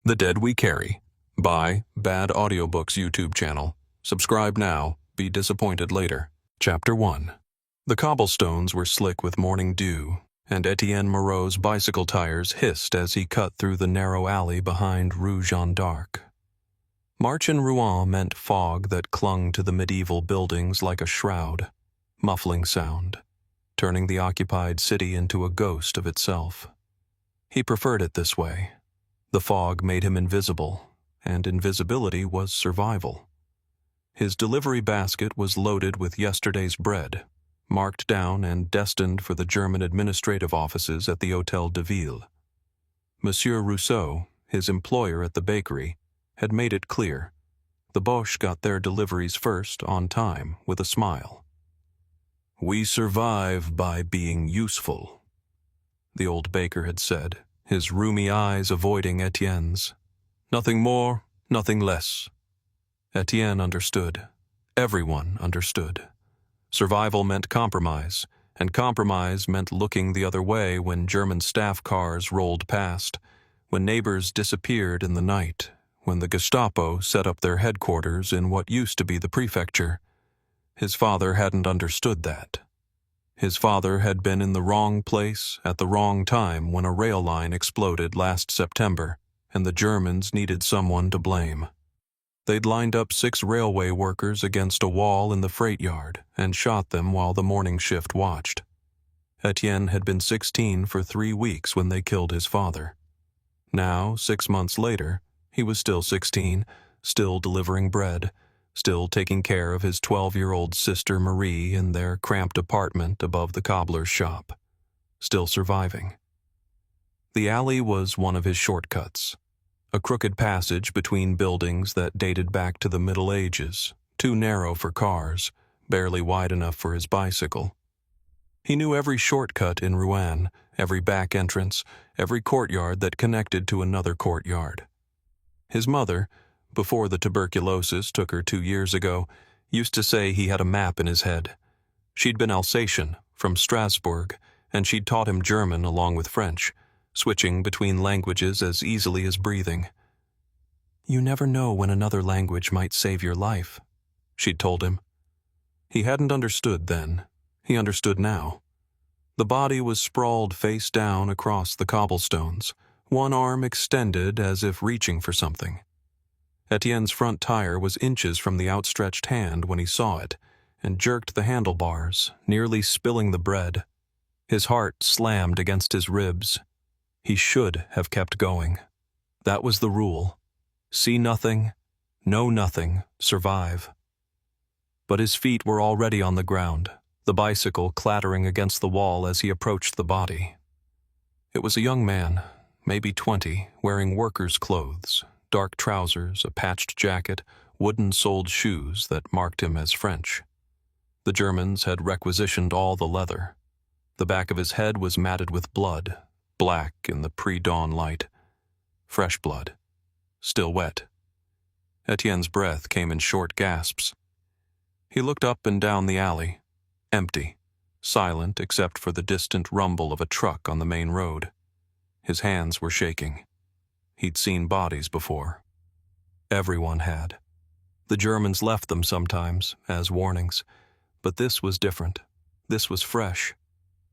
The Dead We Carry, by Bad Audiobooks YouTube channel. Subscribe now, be disappointed later. Chapter 1. The cobblestones were slick with morning dew, and Étienne Moreau's bicycle tires hissed as he cut through the narrow alley behind Rue Jeanne d'Arc. March in Rouen meant fog that clung to the medieval buildings like a shroud, muffling sound, turning the occupied city into a ghost of itself. He preferred it this way. The fog made him invisible, and invisibility was survival. His delivery basket was loaded with yesterday's bread, marked down and destined for the German administrative offices at the Hôtel de Ville. Monsieur Rousseau, his employer at the bakery, had made it clear. The Boches got their deliveries first, on time, with a smile. "We survive by being useful," the old baker had said, his rheumy eyes avoiding Étienne's. Nothing more, nothing less. Étienne understood. Everyone understood. Survival meant compromise, and compromise meant looking the other way when German staff cars rolled past, when neighbors disappeared in the night, when the Gestapo set up their headquarters in what used to be the prefecture. His father hadn't understood that. His father had been in the wrong place at the wrong time when a rail line exploded last September, and the Germans needed someone to blame. They'd lined up 6 railway workers against a wall in the freight yard and shot them while the morning shift watched. Étienne had been 16 for 3 weeks when they killed his father. Now, 6 months later, he was still 16, still delivering bread, still taking care of his 12-year-old sister Marie in their cramped apartment above the cobbler's shop, still surviving. The alley was one of his shortcuts, a crooked passage between buildings that dated back to the Middle Ages, too narrow for cars, barely wide enough for his bicycle. He knew every shortcut in Rouen, every back entrance, every courtyard that connected to another courtyard. His mother, before the tuberculosis took her 2 years ago, used to say he had a map in his head. She'd been Alsatian, from Strasbourg, and she'd taught him German along with French, switching between languages as easily as breathing. "You never know when another language might save your life," she'd told him. He hadn't understood then. He understood now. The body was sprawled face down across the cobblestones, one arm extended as if reaching for something. Étienne's front tire was inches from the outstretched hand when he saw it, and jerked the handlebars, nearly spilling the bread. His heart slammed against his ribs. He should have kept going. That was the rule. See nothing, know nothing, survive. But his feet were already on the ground, the bicycle clattering against the wall as he approached the body. It was a young man, maybe 20, wearing workers' clothes, dark trousers, a patched jacket, wooden-soled shoes that marked him as French. The Germans had requisitioned all the leather. The back of his head was matted with blood, black in the pre-dawn light. Fresh blood. Still wet. Étienne's breath came in short gasps. He looked up and down the alley, empty, silent except for the distant rumble of a truck on the main road. His hands were shaking. He'd seen bodies before. Everyone had. The Germans left them sometimes, as warnings. But this was different. This was fresh.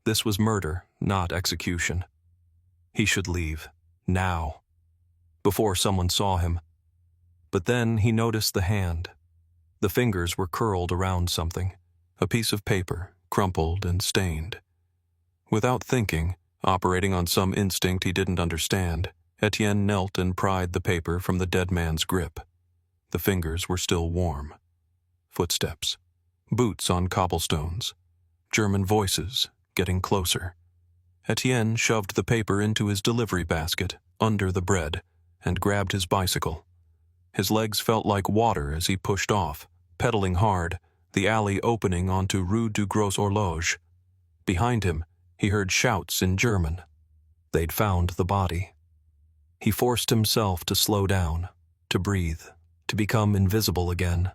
This was murder, not execution. He should leave. Now. Before someone saw him. But then he noticed the hand. The fingers were curled around something. A piece of paper, crumpled and stained. Without thinking, operating on some instinct he didn't understand, Étienne knelt and pried the paper from the dead man's grip. The fingers were still warm. Footsteps. Boots on cobblestones. German voices, getting closer. Étienne shoved the paper into his delivery basket, under the bread, and grabbed his bicycle. His legs felt like water as he pushed off, pedaling hard, the alley opening onto Rue du Gros Horloge. Behind him, he heard shouts in German. They'd found the body. He forced himself to slow down, to breathe, to become invisible again.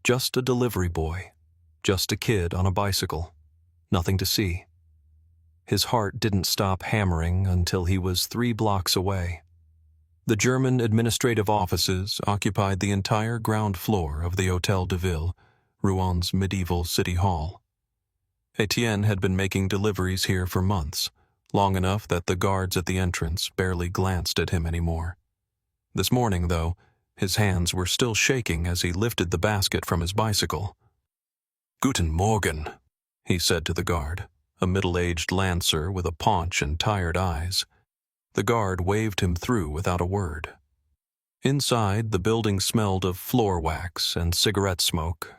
Just a delivery boy, just a kid on a bicycle, nothing to see. His heart didn't stop hammering until he was 3 blocks away. The German administrative offices occupied the entire ground floor of the Hôtel de Ville, Rouen medieval city hall. Étienne had been making deliveries here for months, long enough that the guards at the entrance barely glanced at him anymore. This morning, though, his hands were still shaking as he lifted the basket from his bicycle. "Guten Morgen," he said to the guard, a middle-aged lancer with a paunch and tired eyes. The guard waved him through without a word. Inside, the building smelled of floor wax and cigarette smoke.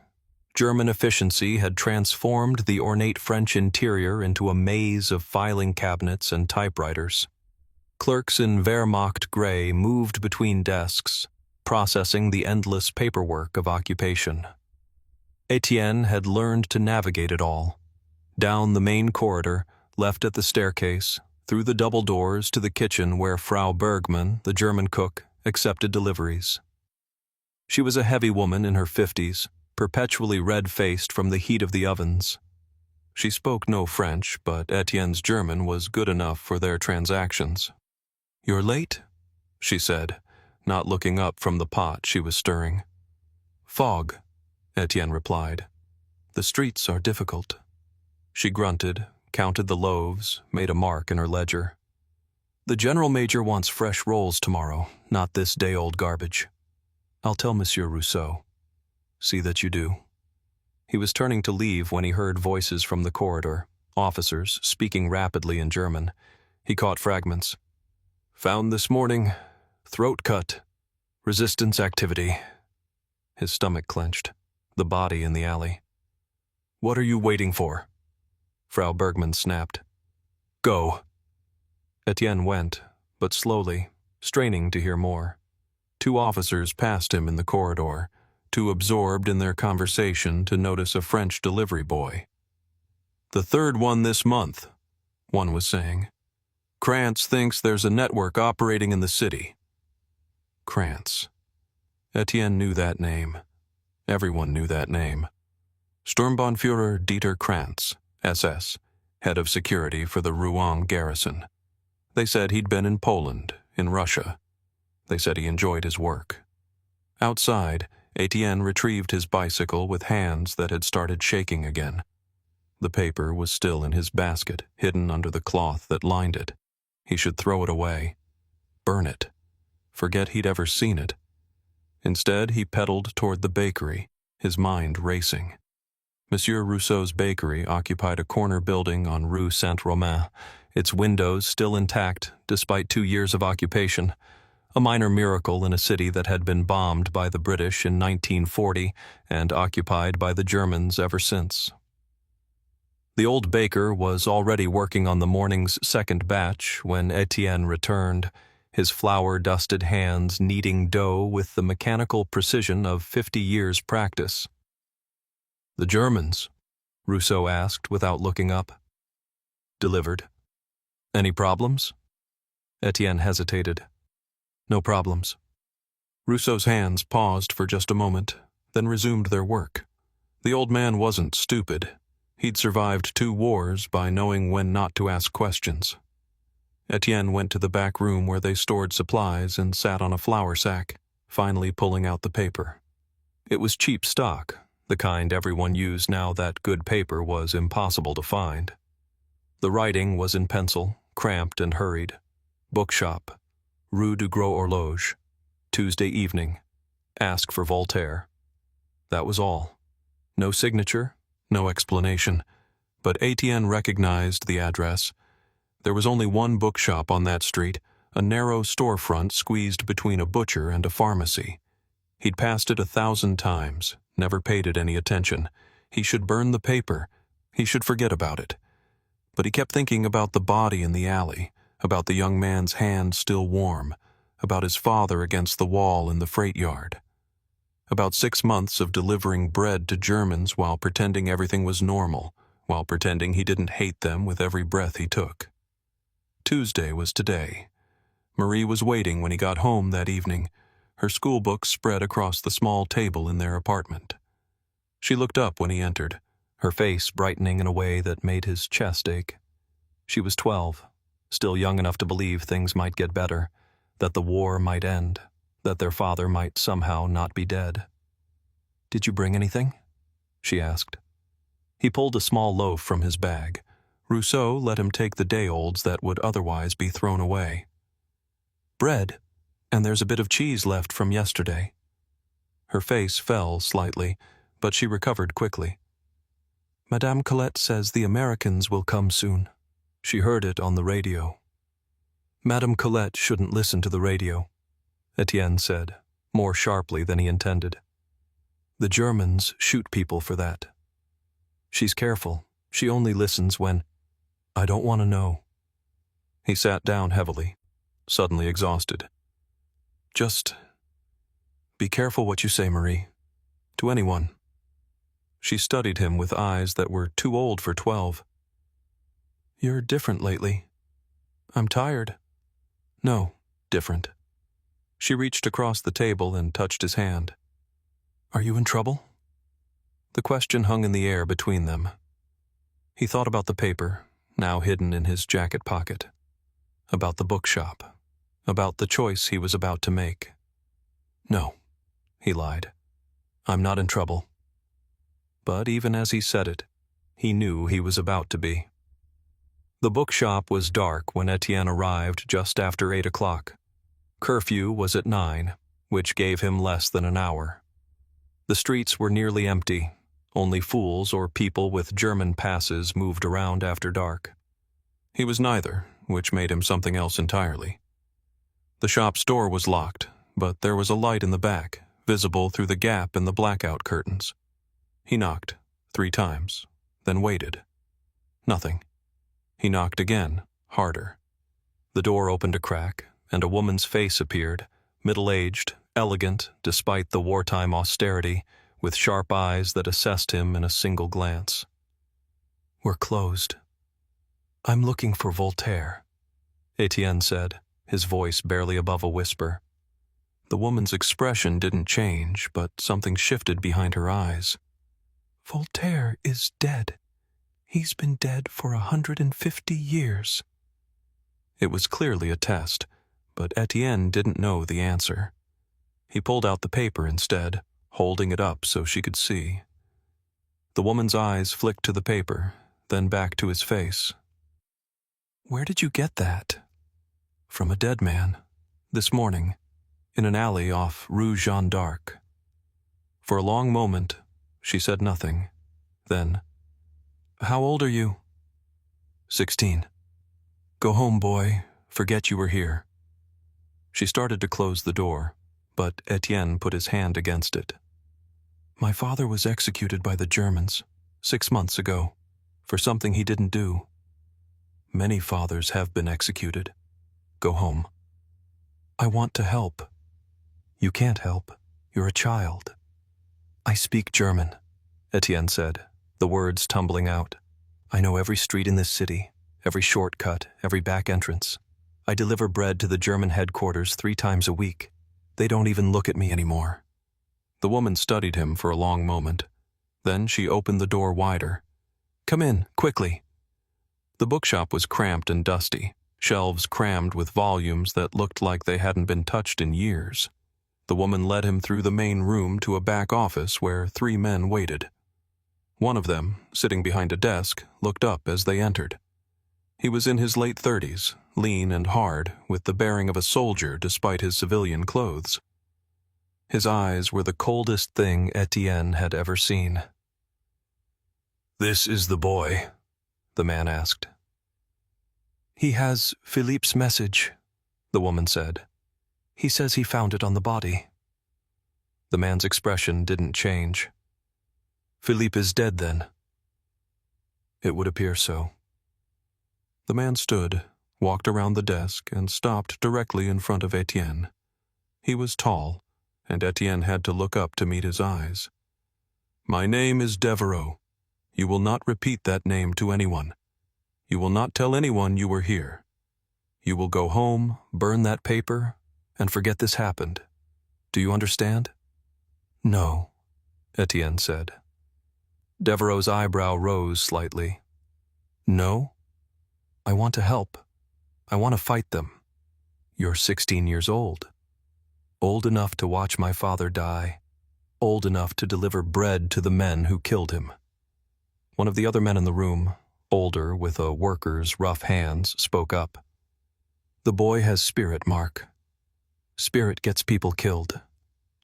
German efficiency had transformed the ornate French interior into a maze of filing cabinets and typewriters. Clerks in Wehrmacht gray moved between desks, processing the endless paperwork of occupation. Étienne had learned to navigate it all. Down the main corridor, left at the staircase, through the double doors to the kitchen where Frau Bergmann, the German cook, accepted deliveries. She was a heavy woman in her 50s, perpetually red-faced from the heat of the ovens. She spoke no French, but Étienne's German was good enough for their transactions. "You're late?" she said, not looking up from the pot she was stirring. "Fog," Étienne replied. "The streets are difficult." She grunted, counted the loaves, made a mark in her ledger. "The general major wants fresh rolls tomorrow, not this day-old garbage. I'll tell Monsieur Rousseau. See that you do." He was turning to leave when he heard voices from the corridor, officers speaking rapidly in German. He caught fragments. "Found this morning. Throat cut. Resistance activity." His stomach clenched. The body in the alley. "What are you waiting for?" Frau Bergmann snapped. "Go." Étienne went, but slowly, straining to hear more. Two officers passed him in the corridor, too absorbed in their conversation to notice a French delivery boy. "The third one this month," one was saying. "Krantz thinks there's a network operating in the city." Krantz. Étienne knew that name. Everyone knew that name. Sturmbannführer Dieter Krantz, SS, head of security for the Rouen garrison. They said he'd been in Poland, in Russia. They said he enjoyed his work. Outside, Étienne retrieved his bicycle with hands that had started shaking again. The paper was still in his basket, hidden under the cloth that lined it. He should throw it away. Burn it. Forget he'd ever seen it. Instead, he pedaled toward the bakery, his mind racing. Monsieur Rousseau's bakery occupied a corner building on Rue Saint-Romain, its windows still intact despite 2 years of occupation, a minor miracle in a city that had been bombed by the British in 1940 and occupied by the Germans ever since. The old baker was already working on the morning's second batch when Étienne returned, his flour-dusted hands kneading dough with the mechanical precision of 50 years' practice. "The Germans?" Rousseau asked without looking up. "Delivered. Any problems?" Étienne hesitated. "No problems." Rousseau's hands paused for just a moment, then resumed their work. The old man wasn't stupid. He'd survived 2 wars by knowing when not to ask questions. Étienne went to the back room where they stored supplies and sat on a flour sack, finally pulling out the paper. It was cheap stock, the kind everyone used now that good paper was impossible to find. The writing was in pencil, cramped and hurried. Bookshop, Rue du Gros Horloge, Tuesday evening. Ask for Voltaire. That was all. No signature, no explanation, but Étienne recognized the address. There was only one bookshop on that street, a narrow storefront squeezed between a butcher and a pharmacy. He'd passed it 1,000 times, never paid it any attention. He should burn the paper. He should forget about it. But he kept thinking about the body in the alley, about the young man's hand still warm, about his father against the wall in the freight yard. About 6 months of delivering bread to Germans while pretending everything was normal, while pretending he didn't hate them with every breath he took. Tuesday was today. Marie was waiting when he got home that evening, her school books spread across the small table in their apartment. She looked up when he entered, her face brightening in a way that made his chest ache. She was 12, still young enough to believe things might get better, that the war might end, that their father might somehow not be dead. "Did you bring anything?" she asked. He pulled a small loaf from his bag. Rousseau let him take the day-olds that would otherwise be thrown away. "Bread, and there's a bit of cheese left from yesterday." Her face fell slightly, but she recovered quickly. "Madame Colette says the Americans will come soon." She heard it on the radio. "Madame Colette shouldn't listen to the radio," Étienne said, more sharply than he intended. "The Germans shoot people for that. She's careful. She only listens when... I don't want to know." He sat down heavily, suddenly exhausted. "Just be careful what you say, Marie. To anyone." She studied him with eyes that were too old for 12. "You're different lately." "I'm tired." "No, different." She reached across the table and touched his hand. "Are you in trouble?" The question hung in the air between them. He thought about the paper, now hidden in his jacket pocket, about the bookshop, about the choice he was about to make. "No," he lied. "I'm not in trouble." But even as he said it, he knew he was about to be. The bookshop was dark when Étienne arrived just after 8 o'clock. Curfew was at 9, which gave him less than an hour. The streets were nearly empty. Only fools or people with German passes moved around after dark. He was neither, which made him something else entirely. The shop's door was locked, but there was a light in the back, visible through the gap in the blackout curtains. He knocked 3 times, then waited. Nothing. He knocked again, harder. The door opened a crack, and a woman's face appeared, middle-aged, elegant despite the wartime austerity, with sharp eyes that assessed him in a single glance. "We're closed." "I'm looking for Voltaire," Étienne said, his voice barely above a whisper. The woman's expression didn't change, but something shifted behind her eyes. "Voltaire is dead. He's been dead for 150 years. It was clearly a test, but Étienne didn't know the answer. He pulled out the paper instead, holding it up so she could see. The woman's eyes flicked to the paper, then back to his face. "Where did you get that?" "From a dead man, this morning, in an alley off Rue Jeanne d'Arc." For a long moment, she said nothing. Then, "How old are you?" 16. "Go home, boy. Forget you were here." She started to close the door, but Étienne put his hand against it. "My father was executed by the Germans 6 months ago for something he didn't do. Many fathers have been executed. Go home." "I want to help." "You can't help. You're a child." "I speak German," Étienne said, the words tumbling out. "I know every street in this city, every shortcut, every back entrance. I deliver bread to the German headquarters 3 times a week. They don't even look at me anymore." The woman studied him for a long moment. Then she opened the door wider. "Come in, quickly." The bookshop was cramped and dusty, shelves crammed with volumes that looked like they hadn't been touched in years. The woman led him through the main room to a back office where 3 men waited. One of them, sitting behind a desk, looked up as they entered. He was in his late 30s, lean and hard, with the bearing of a soldier despite his civilian clothes. His eyes were the coldest thing Étienne had ever seen. "This is the boy?" the man asked. "He has Philippe's message," the woman said. "He says he found it on the body." The man's expression didn't change. "Philippe is dead, then?" "It would appear so." The man stood, walked around the desk, and stopped directly in front of Étienne. He was tall, and Étienne had to look up to meet his eyes. "My name is Devereaux. You will not repeat that name to anyone. You will not tell anyone you were here. You will go home, burn that paper, and forget this happened. Do you understand?" "No," Étienne said. Devereaux's eyebrow rose slightly. "No? I want to help. I want to fight them. You're 16 years old. Old enough to watch my father die. Old enough to deliver bread to the men who killed him. One of the other men in the room, older with a worker's rough hands, spoke up. The boy has spirit, Mark. Spirit gets people killed,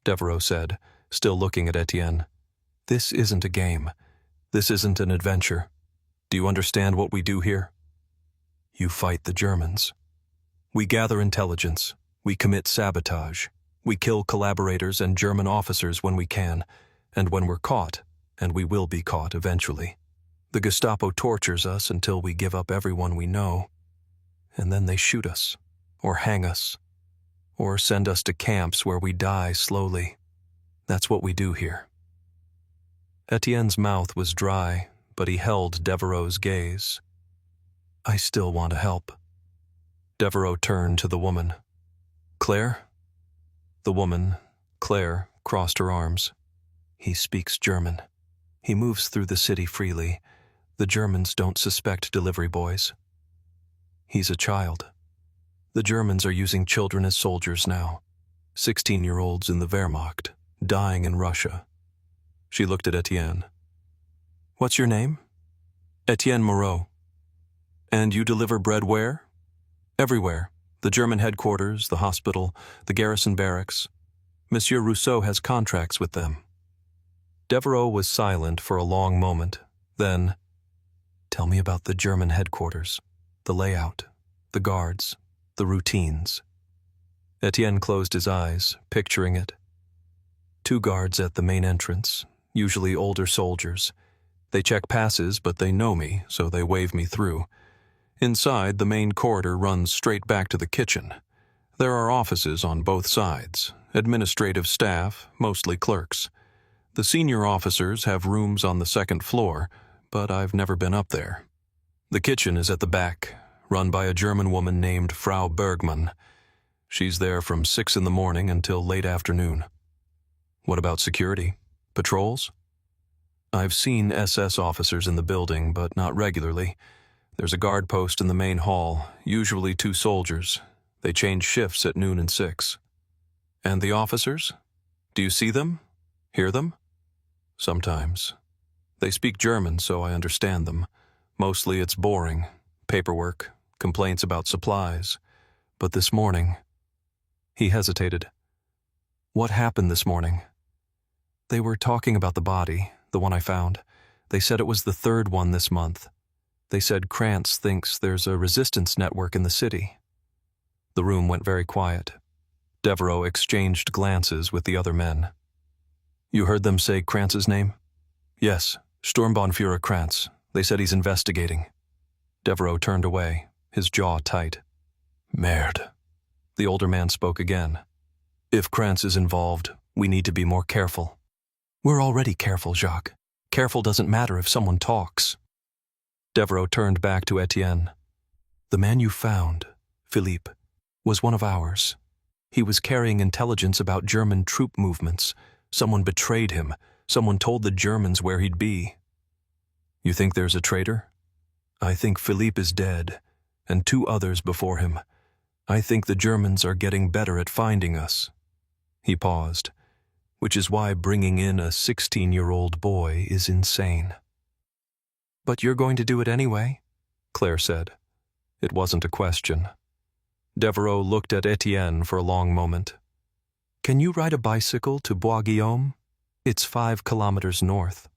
Devereaux said, still looking at Étienne. This isn't a game. This isn't an adventure. Do you understand what we do here? You fight the Germans. We gather intelligence. We commit sabotage. We kill collaborators and German officers when we can, and when we're caught, and we will be caught eventually. The Gestapo tortures us until we give up everyone we know, and then they shoot us, or hang us, or send us to camps where we die slowly. That's what we do here. Étienne's mouth was dry, but he held Devereaux's gaze. I still want to help. Devereaux turned to the woman. Claire? The woman, Claire, crossed her arms. He speaks German. He moves through the city freely. The Germans don't suspect delivery boys. He's a child. The Germans are using children as soldiers now. 16-year-olds in the Wehrmacht, dying in Russia. She looked at Étienne. What's your name? Étienne Moreau. And you deliver bread where? Everywhere. The German headquarters, the hospital, the garrison barracks. Monsieur Rousseau has contracts with them. Devereaux was silent for a long moment. Then, tell me about the German headquarters, the layout, the guards, the routines. Étienne closed his eyes, picturing it. 2 guards at the main entrance, usually older soldiers. They check passes, but they know me, so they wave me through. Inside, the main corridor runs straight back to the kitchen. There are offices on both sides, administrative staff, mostly clerks. The senior officers have rooms on the 2nd floor, but I've never been up there. The kitchen is at the back, run by a German woman named Frau Bergmann. She's there from 6 in the morning until late afternoon. What about security? Patrols? I've seen SS officers in the building, but not regularly. There's a guard post in the main hall, usually 2 soldiers. They change shifts at noon and 6. And the officers? Do you see them? Hear them? Sometimes. They speak German, so I understand them. Mostly it's boring. Paperwork, complaints about supplies. But this morning... He hesitated. What happened this morning? They were talking about the body, the one I found. They said it was the 3rd one this month. They said Krantz thinks there's a resistance network in the city. The room went very quiet. Devereaux exchanged glances with the other men. You heard them say Krantz's name? Yes, Sturmbannführer Krantz. They said he's investigating. Devereaux turned away, his jaw tight. Merde. The older man spoke again. If Krantz is involved, we need to be more careful. We're already careful, Jacques. Careful doesn't matter if someone talks. Devereaux turned back to Étienne. The man you found, Philippe, was one of ours. He was carrying intelligence about German troop movements. Someone betrayed him. Someone told the Germans where he'd be. You think there's a traitor? I think Philippe is dead, and 2 others before him. I think the Germans are getting better at finding us. He paused, which is why bringing in a 16-year-old boy is insane. But you're going to do it anyway? Claire said. It wasn't a question. Devereaux looked at Étienne for a long moment. Can you ride a bicycle to Bois-Guillaume? It's 5 kilometers north.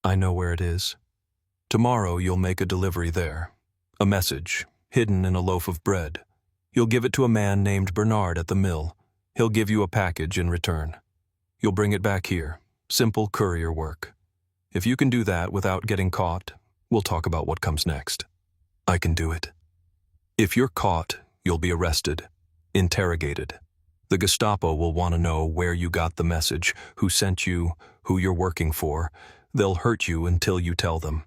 I know where it is. Tomorrow you'll make a delivery there. A message, hidden in a loaf of bread. You'll give it to a man named Bernard at the mill. He'll give you a package in return. You'll bring it back here. Simple courier work. If you can do that without getting caught, we'll talk about what comes next. I can do it. If you're caught, you'll be arrested, interrogated. The Gestapo will want to know where you got the message, who sent you, who you're working for. They'll hurt you until you tell them.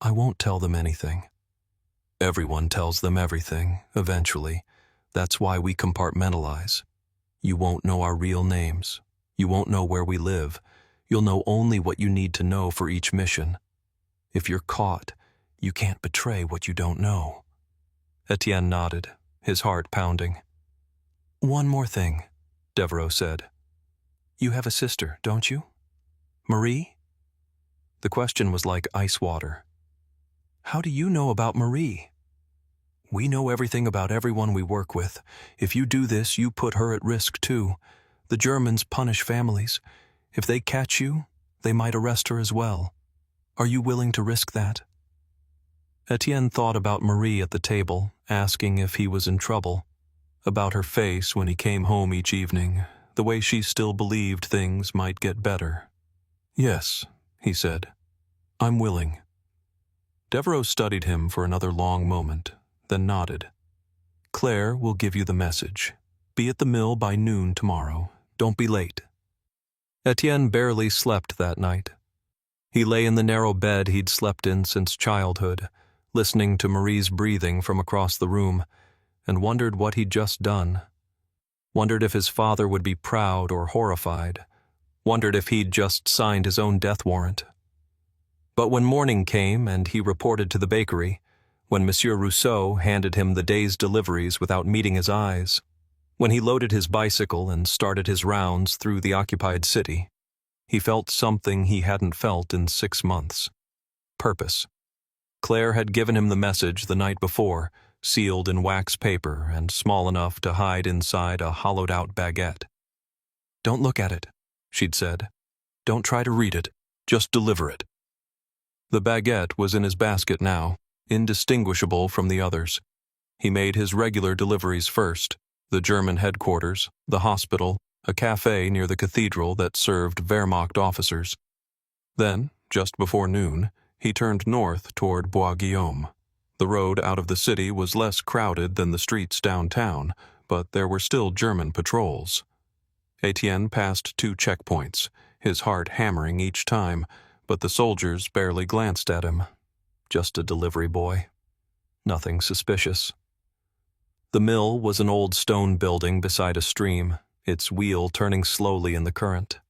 I won't tell them anything. Everyone tells them everything, eventually. That's why we compartmentalize. You won't know our real names. You won't know where we live. You'll know only what you need to know for each mission. If you're caught, you can't betray what you don't know. Étienne nodded. his heart pounding. "One more thing," Devereaux said. "You have a sister, don't you? Marie?" The question was like ice water. "How do you know about Marie?" "We know everything about everyone we work with. If you do this, you put her at risk too. The Germans punish families. If they catch you, they might arrest her as well. Are you willing to risk that?" Étienne thought about Marie at the table, asking if he was in trouble, about her face when he came home each evening, the way she still believed things might get better. "Yes," he said. "I'm willing." Devereaux studied him for another long moment, then nodded. "Claire will give you the message. Be at the mill by noon tomorrow. Don't be late." Étienne barely slept that night. He lay in the narrow bed he'd slept in since childhood, listening to Marie's breathing from across the room, and wondered what he'd just done. Wondered if his father would be proud or horrified. Wondered if he'd just signed his own death warrant. But when morning came and he reported to the bakery, when Monsieur Rousseau handed him the day's deliveries without meeting his eyes, when he loaded his bicycle and started his rounds through the occupied city, he felt something he hadn't felt in 6 months. Purpose. Claire had given him the message the night before, sealed in wax paper and small enough to hide inside a hollowed-out baguette. "Don't look at it," she'd said. "Don't try to read it. Just deliver it." The baguette was in his basket now, indistinguishable from the others. He made his regular deliveries first: the German headquarters, the hospital, a cafe near the cathedral that served Wehrmacht officers. Then, just before noon, he turned north toward Bois-Guillaume. The road out of the city was less crowded than the streets downtown, but there were still German patrols. Étienne passed 2 checkpoints, his heart hammering each time, but the soldiers barely glanced at him. Just a delivery boy. Nothing suspicious. The mill was an old stone building beside a stream, its wheel turning slowly in the current.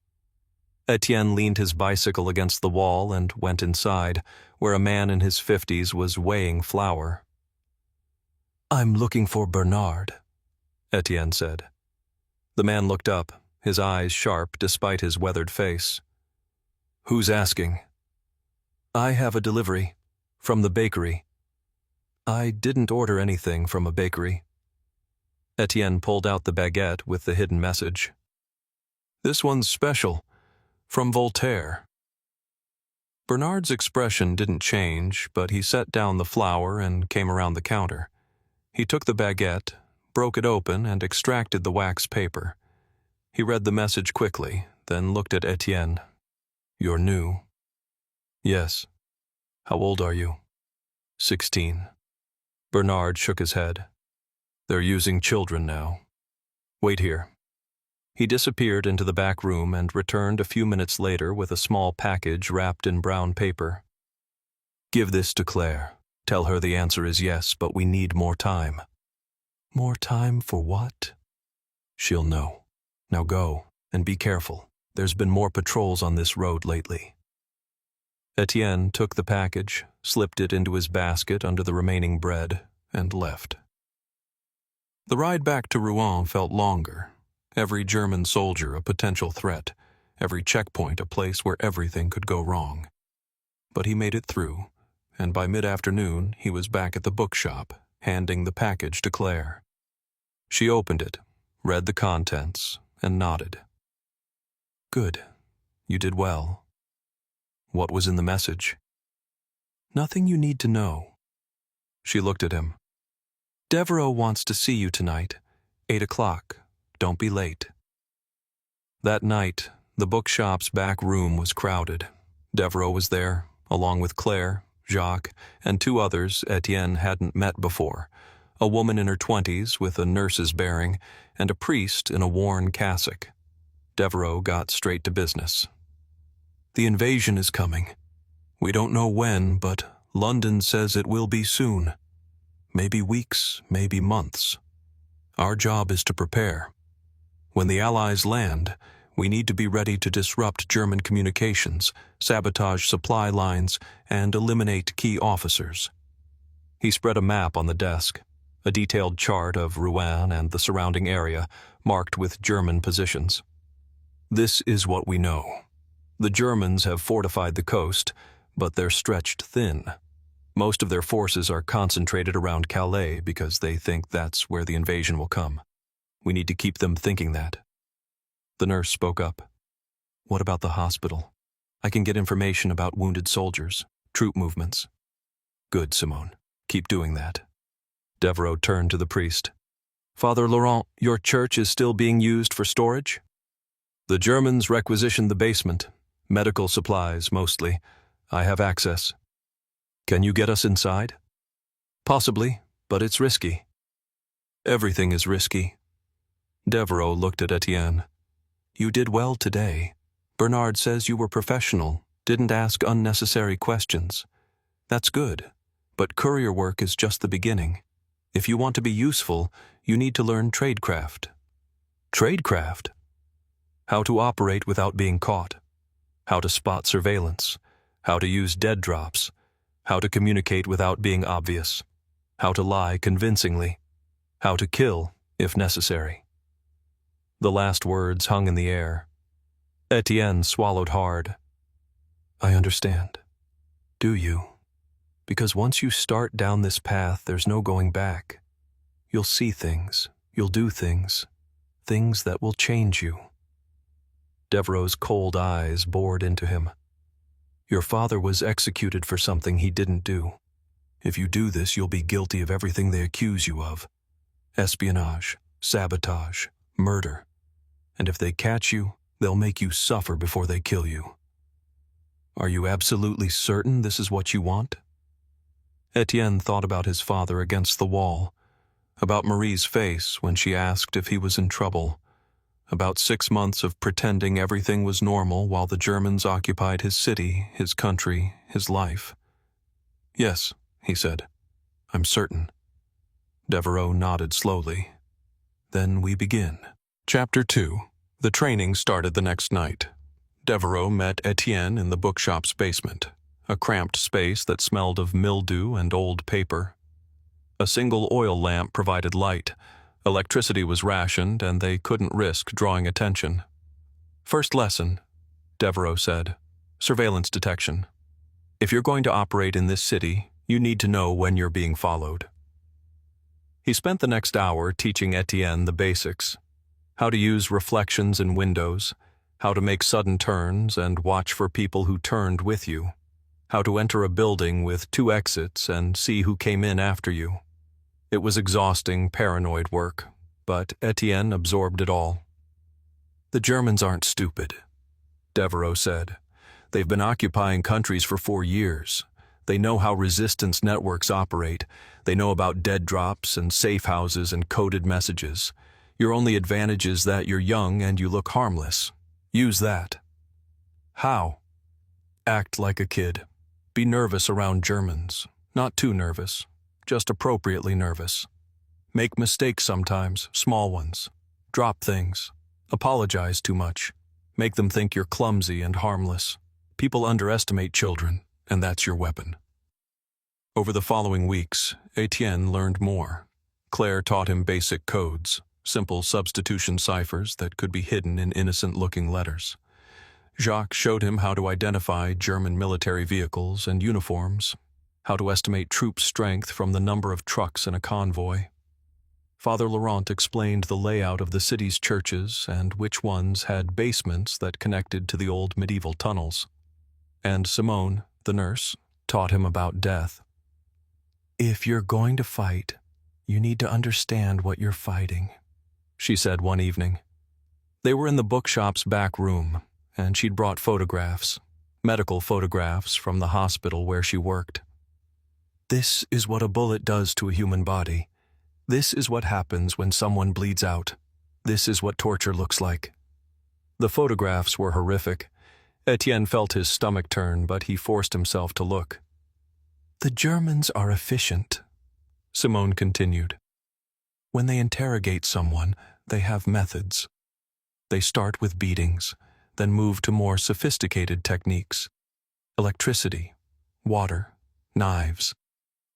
Étienne leaned his bicycle against the wall and went inside, where a man in his 50s was weighing flour. "I'm looking for Bernard," Étienne said. The man looked up, his eyes sharp despite his weathered face. "Who's asking?" "I have a delivery. From the bakery." "I didn't order anything from a bakery." Étienne pulled out the baguette with the hidden message. "This one's special. From Voltaire." Bernard's expression didn't change, but he set down the flour and came around the counter. He took the baguette, broke it open, and extracted the wax paper. He read the message quickly, then looked at Étienne. "You're new." "Yes." "How old are you?" 16. Bernard shook his head. "They're using children now. Wait here." He disappeared into the back room and returned a few minutes later with a small package wrapped in brown paper. "Give this to Claire. Tell her the answer is yes, but we need more time." "More time for what?" "She'll know. Now go, and be careful. There's been more patrols on this road lately." Étienne took the package, slipped it into his basket under the remaining bread, and left. The ride back to Rouen felt longer. Every German soldier a potential threat, every checkpoint a place where everything could go wrong. But he made it through, and by mid-afternoon he was back at the bookshop, handing the package to Claire. She opened it, read the contents, and nodded. "Good. You did well." "What was in the message?" "Nothing you need to know." She looked at him. "Devereaux wants to see you tonight, 8 o'clock. Don't be late." That night, the bookshop's back room was crowded. Devereaux was there, along with Claire, Jacques, and 2 others Étienne hadn't met before, a woman in her 20s with a nurse's bearing, and a priest in a worn cassock. Devereaux got straight to business. "The invasion is coming. We don't know when, but London says it will be soon. Maybe weeks, maybe months. Our job is to prepare. When the Allies land, we need to be ready to disrupt German communications, sabotage supply lines, and eliminate key officers." He spread a map on the desk. a detailed chart of Rouen and the surrounding area marked with German positions. This is what we know. The Germans have fortified the coast, but they're stretched thin. Most of their forces are concentrated around Calais because they think that's where the invasion will come. We need to keep them thinking that. The nurse spoke up. What about the hospital? I can get information about wounded soldiers, troop movements. Good, Simone. Keep doing that. Devereaux turned to the priest. Father Laurent, your church is still being used for storage? The Germans requisitioned the basement. Medical supplies, mostly. I have access. Can you get us inside? Possibly, but it's risky. Everything is risky. Devereaux looked at Étienne. You did well today. Bernard says you were professional, didn't ask unnecessary questions. That's good, but courier work is just the beginning. If you want to be useful, you need to learn tradecraft. Tradecraft? How to operate without being caught. How to spot surveillance. How to use dead drops. How to communicate without being obvious. How to lie convincingly. How to kill, if necessary. The last words hung in the air. Étienne swallowed hard. I understand. Do you? Because once you start down this path, there's no going back. You'll see things. You'll do things. Things that will change you. Devereaux's cold eyes bored into him. Your father was executed for something he didn't do. If you do this, you'll be guilty of everything they accuse you of. Espionage, sabotage, murder. And if they catch you, they'll make you suffer before they kill you. Are you absolutely certain this is what you want? Étienne thought about his father against the wall, about Marie's face when she asked if he was in trouble, about 6 months of pretending everything was normal while the Germans occupied his city, his country, his life. Yes, he said. I'm certain. Devereaux nodded slowly. Then we begin. Chapter 2. The training started the next night. Devereaux met Étienne in the bookshop's basement, a cramped space that smelled of mildew and old paper. A single oil lamp provided light. Electricity was rationed, and they couldn't risk drawing attention. First lesson, Devereaux said, surveillance detection. If you're going to operate in this city, you need to know when you're being followed. He spent the next hour teaching Étienne the basics. How to use reflections in windows, how to make sudden turns and watch for people who turned with you, how to enter a building with 2 exits and see who came in after you. It was exhausting, paranoid work, but Étienne absorbed it all. The Germans aren't stupid, Devereaux said. They've been occupying countries for 4 years. They know how resistance networks operate. They know about dead drops and safe houses and coded messages. Your only advantage is that you're young and you look harmless. Use that. How? Act like a kid. Be nervous around Germans. Not too nervous. Just appropriately nervous. Make mistakes sometimes, small ones. Drop things. Apologize too much. Make them think you're clumsy and harmless. People underestimate children, and that's your weapon. Over the following weeks, Étienne learned more. Claire taught him basic codes. Simple substitution ciphers that could be hidden in innocent-looking letters. Jacques showed him how to identify German military vehicles and uniforms, how to estimate troop strength from the number of trucks in a convoy. Father Laurent explained the layout of the city's churches and which ones had basements that connected to the old medieval tunnels. And Simone, the nurse, taught him about death. If you're going to fight, you need to understand what you're fighting, she said one evening. They were in the bookshop's back room, and she'd brought photographs, medical photographs from the hospital where she worked. This is what a bullet does to a human body. This is what happens when someone bleeds out. This is what torture looks like. The photographs were horrific. Étienne felt his stomach turn, but he forced himself to look. The Germans are efficient, Simone continued. When they interrogate someone, they have methods. They start with beatings, then move to more sophisticated techniques. Electricity, water, knives.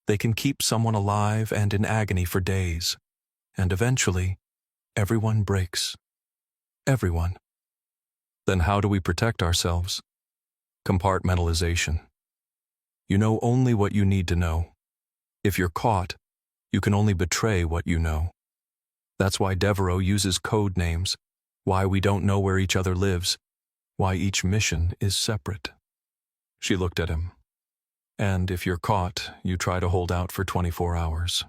They can keep someone alive and in agony for days, and eventually, everyone breaks. Everyone. Then how do we protect ourselves? Compartmentalization. You know only what you need to know. If you're caught, you can only betray what you know. That's why Devereaux uses code names, why we don't know where each other lives, why each mission is separate. She looked at him. And if you're caught, you try to hold out for 24 hours.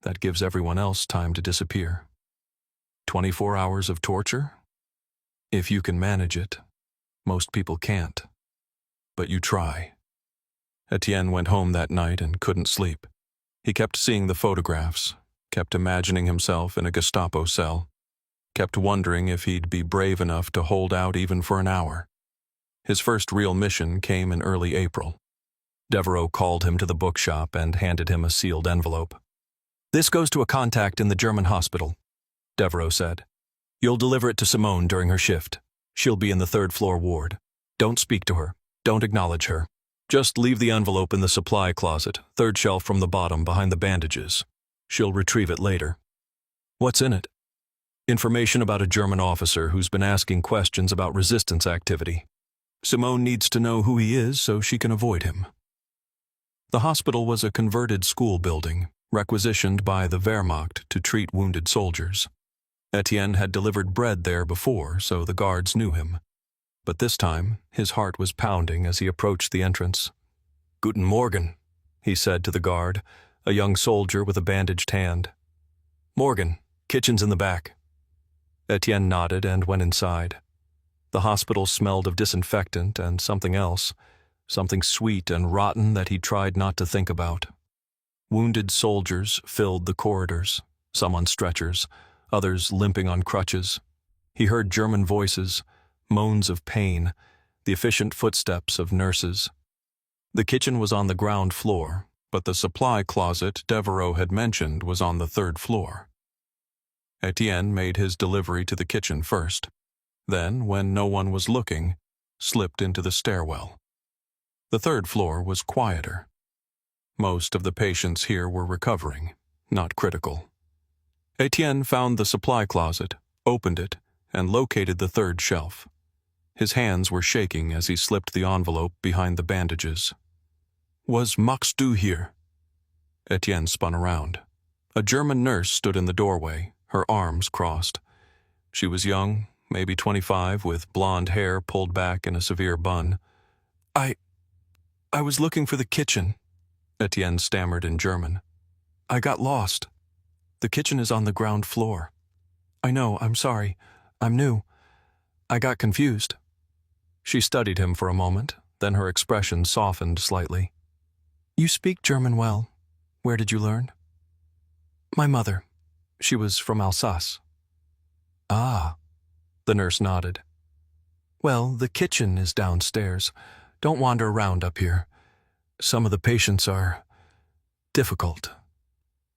That gives everyone else time to disappear. 24 hours of torture? If you can manage it. Most people can't. But you try. Étienne went home that night and couldn't sleep. He kept seeing the photographs, kept imagining himself in a Gestapo cell, kept wondering if he'd be brave enough to hold out even for an hour. His first real mission came in early April. Devereaux called him to the bookshop and handed him a sealed envelope. "This goes to a contact in the German hospital," Devereaux said. "You'll deliver it to Simone during her shift. She'll be in the third-floor ward. Don't speak to her. Don't acknowledge her. Just leave the envelope in the supply closet, third shelf from the bottom, behind the bandages. She'll retrieve it later." "What's in it?" "Information about a German officer who's been asking questions about resistance activity. Simone needs to know who he is so she can avoid him." The hospital was a converted school building, requisitioned by the Wehrmacht to treat wounded soldiers. Étienne had delivered bread there before, so the guards knew him. But this time, his heart was pounding as he approached the entrance. "Guten Morgen," he said to the guard, a young soldier with a bandaged hand. "Morgen, kitchen's in the back." Étienne nodded and went inside. The hospital smelled of disinfectant and something else, something sweet and rotten that he tried not to think about. Wounded soldiers filled the corridors, some on stretchers, others limping on crutches. He heard German voices, moans of pain, the efficient footsteps of nurses. The kitchen was on the ground floor, but the supply closet Devereaux had mentioned was on the third floor. Étienne made his delivery to the kitchen first, then, when no one was looking, slipped into the stairwell. The third floor was quieter. Most of the patients here were recovering, not critical. Étienne found the supply closet, opened it, and located the third shelf. His hands were shaking as he slipped the envelope behind the bandages. "Was Max Du here?" Étienne spun around. A German nurse stood in the doorway, her arms crossed. She was young, maybe 25, with blonde hair pulled back in a severe bun. I was looking for the kitchen," Étienne stammered in German. "I got lost. The kitchen is on the ground floor. I know, I'm sorry. I'm new. I got confused." She studied him for a moment, then her expression softened slightly. "You speak German well. Where did you learn?" "My mother. She was from Alsace." "Ah," the nurse nodded. "Well, the kitchen is downstairs. Don't wander around up here. Some of the patients are difficult."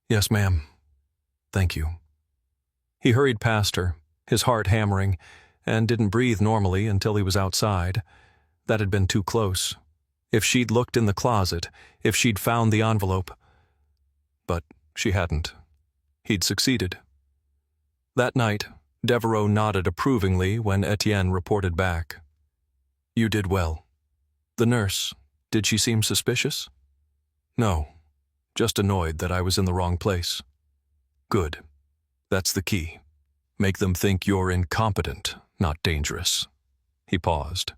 "Yes, ma'am. Thank you." He hurried past her, his heart hammering, and didn't breathe normally until he was outside. That had been too close. If she'd looked in the closet, if she'd found the envelope. But she hadn't. He'd succeeded. That night, Devereaux nodded approvingly when Étienne reported back. "You did well. The nurse, did she seem suspicious?" "No, just annoyed that I was in the wrong place." "Good. That's the key. Make them think you're incompetent, not dangerous." He paused.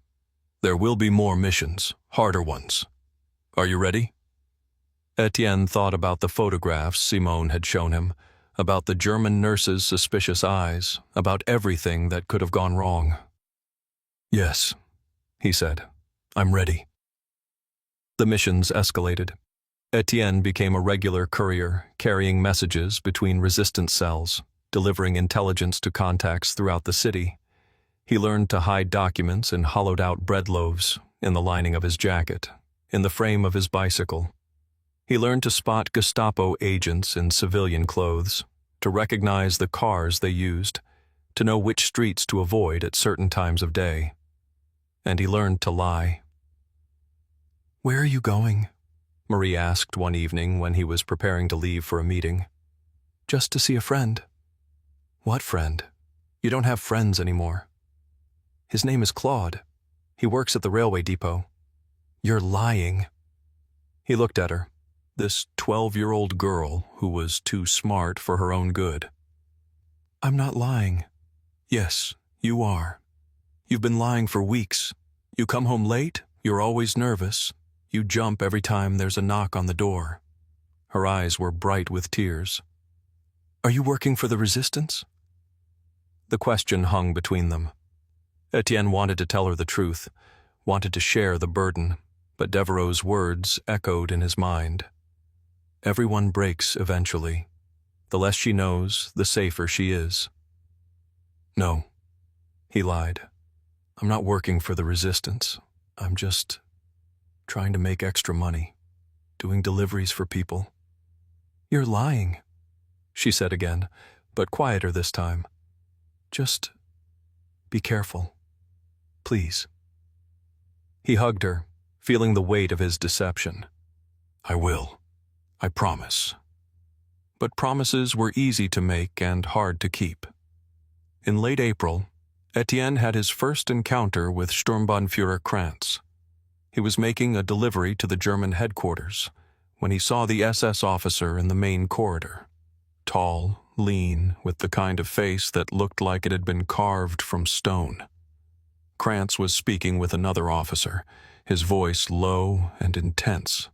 "There will be more missions, harder ones. Are you ready?" Étienne thought about the photographs Simone had shown him, about the German nurse's suspicious eyes, about everything that could have gone wrong. "Yes," he said. "I'm ready." The missions escalated. Étienne became a regular courier, carrying messages between resistance cells, delivering intelligence to contacts throughout the city. He learned to hide documents in hollowed-out bread loaves, in the lining of his jacket, in the frame of his bicycle. He learned to spot Gestapo agents in civilian clothes, to recognize the cars they used, to know which streets to avoid at certain times of day. And he learned to lie. "Where are you going?" Marie asked one evening when he was preparing to leave for a meeting. Just to see a friend. What friend? You don't have friends anymore. His name is Claude. He works at the railway depot. You're lying. He looked at her, this 12-year-old girl who was too smart for her own good. I'm not lying. Yes, you are. You've been lying for weeks. You come home late, you're always nervous. You jump every time there's a knock on the door. Her eyes were bright with tears. Are you working for the resistance? The question hung between them. Étienne wanted to tell her the truth, wanted to share the burden, but Devereaux's words echoed in his mind. Everyone breaks eventually. The less she knows, the safer she is. No, he lied. I'm not working for the resistance. I'm just trying to make extra money, doing deliveries for people. You're lying, she said again, but quieter this time. Just be careful. Please. He hugged her, feeling the weight of his deception. I will. I promise. But promises were easy to make and hard to keep. In late April, Étienne had his first encounter with Sturmbannführer Krantz. He was making a delivery to the German headquarters when he saw the SS officer in the main corridor. Tall, lean, with the kind of face that looked like it had been carved from stone. Krantz was speaking with another officer, his voice low and intense.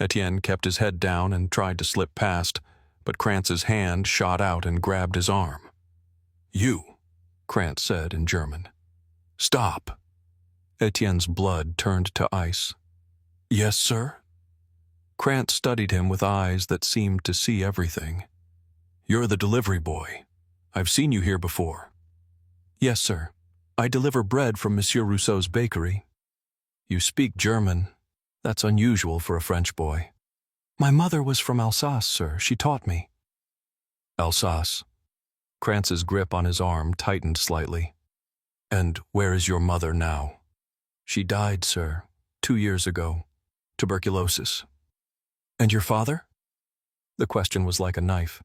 Étienne kept his head down and tried to slip past, but Krantz's hand shot out and grabbed his arm. You, Krantz said in German. Stop. Étienne's blood turned to ice. Yes, sir? Krantz studied him with eyes that seemed to see everything. You're the delivery boy. I've seen you here before. Yes, sir. I deliver bread from Monsieur Rousseau's bakery. You speak German. That's unusual for a French boy. My mother was from Alsace, sir. She taught me. Alsace. Krantz's grip on his arm tightened slightly. And where is your mother now? She died, sir, 2 years ago. Tuberculosis. And your father? The question was like a knife.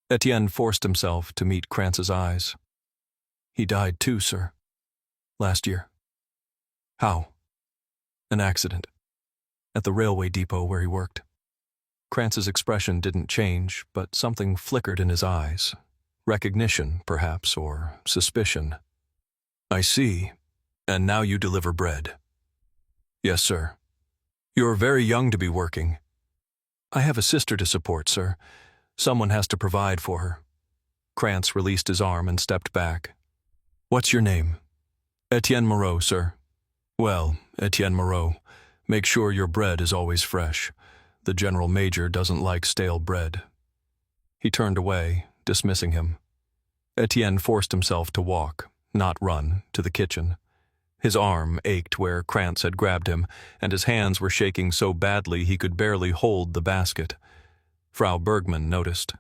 Étienne forced himself to meet Krantz's eyes. He died too, sir. Last year. How? An accident. At the railway depot where he worked. Krantz's expression didn't change, but something flickered in his eyes. Recognition, perhaps, or suspicion. I see. And now you deliver bread. Yes, sir. You're very young to be working. I have a sister to support, sir. Someone has to provide for her. Krantz released his arm and stepped back. What's your name? Étienne Moreau, sir. Well, Étienne Moreau, make sure your bread is always fresh. The General Major doesn't like stale bread. He turned away, dismissing him. Étienne forced himself to walk, not run, to the kitchen. His arm ached where Krantz had grabbed him, and his hands were shaking so badly he could barely hold the basket. Frau Bergmann noticed.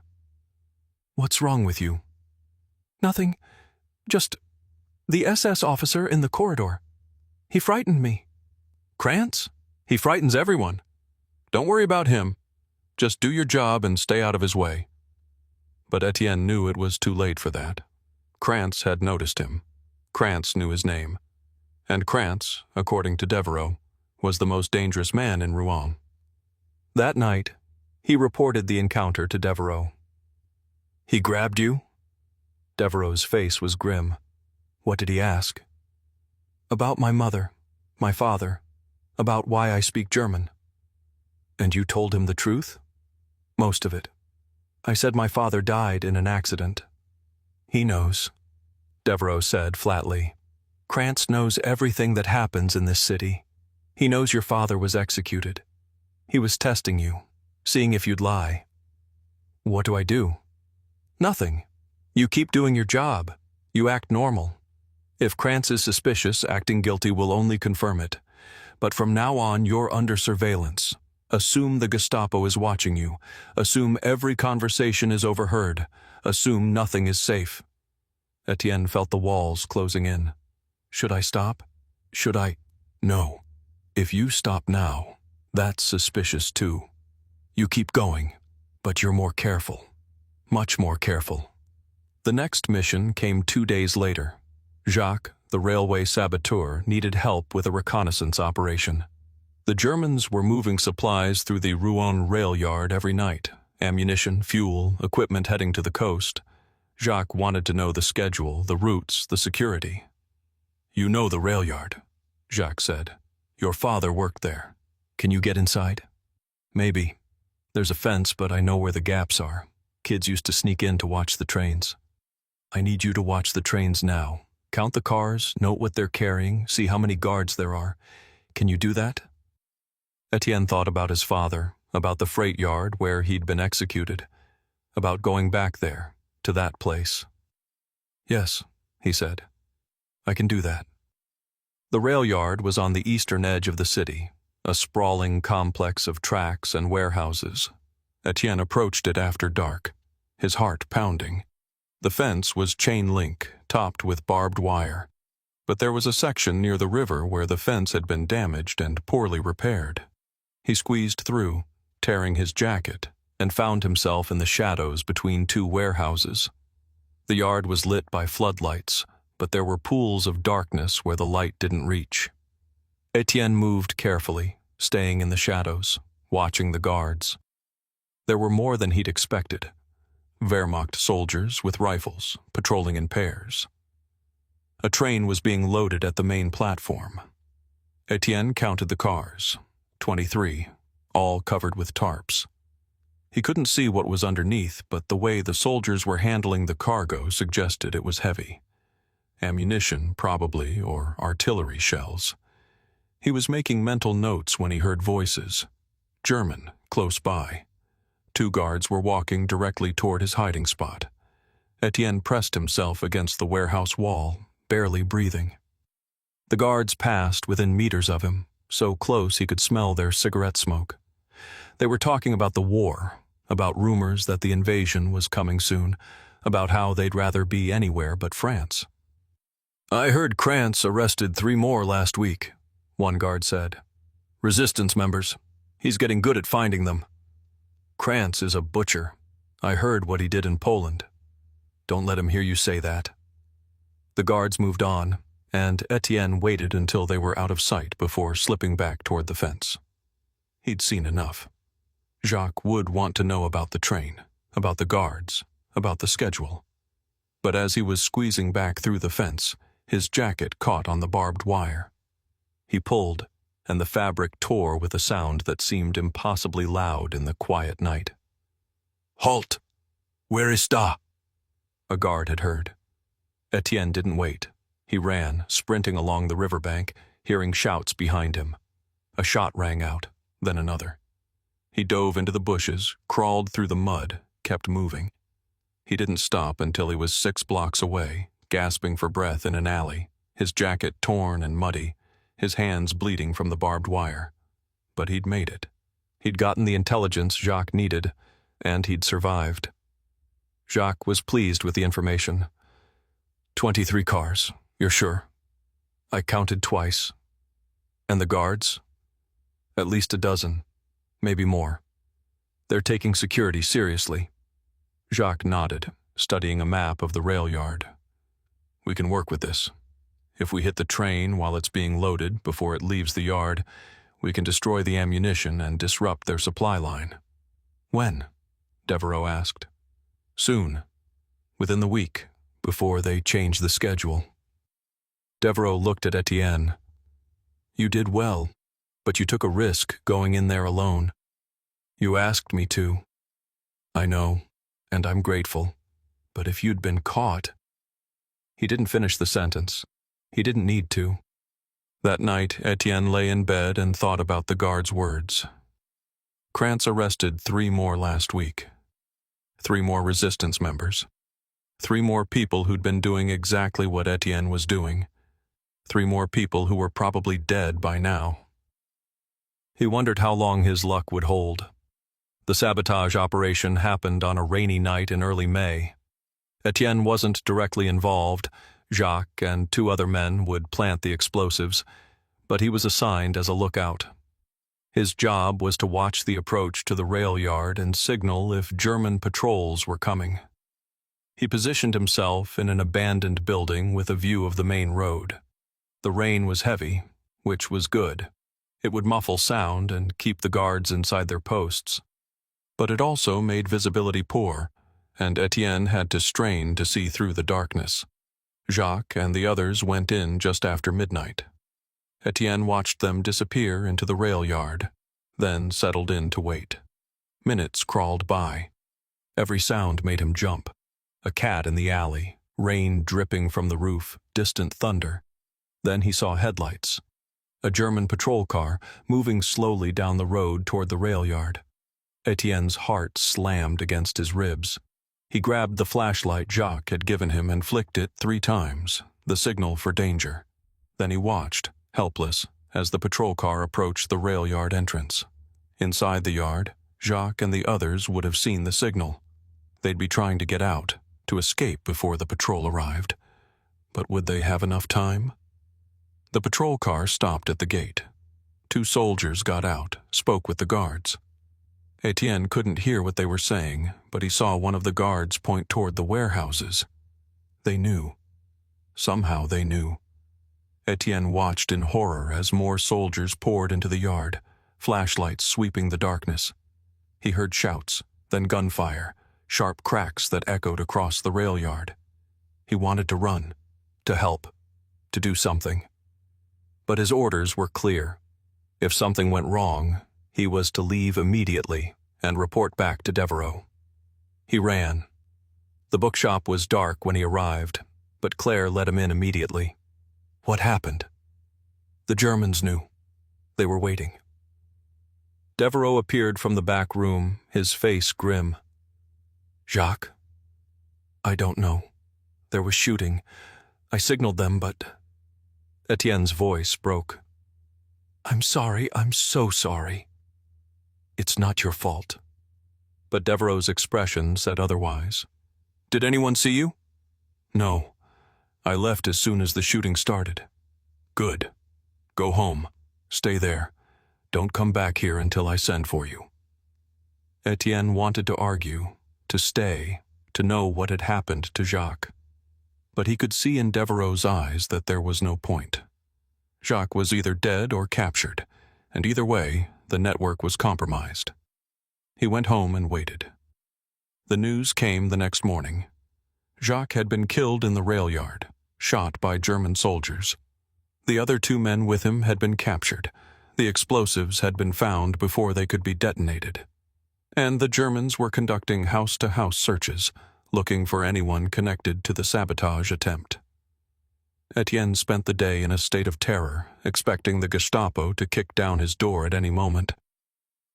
What's wrong with you? Nothing. Just the SS officer in the corridor. He frightened me. Krantz? He frightens everyone. Don't worry about him. Just do your job and stay out of his way. But Étienne knew it was too late for that. Krantz had noticed him. Krantz knew his name. And Krantz, according to Devereaux, was the most dangerous man in Rouen. That night, he reported the encounter to Devereaux. He grabbed you? Devereaux's face was grim. What did he ask? About my mother, my father, about why I speak German. And you told him the truth? Most of it. I said my father died in an accident. He knows, Devereaux said flatly. Krantz knows everything that happens in this city. He knows your father was executed. He was testing you, seeing if you'd lie. What do I do? Nothing. You keep doing your job. You act normal. If Krantz is suspicious, acting guilty will only confirm it. But from now on, you're under surveillance. Assume the Gestapo is watching you. Assume every conversation is overheard. Assume nothing is safe. Étienne felt the walls closing in. Should I stop? Should I? No. If you stop now, That's suspicious too. You keep going, but you're more careful. Much more careful. The next mission came 2 days later. Jacques, the railway saboteur, needed help with a reconnaissance operation. The Germans were moving supplies through the Rouen rail yard every night. Ammunition, fuel, equipment heading to the coast. Jacques wanted to know the schedule, the routes, the security. You know the rail yard, Jacques said. Your father worked there. Can you get inside? Maybe. There's a fence, but I know where the gaps are. Kids used to sneak in to watch the trains. I need you to watch the trains now. Count the cars, note what they're carrying, see how many guards there are. Can you do that? Étienne thought about his father, about the freight yard where he'd been executed, about going back there, to that place. Yes, he said. I can do that. The rail yard was on the eastern edge of the city, a sprawling complex of tracks and warehouses. Étienne approached it after dark, his heart pounding. The fence was chain link, topped with barbed wire, but there was a section near the river where the fence had been damaged and poorly repaired. He squeezed through, tearing his jacket, and found himself in the shadows between 2 warehouses. The yard was lit by floodlights, but there were pools of darkness where the light didn't reach. Étienne moved carefully, staying in the shadows, watching the guards. There were more than he'd expected. Wehrmacht soldiers with rifles, patrolling in pairs. A train was being loaded at the main platform. Étienne counted the cars, 23, all covered with tarps. He couldn't see what was underneath, but the way the soldiers were handling the cargo suggested it was heavy. Ammunition, probably, or artillery shells. He was making mental notes when he heard voices. German, close by. 2 guards were walking directly toward his hiding spot. Étienne pressed himself against the warehouse wall, barely breathing. The guards passed within meters of him, so close he could smell their cigarette smoke. They were talking about the war, about rumors that the invasion was coming soon, about how they'd rather be anywhere but France. I heard Krantz arrested 3 more last week, one guard said. Resistance members. He's getting good at finding them. Krantz is a butcher. I heard what he did in Poland. Don't let him hear you say that. The guards moved on, and Étienne waited until they were out of sight before slipping back toward the fence. He'd seen enough. Jacques would want to know about the train, about the guards, about the schedule. But as he was squeezing back through the fence, his jacket caught on the barbed wire. He pulled, and the fabric tore with a sound that seemed impossibly loud in the quiet night. Halt! Where is da? A guard had heard. Étienne didn't wait. He ran, sprinting along the riverbank, hearing shouts behind him. A shot rang out, then another. He dove into the bushes, crawled through the mud, kept moving. He didn't stop until he was 6 blocks away, gasping for breath in an alley, his jacket torn and muddy, his hands bleeding from the barbed wire. But he'd made it. He'd gotten the intelligence Jacques needed, and he'd survived. Jacques was pleased with the information. 23 cars, you're sure? I counted twice. And the guards? At least a dozen, maybe more. They're taking security seriously. Jacques nodded, studying a map of the rail yard. We can work with this. If we hit the train while it's being loaded before it leaves the yard, we can destroy the ammunition and disrupt their supply line. When? Devereaux asked. Soon. Within the week, before they change the schedule. Devereaux looked at Étienne. You did well, but you took a risk going in there alone. You asked me to. I know, and I'm grateful. But if you'd been caught... He didn't finish the sentence. He didn't need to. That night, Étienne lay in bed and thought about the guard's words. Krantz arrested 3 more last week. 3 more resistance members. 3 more people who'd been doing exactly what Étienne was doing. 3 more people who were probably dead by now. He wondered how long his luck would hold. The sabotage operation happened on a rainy night in early May. Étienne wasn't directly involved. Jacques and 2 other men would plant the explosives, but he was assigned as a lookout. His job was to watch the approach to the rail yard and signal if German patrols were coming. He positioned himself in an abandoned building with a view of the main road. The rain was heavy, which was good. It would muffle sound and keep the guards inside their posts. But it also made visibility poor, and Étienne had to strain to see through the darkness. Jacques and the others went in just after midnight. Étienne watched them disappear into the rail yard, then settled in to wait. Minutes crawled by. Every sound made him jump. A cat in the alley, rain dripping from the roof, distant thunder. Then he saw headlights. A German patrol car moving slowly down the road toward the rail yard. Étienne's heart slammed against his ribs. He grabbed the flashlight Jacques had given him and flicked it 3 times, the signal for danger. Then he watched, helpless, as the patrol car approached the rail yard entrance. Inside the yard, Jacques and the others would have seen the signal. They'd be trying to get out, to escape before the patrol arrived. But would they have enough time? The patrol car stopped at the gate. 2 soldiers got out, spoke with the guards. Étienne couldn't hear what they were saying, but he saw one of the guards point toward the warehouses. They knew. Somehow they knew. Étienne watched in horror as more soldiers poured into the yard, flashlights sweeping the darkness. He heard shouts, then gunfire, sharp cracks that echoed across the rail yard. He wanted to run, to help, to do something. But his orders were clear. If something went wrong, he was to leave immediately and report back to Devereaux. He ran. The bookshop was dark when he arrived, but Claire let him in immediately. What happened? The Germans knew. They were waiting. Devereaux appeared from the back room, his face grim. Jacques? I don't know. There was shooting. I signaled them, but... Étienne's voice broke. I'm sorry, I'm so sorry. It's not your fault. But Devereaux's expression said otherwise. Did anyone see you? No. I left as soon as the shooting started. Good. Go home. Stay there. Don't come back here until I send for you. Étienne wanted to argue, to stay, to know what had happened to Jacques. But he could see in Devereaux's eyes that there was no point. Jacques was either dead or captured, and either way, the network was compromised. He went home and waited. The news came the next morning. Jacques had been killed in the rail yard, shot by German soldiers. The other 2 men with him had been captured. The explosives had been found before they could be detonated. And the Germans were conducting house-to-house searches, looking for anyone connected to the sabotage attempt. Étienne spent the day in a state of terror, expecting the Gestapo to kick down his door at any moment.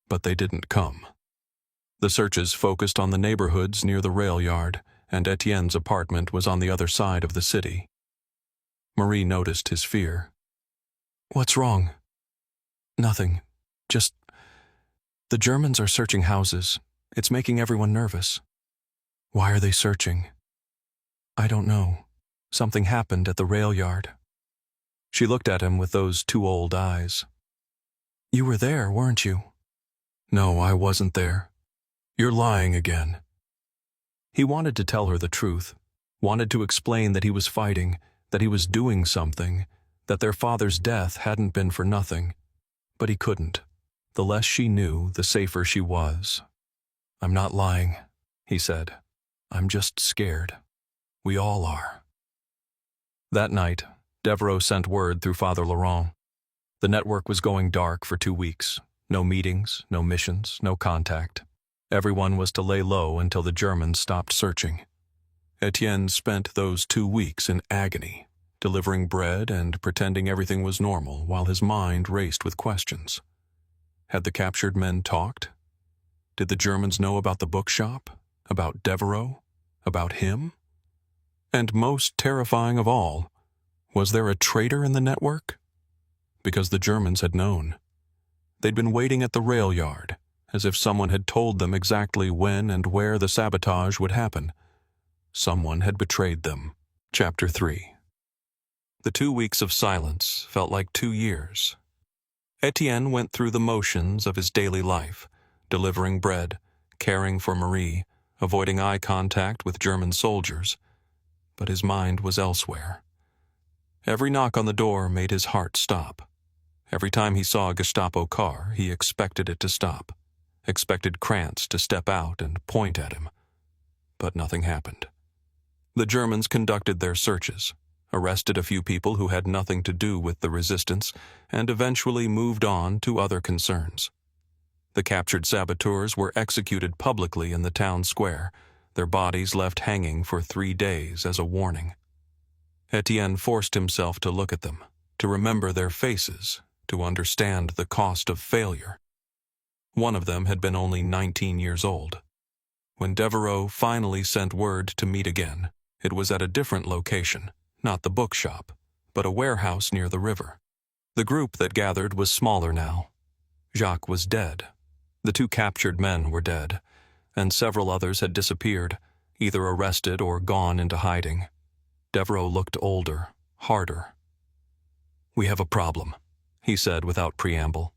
But they didn't come. The searches focused on the neighborhoods near the rail yard, and Étienne's apartment was on the other side of the city. Marie noticed his fear. What's wrong? Nothing. Just... The Germans are searching houses. It's making everyone nervous. Why are they searching? I don't know. Something happened at the rail yard. She looked at him with those 2 old eyes. You were there, weren't you? No, I wasn't there. You're lying again. He wanted to tell her the truth, wanted to explain that he was fighting, that he was doing something, that their father's death hadn't been for nothing. But he couldn't. The less she knew, the safer she was. I'm not lying, he said. I'm just scared. We all are. That night, Devereaux sent word through Father Laurent. The network was going dark for 2 weeks. No meetings, no missions, no contact. Everyone was to lay low until the Germans stopped searching. Étienne spent those 2 weeks in agony, delivering bread and pretending everything was normal while his mind raced with questions. Had the captured men talked? Did the Germans know about the bookshop? About Devereaux? About him? And most terrifying of all, was there a traitor in the network? Because the Germans had known. They'd been waiting at the rail yard, as if someone had told them exactly when and where the sabotage would happen. Someone had betrayed them. Chapter 3. The 2 weeks of silence felt like 2 years. Étienne went through the motions of his daily life, delivering bread, caring for Marie, avoiding eye contact with German soldiers, but his mind was elsewhere. Every knock on the door made his heart stop. Every time he saw a Gestapo car, he expected it to stop, expected Krantz to step out and point at him. But nothing happened. The Germans conducted their searches, arrested a few people who had nothing to do with the resistance, and eventually moved on to other concerns. The captured saboteurs were executed publicly in the town square, their bodies left hanging for 3 days as a warning. Étienne forced himself to look at them, to remember their faces, to understand the cost of failure. One of them had been only 19 years old. When Devereaux finally sent word to meet again, it was at a different location, not the bookshop, but a warehouse near the river. The group that gathered was smaller now. Jacques was dead. The 2 captured men were dead, and several others had disappeared, either arrested or gone into hiding. Devereaux looked older, harder. "We have a problem," he said without preamble.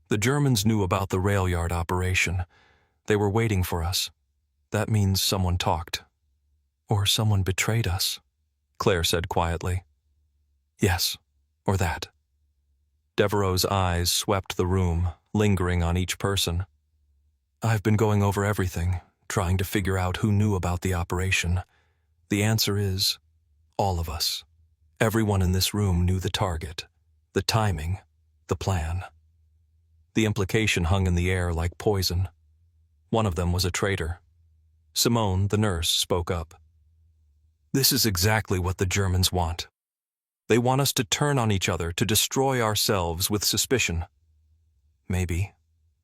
"The Germans knew about the rail yard operation. They were waiting for us. That means someone talked. Or someone betrayed us," Claire said quietly. "Yes, or that." Devereaux's eyes swept the room, lingering on each person. "I've been going over everything, trying to figure out who knew about the operation. The answer is, all of us. Everyone in this room knew the target, the timing, the plan." The implication hung in the air like poison. One of them was a traitor. Simone, the nurse, spoke up. "This is exactly what the Germans want. They want us to turn on each other, to destroy ourselves with suspicion." "Maybe,"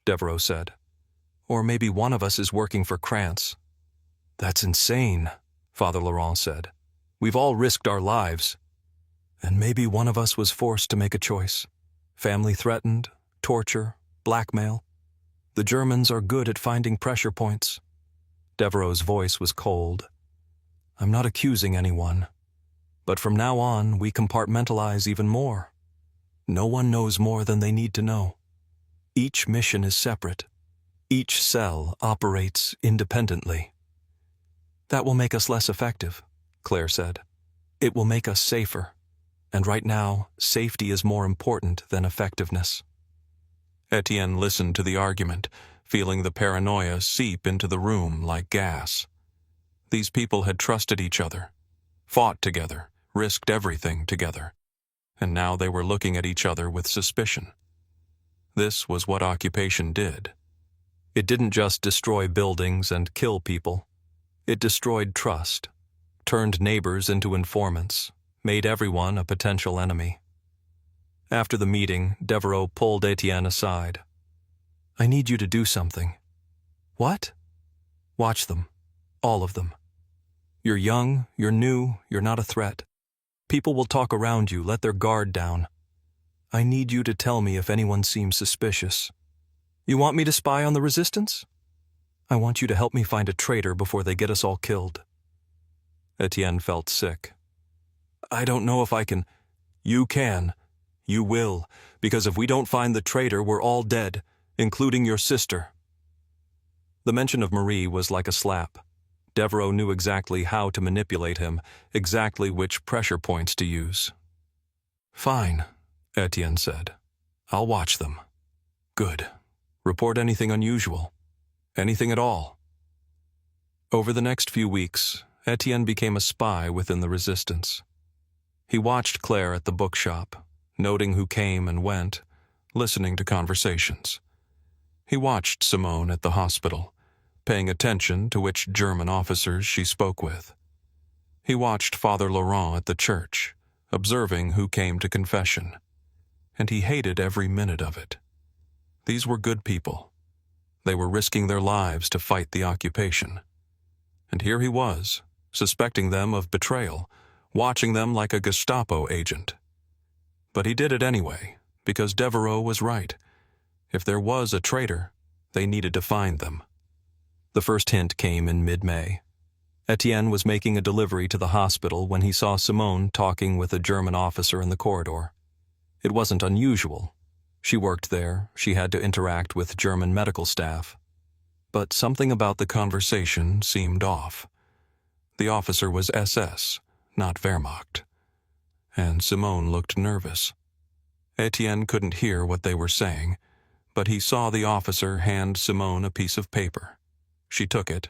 Devereaux said. "Or maybe one of us is working for Krantz." "That's insane," Father Laurent said. "We've all risked our lives." "And maybe one of us was forced to make a choice. Family threatened, torture, blackmail. The Germans are good at finding pressure points." Devereaux's voice was cold. "I'm not accusing anyone. But from now on, we compartmentalize even more. No one knows more than they need to know. Each mission is separate. Each cell operates independently." "That will make us less effective," Claire said. "It will make us safer. And right now, safety is more important than effectiveness." Étienne listened to the argument, feeling the paranoia seep into the room like gas. These people had trusted each other, fought together, risked everything together, and now they were looking at each other with suspicion. This was what occupation did. It didn't just destroy buildings and kill people. It destroyed trust, turned neighbors into informants, made everyone a potential enemy. After the meeting, Devereaux pulled Étienne aside. "I need you to do something." "What?" "Watch them. All of them. You're young, you're new, you're not a threat. People will talk around you, let their guard down. I need you to tell me if anyone seems suspicious." "You want me to spy on the resistance?" "I want you to help me find a traitor before they get us all killed." Étienne felt sick. "I don't know if I can." "You can. You will, because if we don't find the traitor, we're all dead, including your sister." The mention of Marie was like a slap. Devereaux knew exactly how to manipulate him, exactly which pressure points to use. "Fine," Étienne said. "I'll watch them." "Good. Report anything unusual. Anything at all." Over the next few weeks, Étienne became a spy within the resistance. He watched Claire at the bookshop, noting who came and went, listening to conversations. He watched Simone at the hospital, paying attention to which German officers she spoke with. He watched Father Laurent at the church, observing who came to confession. And he hated every minute of it. These were good people. They were risking their lives to fight the occupation. And here he was, suspecting them of betrayal, watching them like a Gestapo agent. But he did it anyway, because Devereaux was right. If there was a traitor, they needed to find them. The first hint came in mid-May. Étienne was making a delivery to the hospital when he saw Simone talking with a German officer in the corridor. It wasn't unusual. She worked there, she had to interact with German medical staff. But something about the conversation seemed off. The officer was SS, not Wehrmacht. And Simone looked nervous. Étienne couldn't hear what they were saying, but he saw the officer hand Simone a piece of paper. She took it,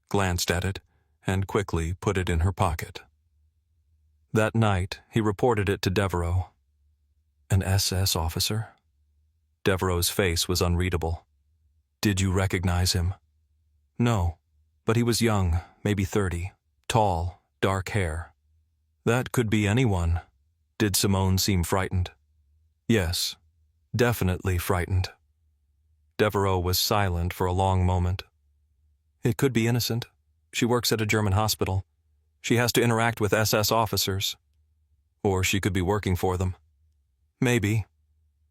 glanced at it, and quickly put it in her pocket. That night, he reported it to Devereaux. An SS officer? Devereaux's face was unreadable. Did you recognize him? No, but he was young, maybe 30, tall, dark hair. That could be anyone. Did Simone seem frightened? Yes, definitely frightened. Devereaux was silent for a long moment. It could be innocent. She works at a German hospital. She has to interact with SS officers. Or she could be working for them. Maybe.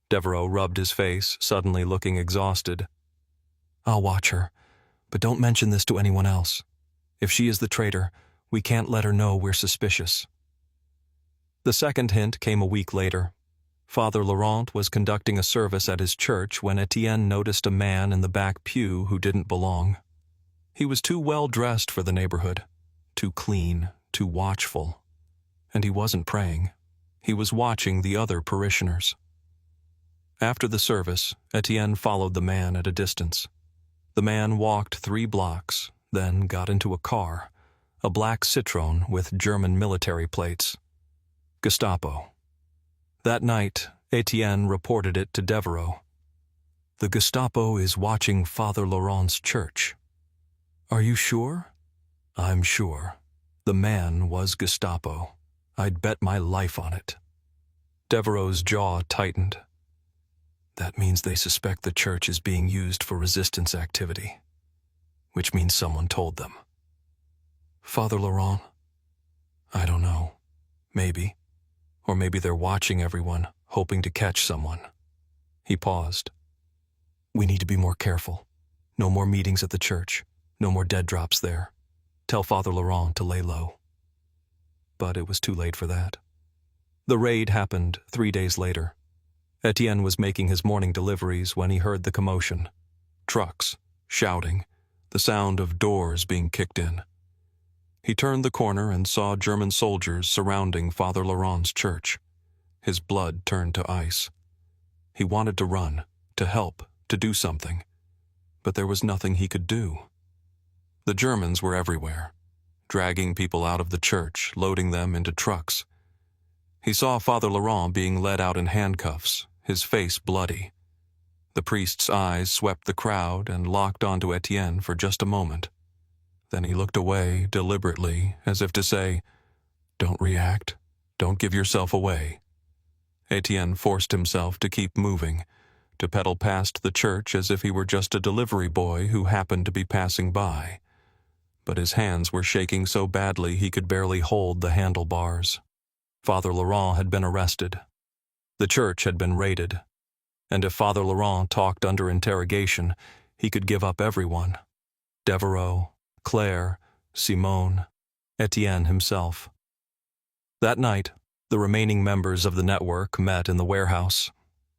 Devereaux rubbed his face, suddenly looking exhausted. I'll watch her, but don't mention this to anyone else. If she is the traitor, we can't let her know we're suspicious. The second hint came a week later. Father Laurent was conducting a service at his church when Étienne noticed a man in the back pew who didn't belong. He was too well dressed for the neighborhood, too clean, too watchful. And he wasn't praying. He was watching the other parishioners. After the service, Étienne followed the man at a distance. The man walked 3 blocks, then got into a car, a black Citroën with German military plates. Gestapo. That night, Étienne reported it to Devereaux. The Gestapo is watching Father Laurent's church. Are you sure? I'm sure. The man was Gestapo. I'd bet my life on it. Devereaux's jaw tightened. That means they suspect the church is being used for resistance activity, which means someone told them. Father Laurent? I don't know. Maybe. Or maybe they're watching everyone, hoping to catch someone. He paused. We need to be more careful. No more meetings at the church. No more dead drops there. Tell Father Laurent to lay low. But it was too late for that. The raid happened 3 days later. Étienne was making his morning deliveries when he heard the commotion. Trucks, shouting, the sound of doors being kicked in. He turned the corner and saw German soldiers surrounding Father Laurent's church. His blood turned to ice. He wanted to run, to help, to do something. But there was nothing he could do. The Germans were everywhere, dragging people out of the church, loading them into trucks. He saw Father Laurent being led out in handcuffs, his face bloody. The priest's eyes swept the crowd and locked onto Étienne for just a moment. Then he looked away deliberately, as if to say, Don't react. Don't give yourself away. Étienne forced himself to keep moving, to pedal past the church as if he were just a delivery boy who happened to be passing by. But his hands were shaking so badly he could barely hold the handlebars. Father Laurent had been arrested. The church had been raided. And if Father Laurent talked under interrogation, he could give up everyone. Devereaux, Claire, Simone, Étienne himself. That night, the remaining members of the network met in the warehouse.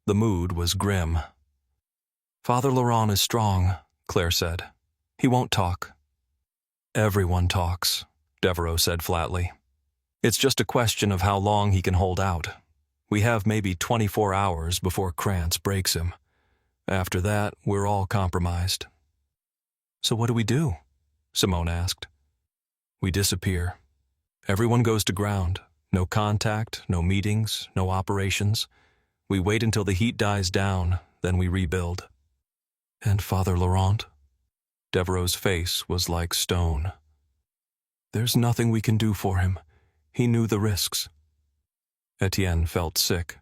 The mood was grim. Father Laurent is strong, Claire said. He won't talk. Everyone talks, Devereaux said flatly. It's just a question of how long he can hold out. We have maybe 24 hours before Krantz breaks him. After that, we're all compromised. So what do we do? Simone asked. We disappear. Everyone goes to ground. No contact, no meetings, no operations. We wait until the heat dies down, then we rebuild. And Father Laurent? Devereaux's face was like stone. There's nothing we can do for him. He knew the risks. Étienne felt sick.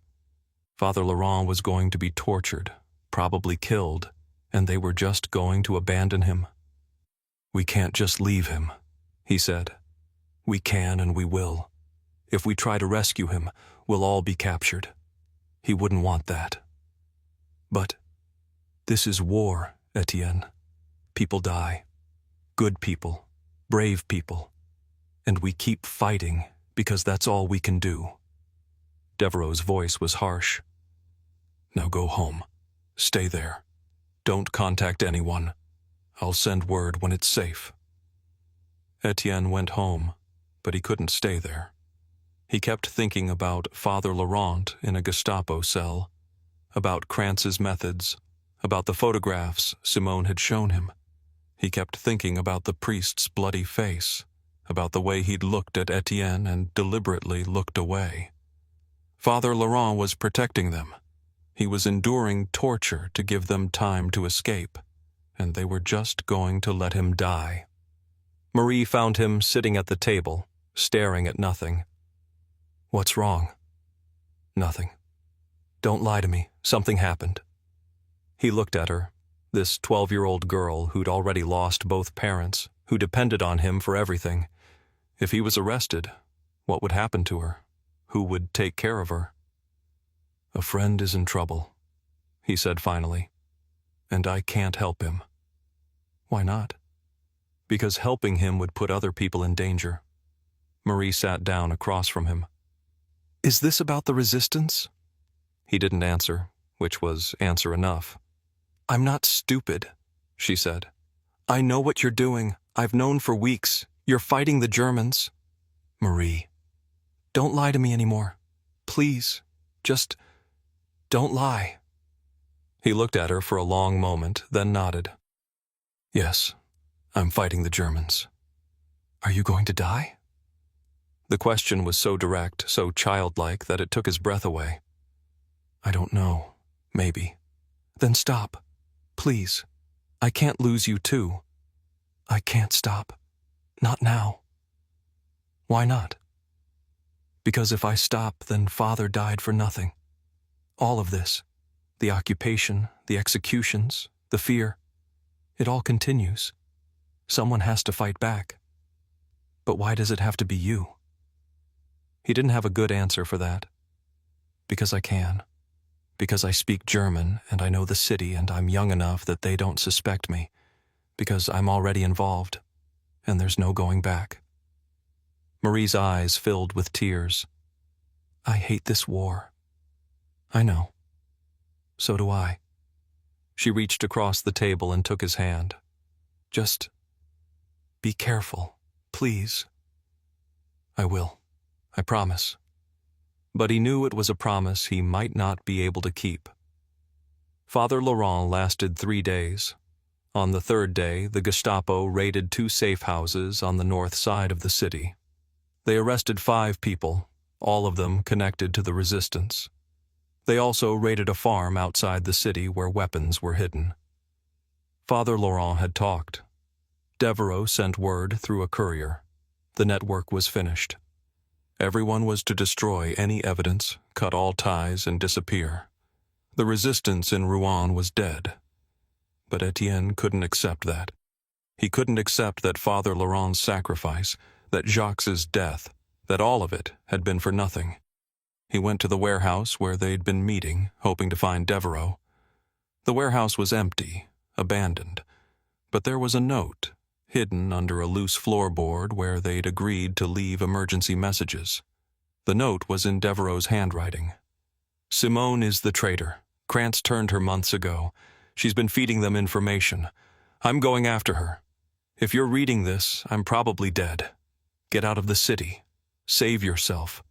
Father Laurent was going to be tortured, probably killed, and they were just going to abandon him. We can't just leave him, he said. We can and we will. If we try to rescue him, we'll all be captured. He wouldn't want that. But this is war, Étienne. People die. Good people. Brave people. And we keep fighting because that's all we can do. Devereaux's voice was harsh. Now go home. Stay there. Don't contact anyone. I'll send word when it's safe." Étienne went home, but he couldn't stay there. He kept thinking about Father Laurent in a Gestapo cell, about Krantz's methods, about the photographs Simone had shown him. He kept thinking about the priest's bloody face, about the way he'd looked at Étienne and deliberately looked away. Father Laurent was protecting them. He was enduring torture to give them time to escape, and they were just going to let him die. Marie found him sitting at the table, staring at nothing. "What's wrong?" "Nothing. Don't lie to me. Something happened." He looked at her, this 12-year-old girl who'd already lost both parents, who depended on him for everything. If he was arrested, what would happen to her? Who would take care of her? "A friend is in trouble," he said finally, "and I can't help him." "Why not?" "Because helping him would put other people in danger." Marie sat down across from him. "Is this about the resistance?" He didn't answer, which was answer enough. "I'm not stupid," she said. "I know what you're doing. I've known for weeks. You're fighting the Germans." "Marie, don't lie to me anymore. Please, just don't lie." He looked at her for a long moment, then nodded. "Yes, I'm fighting the Germans." "Are you going to die?" The question was so direct, so childlike, that it took his breath away. "I don't know. Maybe." "Then stop. Please. I can't lose you too." "I can't stop. Not now." "Why not?" "Because if I stop, then Father died for nothing. All of this, the occupation, the executions, the fear, it all continues. Someone has to fight back. But why does it have to be you?" He didn't have a good answer for that. "Because I can. Because I speak German, and I know the city, and I'm young enough that they don't suspect me. Because I'm already involved, and there's no going back." Marie's eyes filled with tears. "I hate this war." "I know. So do I." She reached across the table and took his hand. "Just be careful, please." "I will. I promise." But he knew it was a promise he might not be able to keep. Father Laurent lasted 3 days. On the 3rd day, the Gestapo raided 2 safe houses on the north side of the city. They arrested 5 people, all of them connected to the resistance. They also raided a farm outside the city where weapons were hidden. Father Laurent had talked. Devereaux sent word through a courier. The network was finished. Everyone was to destroy any evidence, cut all ties, and disappear. The resistance in Rouen was dead. But Étienne couldn't accept that. He couldn't accept that Father Laurent's sacrifice, that Jacques' death, that all of it had been for nothing. He went to the warehouse where they'd been meeting, hoping to find Devereaux. The warehouse was empty, abandoned, but there was a note hidden under a loose floorboard where they'd agreed to leave emergency messages. The note was in Devereaux's handwriting. "Simone is the traitor. Krantz turned her months ago. She's been feeding them information. I'm going after her. If you're reading this, I'm probably dead. Get out of the city. Save yourself."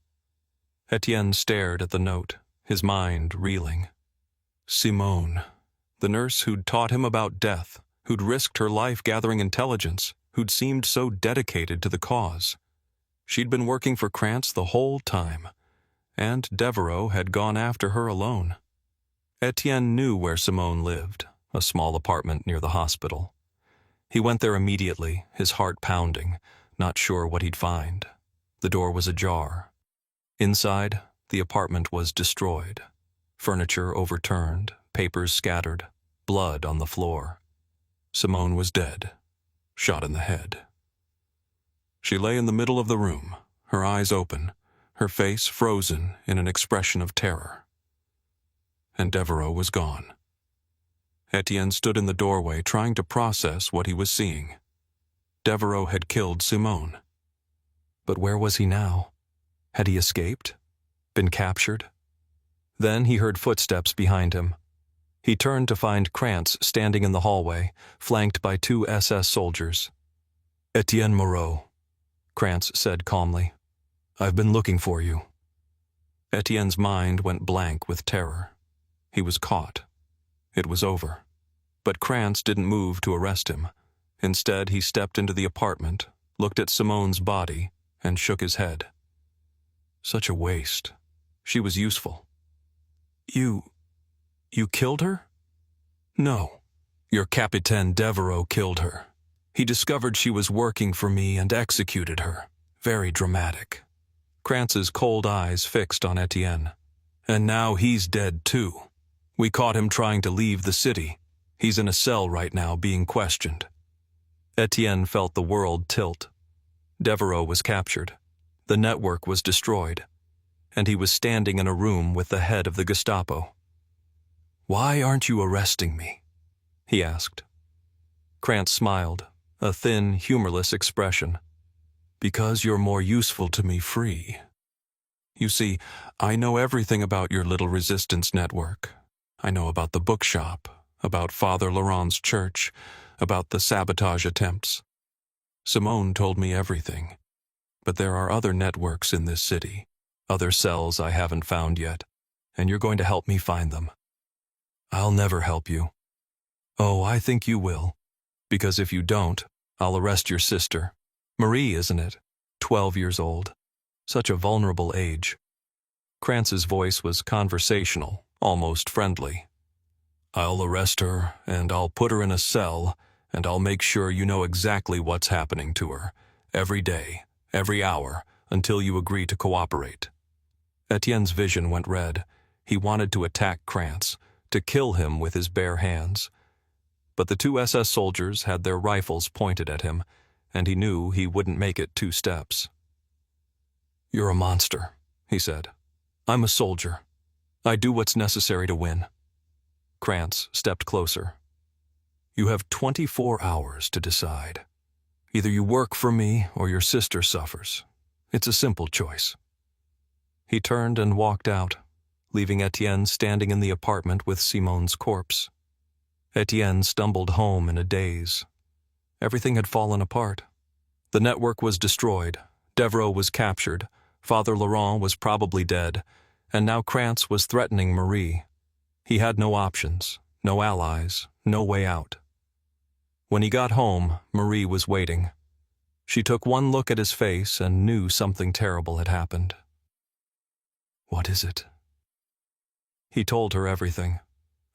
Étienne stared at the note, his mind reeling. Simone, the nurse who'd taught him about death, who'd risked her life gathering intelligence, who'd seemed so dedicated to the cause. She'd been working for Krantz the whole time, and Devereaux had gone after her alone. Étienne knew where Simone lived, a small apartment near the hospital. He went there immediately, his heart pounding, not sure what he'd find. The door was ajar. Inside, the apartment was destroyed. Furniture overturned, papers scattered, blood on the floor. Simone was dead, shot in the head. She lay in the middle of the room, her eyes open, her face frozen in an expression of terror. And Devereaux was gone. Étienne stood in the doorway trying to process what he was seeing. Devereaux had killed Simone. But where was he now? Had he escaped? Been captured? Then he heard footsteps behind him. He turned to find Krantz standing in the hallway, flanked by 2 SS soldiers. "Étienne Moreau," Krantz said calmly. "I've been looking for you." Étienne's mind went blank with terror. He was caught. It was over. But Krantz didn't move to arrest him. Instead, he stepped into the apartment, looked at Simone's body, and shook his head. Such a waste. She was useful. You killed her?" "No. Your Capitaine Devereaux killed her. He discovered she was working for me and executed her. Very dramatic." Krantz's cold eyes fixed on Étienne. "And now he's dead too. We caught him trying to leave the city. He's in a cell right now being questioned." Étienne felt the world tilt. Devereaux was captured. The network was destroyed. And he was standing in a room with the head of the Gestapo. "Why aren't you arresting me?" he asked. Krantz smiled, a thin, humorless expression. "Because you're more useful to me free. You see, I know everything about your little resistance network. I know about the bookshop, about Father Laurent's church, about the sabotage attempts. Simone told me everything. But there are other networks in this city, other cells I haven't found yet, and you're going to help me find them." "I'll never help you." "Oh, I think you will. Because if you don't, I'll arrest your sister. Marie, isn't it? 12 years old. Such a vulnerable age." Krantz's voice was conversational, almost friendly. "I'll arrest her, and I'll put her in a cell, and I'll make sure you know exactly what's happening to her, every day, every hour, until you agree to cooperate." Étienne's vision went red. He wanted to attack Krantz, to kill him with his bare hands. But the 2 SS soldiers had their rifles pointed at him, and he knew he wouldn't make it 2 steps. "You're a monster," he said. "I'm a soldier. I do what's necessary to win." Krantz stepped closer. "You have 24 hours to decide. Either you work for me or your sister suffers. It's a simple choice." He turned and walked out, leaving Étienne standing in the apartment with Simone's corpse. Étienne stumbled home in a daze. Everything had fallen apart. The network was destroyed, Devereaux was captured, Father Laurent was probably dead, and now Krantz was threatening Marie. He had no options, no allies, no way out. When he got home, Marie was waiting. She took one look at his face and knew something terrible had happened. "What is it?" He told her everything.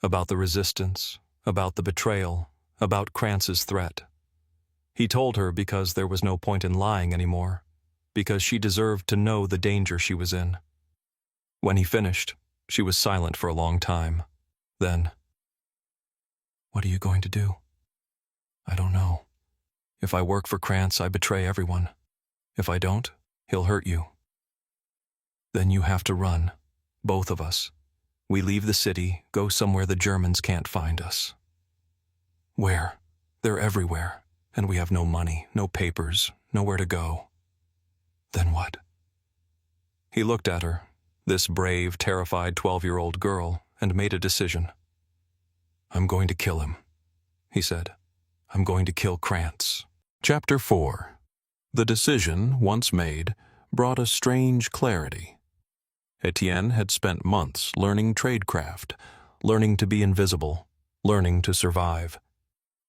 About the resistance, about the betrayal, about Krantz's threat. He told her because there was no point in lying anymore, because she deserved to know the danger she was in. When he finished, she was silent for a long time. Then, "What are you going to do?" "I don't know. If I work for Krantz, I betray everyone. If I don't, he'll hurt you." "Then you have to run. Both of us. We leave the city, go somewhere the Germans can't find us." "Where? They're everywhere, and we have no money, no papers, nowhere to go." "Then what?" He looked at her, this brave, terrified 12-year-old girl, and made a decision. "I'm going to kill him," he said. "I'm going to kill Krantz." Chapter 4. The decision, once made, brought a strange clarity. Étienne had spent months learning tradecraft, learning to be invisible, learning to survive.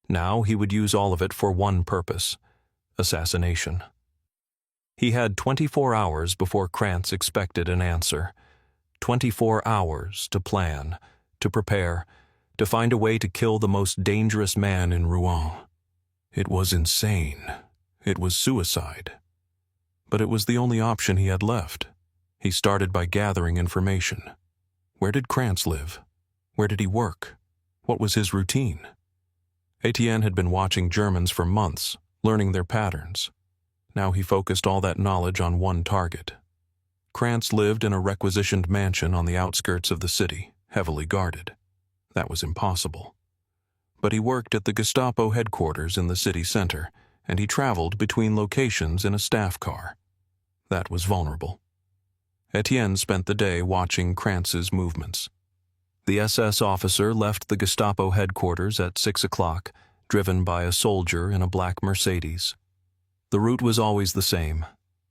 Now he would use all of it for one purpose: assassination. He had 24 hours before Krantz expected an answer. 24 hours to plan, to prepare, to find a way to kill the most dangerous man in Rouen. It was insane. It was suicide. But it was the only option he had left. He started by gathering information. Where did Krantz live? Where did he work? What was his routine? Étienne had been watching Germans for months, learning their patterns. Now he focused all that knowledge on one target. Krantz lived in a requisitioned mansion on the outskirts of the city, heavily guarded. That was impossible. But he worked at the Gestapo headquarters in the city center, and he traveled between locations in a staff car. That was vulnerable. Étienne spent the day watching Kranz's movements. The SS officer left the Gestapo headquarters at 6 o'clock, driven by a soldier in a black Mercedes. The route was always the same,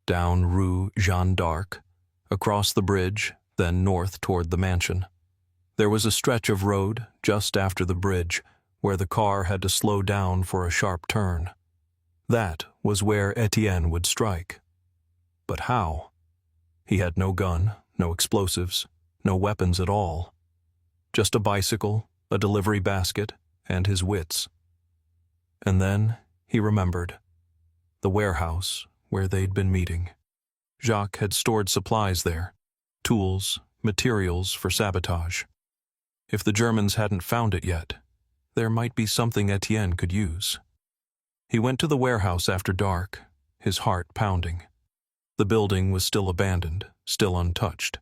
down Rue Jeanne d'Arc, across the bridge, then north toward the mansion. There was a stretch of road just after the bridge where the car had to slow down for a sharp turn. That was where Étienne would strike. But how? He had no gun, no explosives, no weapons at all. Just a bicycle, a delivery basket, and his wits. And then he remembered. The warehouse where they'd been meeting. Jacques had stored supplies there, tools, materials for sabotage. If the Germans hadn't found it yet, there might be something Étienne could use. He went to the warehouse after dark, his heart pounding. The building was still abandoned, still untouched.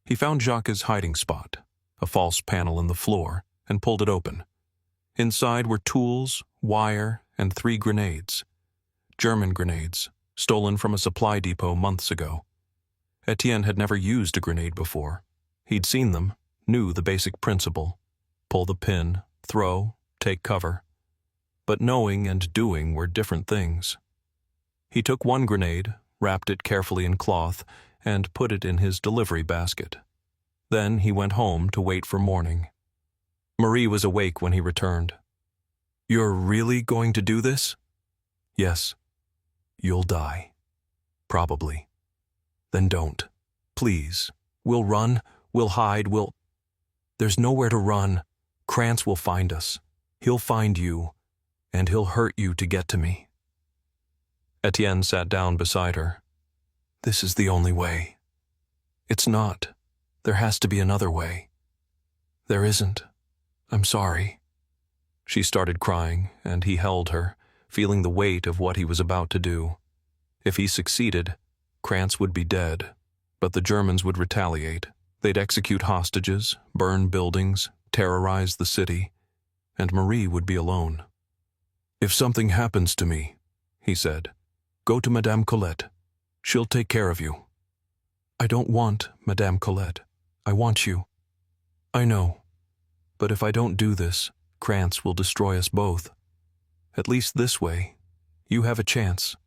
He found Jacques' hiding spot, a false panel in the floor, and pulled it open. Inside were tools, wire, and 3 grenades. German grenades, stolen from a supply depot months ago. Étienne had never used a grenade before. He'd seen them, knew the basic principle. Pull the pin, throw, take cover. But knowing and doing were different things. He took one grenade, wrapped it carefully in cloth, and put it in his delivery basket. Then he went home to wait for morning. Marie was awake when he returned. "You're really going to do this?" "Yes. You'll die. Probably. Then don't. Please. We'll run. We'll hide. There's nowhere to run. Kranz will find us. He'll find you. And he'll hurt you to get to me." Étienne sat down beside her. "This is the only way." "It's not. There has to be another way." "There isn't. I'm sorry." She started crying, and he held her, feeling the weight of what he was about to do. If he succeeded, Kranz would be dead, but the Germans would retaliate. They'd execute hostages, burn buildings, terrorize the city, and Marie would be alone. "If something happens to me," he said, "go to Madame Colette. She'll take care of you." "I don't want Madame Colette. I want you." "I know. But if I don't do this, Kranz will destroy us both. At least this way, you have a chance."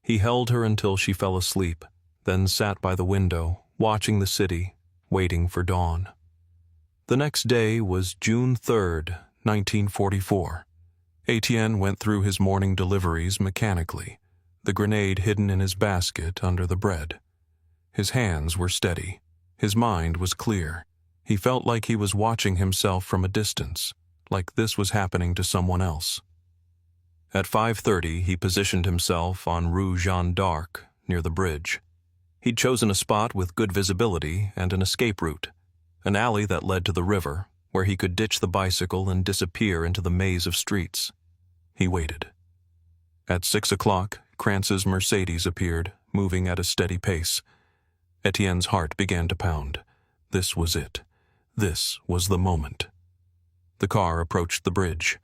He held her until she fell asleep, then sat by the window, watching the city, waiting for dawn. The next day was June 3rd, 1944. Étienne went through his morning deliveries mechanically, the grenade hidden in his basket under the bread. His hands were steady. His mind was clear. He felt like he was watching himself from a distance, like this was happening to someone else. At 5:30, he positioned himself on Rue Jeanne d'Arc, near the bridge. He'd chosen a spot with good visibility and an escape route, an alley that led to the river, where he could ditch the bicycle and disappear into the maze of streets. He waited. At 6 o'clock, Kranz's Mercedes appeared, moving at a steady pace. Étienne's heart began to pound. This was it. This was the moment. The car approached the bridge.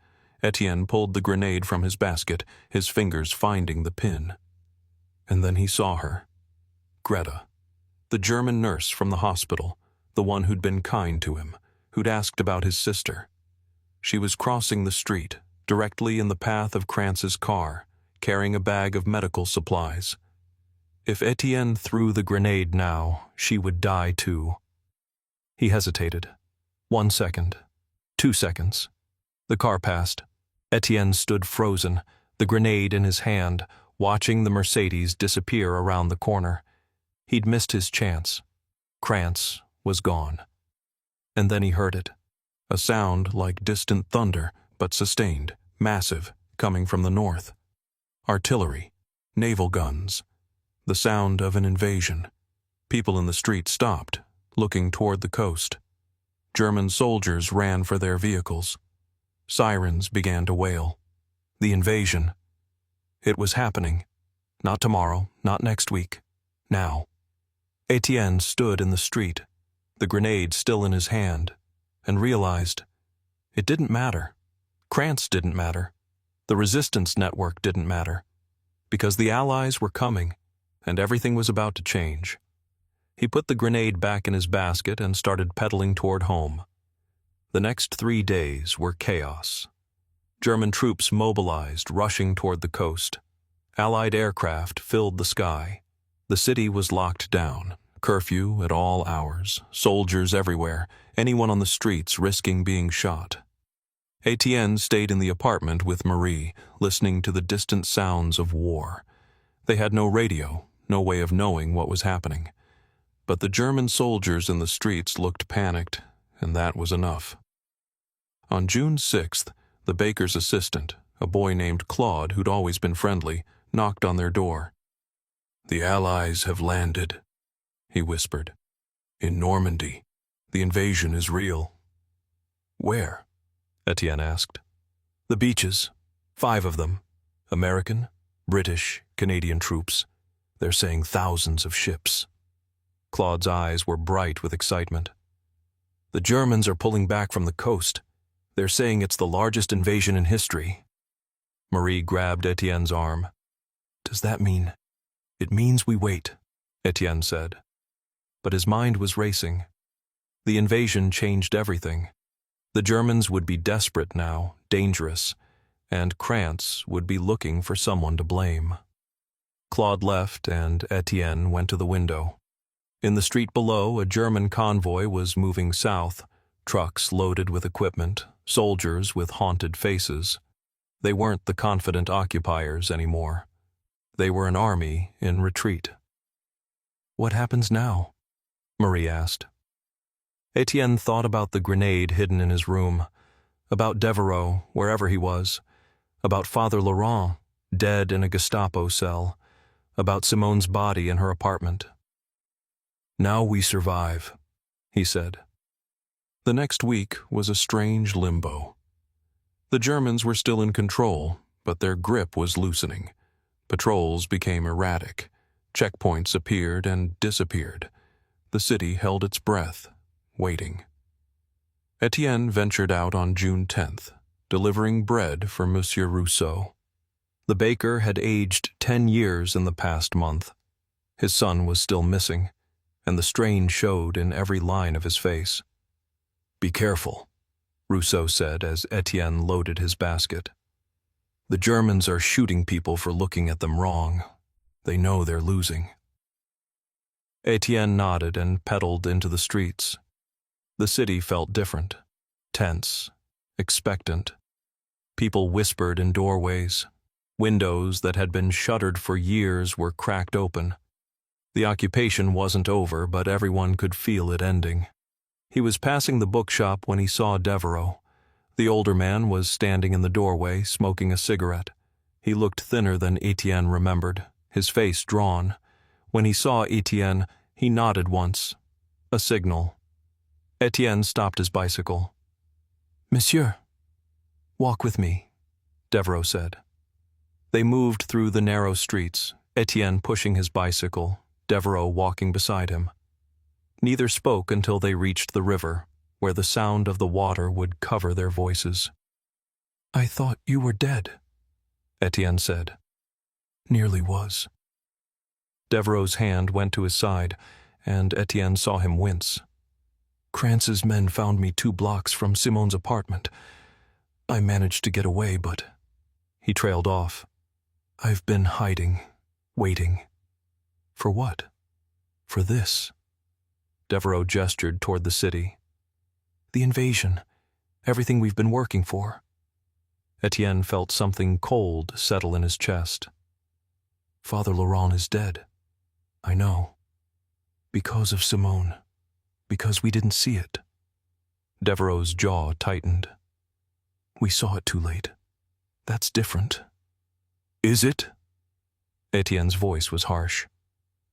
Étienne pulled the grenade from his basket, his fingers finding the pin. And then he saw her. Greta, the German nurse from the hospital, the one who'd been kind to him, who'd asked about his sister. She was crossing the street, directly in the path of Kranz's car, carrying a bag of medical supplies. If Étienne threw the grenade now, she would die too. He hesitated. 1 second. 2 seconds. The car passed. Étienne stood frozen, the grenade in his hand, watching the Mercedes disappear around the corner. He'd missed his chance. Kranz was gone. And then he heard it. A sound like distant thunder, but sustained, massive, coming from the north. Artillery, naval guns. The sound of an invasion. People in the street stopped, looking toward the coast. German soldiers ran for their vehicles. Sirens began to wail. The invasion. It was happening. Not tomorrow, not next week. Now. Étienne stood in the street, the grenade still in his hand, and realized it didn't matter. Kranz didn't matter. The resistance network didn't matter. Because the Allies were coming, and everything was about to change. He put the grenade back in his basket and started pedaling toward home. The next 3 days were chaos. German troops mobilized, rushing toward the coast. Allied aircraft filled the sky. The city was locked down, curfew at all hours, soldiers everywhere, anyone on the streets risking being shot. Étienne stayed in the apartment with Marie, listening to the distant sounds of war. They had no radio, no way of knowing what was happening. But the German soldiers in the streets looked panicked, and that was enough. On June 6th, the baker's assistant, a boy named Claude who'd always been friendly, knocked on their door. "The Allies have landed," he whispered. "In Normandy. The invasion is real." "Where?" Étienne asked. "The beaches. 5 of them. American, British, Canadian troops. They're saying thousands of ships." Claude's eyes were bright with excitement. "The Germans are pulling back from the coast. They're saying it's the largest invasion in history." Marie grabbed Étienne's arm. "Does that mean—" "It means we wait," Étienne said. But his mind was racing. The invasion changed everything. The Germans would be desperate now, dangerous, and Krantz would be looking for someone to blame. Claude left, and Étienne went to the window. In the street below, a German convoy was moving south, trucks loaded with equipment, soldiers with haunted faces. They weren't the confident occupiers anymore. They were an army in retreat. "What happens now?" Marie asked. Étienne thought about the grenade hidden in his room, about Devereaux, wherever he was, about Father Laurent, dead in a Gestapo cell, about Simone's body in her apartment. "Now we survive," he said. The next week was a strange limbo. The Germans were still in control, but their grip was loosening. Patrols became erratic. Checkpoints appeared and disappeared. The city held its breath, waiting. Étienne ventured out on June 10th, delivering bread for Monsieur Rousseau. The baker had aged 10 years in the past month. His son was still missing, and the strain showed in every line of his face. "Be careful," Rousseau said as Étienne loaded his basket. "The Germans are shooting people for looking at them wrong. They know they're losing." Étienne nodded and pedaled into the streets. The city felt different, tense, expectant. People whispered in doorways. Windows that had been shuttered for years were cracked open. The occupation wasn't over, but everyone could feel it ending. He was passing the bookshop when he saw Devereaux. The older man was standing in the doorway, smoking a cigarette. He looked thinner than Étienne remembered, his face drawn. When he saw Étienne, he nodded once. A signal. Étienne stopped his bicycle. "Monsieur, walk with me," Devereaux said. They moved through the narrow streets, Étienne pushing his bicycle, Devereaux walking beside him. Neither spoke until they reached the river, where the sound of the water would cover their voices. "I thought you were dead," Étienne said. "Nearly was." Devereaux's hand went to his side, and Étienne saw him wince. "Krantz's men found me 2 blocks from Simone's apartment. I managed to get away, but—" He trailed off. "I've been hiding, waiting." "For what?" "For this." Devereaux gestured toward the city. "The invasion. Everything we've been working for." Étienne felt something cold settle in his chest. "Father Laurent is dead. I know. Because of Simone. Because we didn't see it." Devereaux's jaw tightened. "We saw it too late. That's different." "Is it?" Étienne's voice was harsh.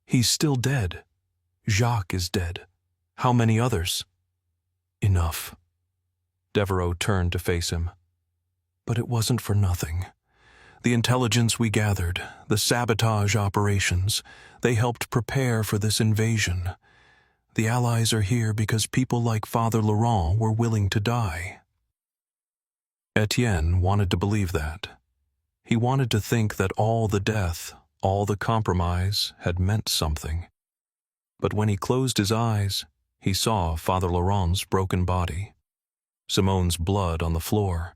"He's still dead. Jacques is dead. How many others?" "Enough." Devereaux turned to face him. "But it wasn't for nothing. The intelligence we gathered, the sabotage operations, they helped prepare for this invasion. The Allies are here because people like Father Laurent were willing to die." Étienne wanted to believe that. He wanted to think that all the death, all the compromise, had meant something. But when he closed his eyes, he saw Father Laurent's broken body, Simone's blood on the floor,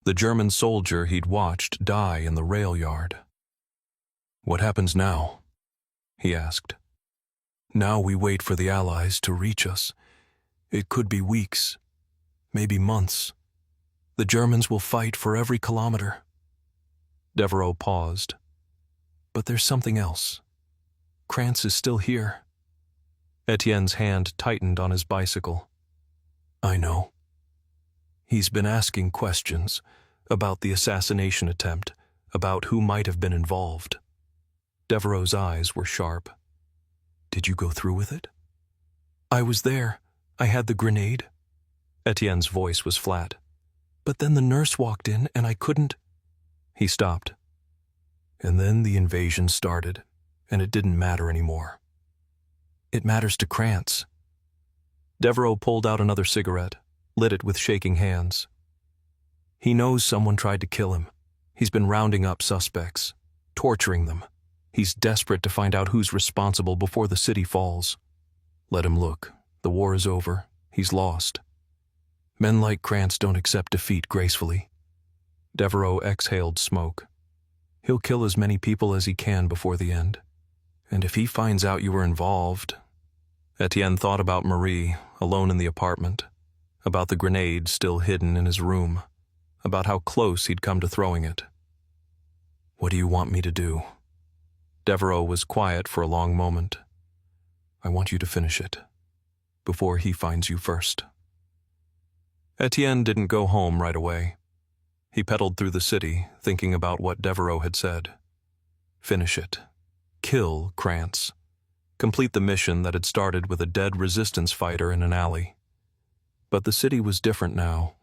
the German soldier he'd watched die in the rail yard. "What happens now?" he asked. "Now we wait for the Allies to reach us. It could be weeks, maybe months. The Germans will fight for every kilometer." Devereaux paused. "But there's something else. Krantz is still here." Étienne's hand tightened on his bicycle. "I know. He's been asking questions about the assassination attempt, about who might have been involved." Devereaux's eyes were sharp. "Did you go through with it?" "I was there. I had the grenade." Étienne's voice was flat. "But then the nurse walked in and I couldn't—" He stopped. "And then the invasion started, and it didn't matter anymore. It matters to Krantz." Devereaux pulled out another cigarette, lit it with shaking hands. "He knows someone tried to kill him. He's been rounding up suspects, torturing them. He's desperate to find out who's responsible before the city falls. Let him look. The war is over. He's lost. Men like Krantz don't accept defeat gracefully." Devereaux exhaled smoke. "He'll kill as many people as he can before the end. And if he finds out you were involved—" Étienne thought about Marie, alone in the apartment, about the grenade still hidden in his room, about how close he'd come to throwing it. "What do you want me to do?" Devereaux was quiet for a long moment. "I want you to finish it, before he finds you first." Étienne didn't go home right away. He pedaled through the city, thinking about what Devereaux had said. Finish it. Kill Krantz. Complete the mission that had started with a dead resistance fighter in an alley. But the city was different now.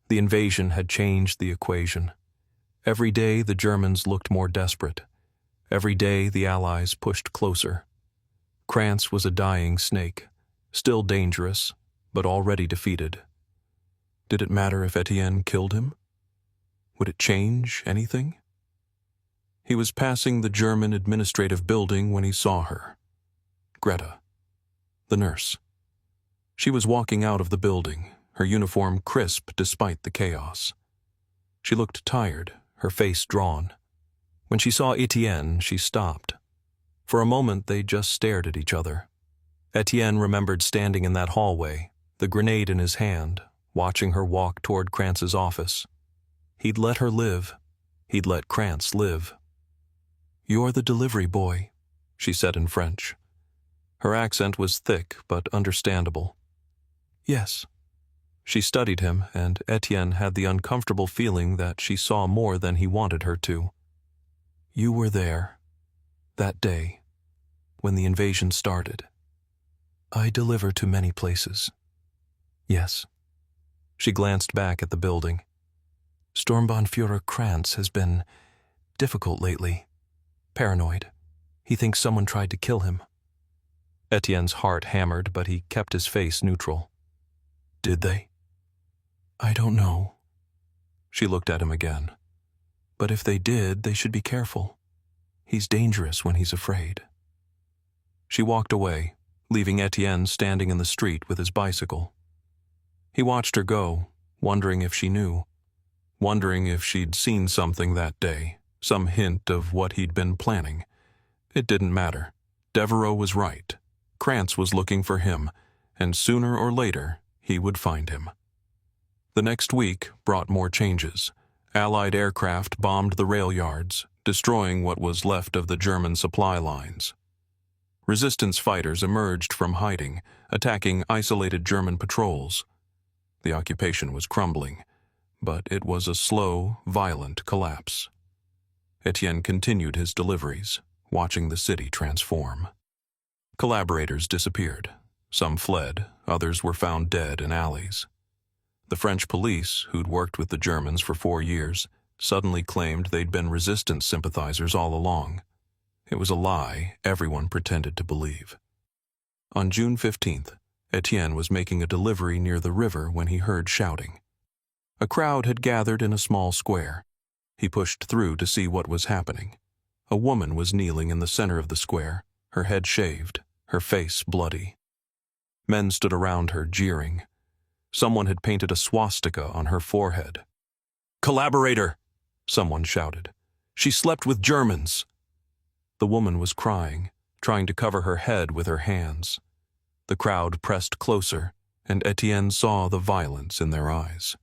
The invasion had changed the equation. Every day the Germans looked more desperate. Every day the Allies pushed closer. Krantz was a dying snake, still dangerous, but already defeated. Did it matter if Étienne killed him? Would it change anything? He was passing the German administrative building when he saw her. Greta, the nurse. She was walking out of the building, her uniform crisp despite the chaos. She looked tired, her face drawn. When she saw Étienne, she stopped. For a moment they just stared at each other. Étienne remembered standing in that hallway, the grenade in his hand, watching her walk toward Krantz's office. He'd let her live. He'd let Krantz live. "You're the delivery boy," she said in French. Her accent was thick but understandable. "Yes." She studied him, and Étienne had the uncomfortable feeling that she saw more than he wanted her to. "You were there, that day, when the invasion started. I deliver to many places." "Yes." She glanced back at the building. "Sturmbannführer Krantz has been difficult lately. Paranoid. He thinks someone tried to kill him." Étienne's heart hammered, but he kept his face neutral. "Did they?" "I don't know." She looked at him again. "But if they did, they should be careful. He's dangerous when he's afraid." She walked away, leaving Étienne standing in the street with his bicycle. He watched her go, wondering if she knew, wondering if she'd seen something that day, some hint of what he'd been planning. It didn't matter. Devereaux was right. Krantz was looking for him, and sooner or later he would find him. The next week brought more changes. Allied aircraft bombed the rail yards, destroying what was left of the German supply lines. Resistance fighters emerged from hiding, attacking isolated German patrols. The occupation was crumbling, but it was a slow, violent collapse. Étienne continued his deliveries, watching the city transform. Collaborators disappeared. Some fled, others were found dead in alleys. The French police, who'd worked with the Germans for 4 years, suddenly claimed they'd been resistance sympathizers all along. It was a lie everyone pretended to believe. On June 15th, Étienne was making a delivery near the river when he heard shouting. A crowd had gathered in a small square. He pushed through to see what was happening. A woman was kneeling in the center of the square, her head shaved, her face bloody. Men stood around her, jeering. Someone had painted a swastika on her forehead. "Collaborator!" someone shouted. "She slept with Germans!" The woman was crying, trying to cover her head with her hands. The crowd pressed closer, and Étienne saw the violence in their eyes.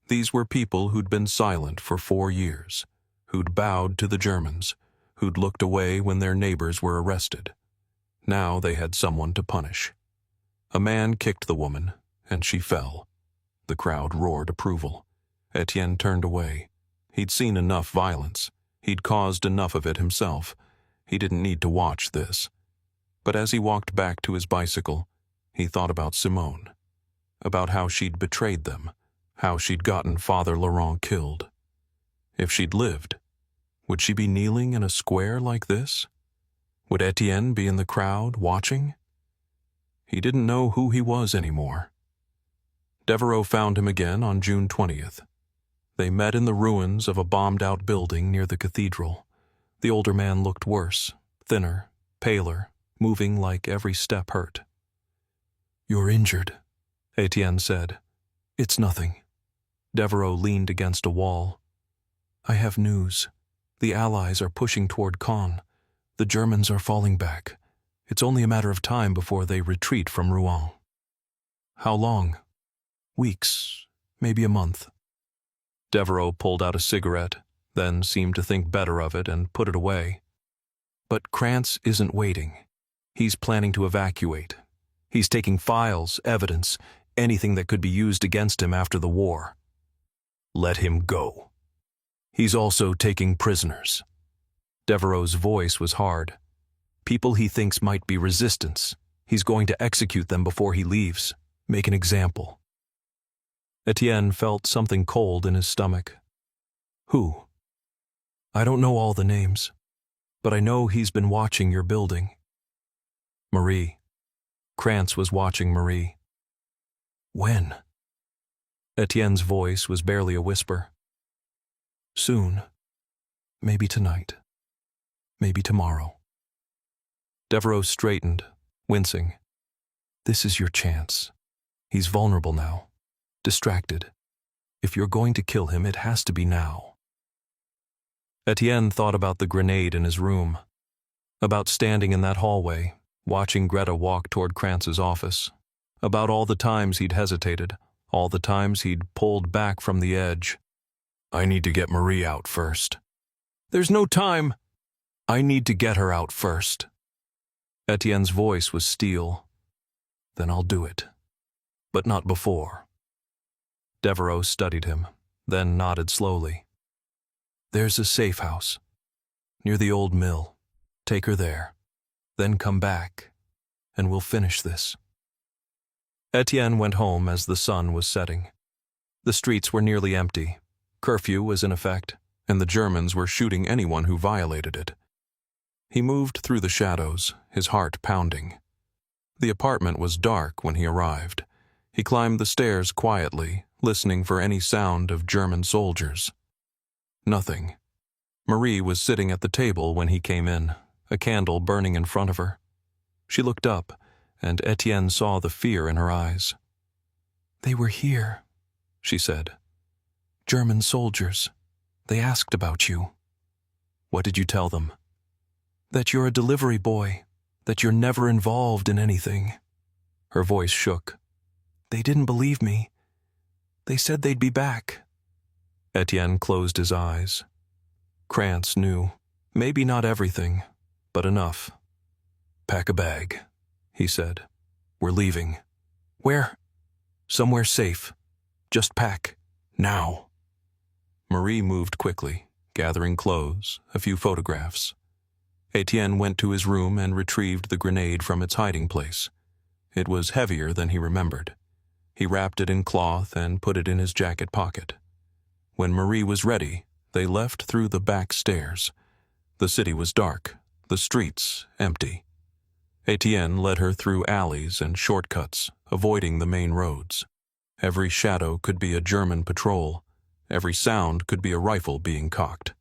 These were people who'd been silent for 4 years, who'd bowed to the Germans, who'd looked away when their neighbors were arrested. Now they had someone to punish. A man kicked the woman, and she fell. The crowd roared approval. Étienne turned away. He'd seen enough violence. He'd caused enough of it himself. He didn't need to watch this. But as he walked back to his bicycle, he thought about Simone, about how she'd betrayed them, how she'd gotten Father Laurent killed. If she'd lived, would she be kneeling in a square like this? Would Étienne be in the crowd, watching? He didn't know who he was anymore. Devereaux found him again on June 20th. They met in the ruins of a bombed-out building near the cathedral. The older man looked worse, thinner, paler, moving like every step hurt. "You're injured," Étienne said. "It's nothing." Devereaux leaned against a wall. "I have news. The Allies are pushing toward Caen. The Germans are falling back. It's only a matter of time before they retreat from Rouen." "How long?" "Weeks, maybe a month." Devereaux pulled out a cigarette, then seemed to think better of it and put it away. "But Krantz isn't waiting. He's planning to evacuate. He's taking files, evidence, anything that could be used against him after the war. Let him go. He's also taking prisoners." Devereaux's voice was hard. "People he thinks might be resistance. He's going to execute them before he leaves. Make an example." Étienne felt something cold in his stomach. "Who?" "I don't know all the names, but I know he's been watching your building." "Marie. Krantz was watching Marie." "When?" Étienne's voice was barely a whisper. "Soon. Maybe tonight. Maybe tomorrow." Devereaux straightened, wincing. "This is your chance. He's vulnerable now. Distracted. If you're going to kill him, it has to be now." Étienne thought about the grenade in his room, about standing in that hallway, watching Greta walk toward Krantz's office, about all the times he'd hesitated, all the times he'd pulled back from the edge. "I need to get Marie out first." "There's no time." "I need to get her out first." Étienne's voice was steel. "Then I'll do it. But not before." Devereaux studied him, then nodded slowly. "There's a safe house, near the old mill. Take her there. Then come back, and we'll finish this." Étienne went home as the sun was setting. The streets were nearly empty. Curfew was in effect, and the Germans were shooting anyone who violated it. He moved through the shadows, his heart pounding. The apartment was dark when he arrived. He climbed the stairs quietly, listening for any sound of German soldiers. Nothing. Marie was sitting at the table when he came in, a candle burning in front of her. She looked up, and Étienne saw the fear in her eyes. "They were here," she said. "German soldiers. They asked about you." "What did you tell them?" "That you're a delivery boy, that you're never involved in anything." Her voice shook. "They didn't believe me. They said they'd be back." Étienne closed his eyes. Krantz knew. Maybe not everything, but enough. "Pack a bag," he said. "We're leaving." "Where?" "Somewhere safe. Just pack. Now." Marie moved quickly, gathering clothes, a few photographs. Étienne went to his room and retrieved the grenade from its hiding place. It was heavier than he remembered. He wrapped it in cloth and put it in his jacket pocket. When Marie was ready, they left through the back stairs. The city was dark, the streets empty. Étienne led her through alleys and shortcuts, avoiding the main roads. Every shadow could be a German patrol. Every sound could be a rifle being cocked.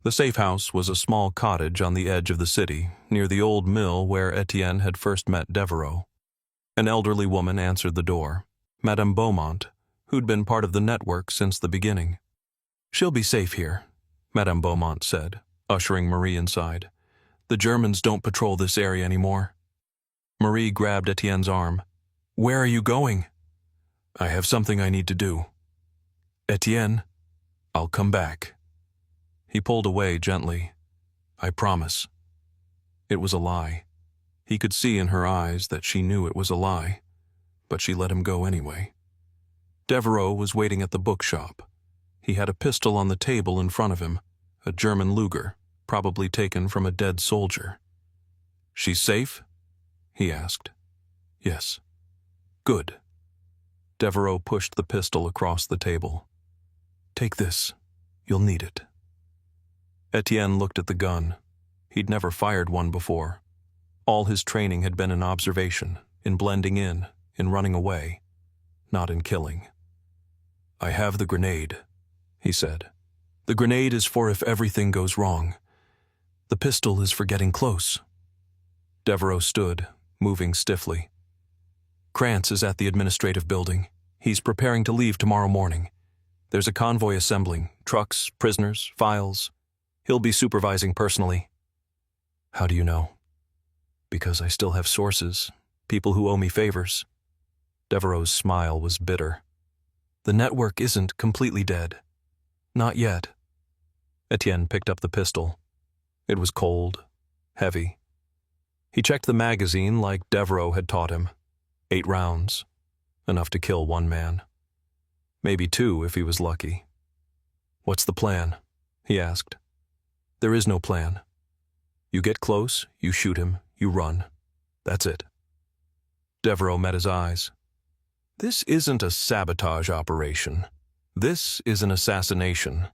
The safe house was a small cottage on the edge of the city, near the old mill where Étienne had first met Devereaux. An elderly woman answered the door, Madame Beaumont, who'd been part of the network since the beginning. "She'll be safe here," Madame Beaumont said, ushering Marie inside. "The Germans don't patrol this area anymore." Marie grabbed Étienne's arm. "Where are you going?" "I have something I need to do." "Étienne, I'll come back." He pulled away gently. "I promise." It was a lie. He could see in her eyes that she knew it was a lie, but she let him go anyway. Devereaux was waiting at the bookshop. He had a pistol on the table in front of him, a German Luger, probably taken from a dead soldier. "She's safe?" he asked. "Yes." "Good." Devereaux pushed the pistol across the table. "Take this. You'll need it." Étienne looked at the gun. He'd never fired one before. All his training had been in observation, in blending in running away, not in killing. "I have the grenade," he said. "The grenade is for if everything goes wrong. The pistol is for getting close." Devereaux stood, moving stiffly. "Krantz is at the administrative building. He's preparing to leave tomorrow morning. There's a convoy assembling, trucks, prisoners, files. He'll be supervising personally." "How do you know?" "Because I still have sources, people who owe me favors." Devereaux's smile was bitter. "The network isn't completely dead. Not yet." Étienne picked up the pistol. It was cold, heavy. He checked the magazine like Devereaux had taught him. 8 rounds, enough to kill one man. Maybe 2 if he was lucky. "What's the plan?" he asked. "There is no plan. You get close, you shoot him, you run. That's it." Devereaux met his eyes. "This isn't a sabotage operation. This is an assassination.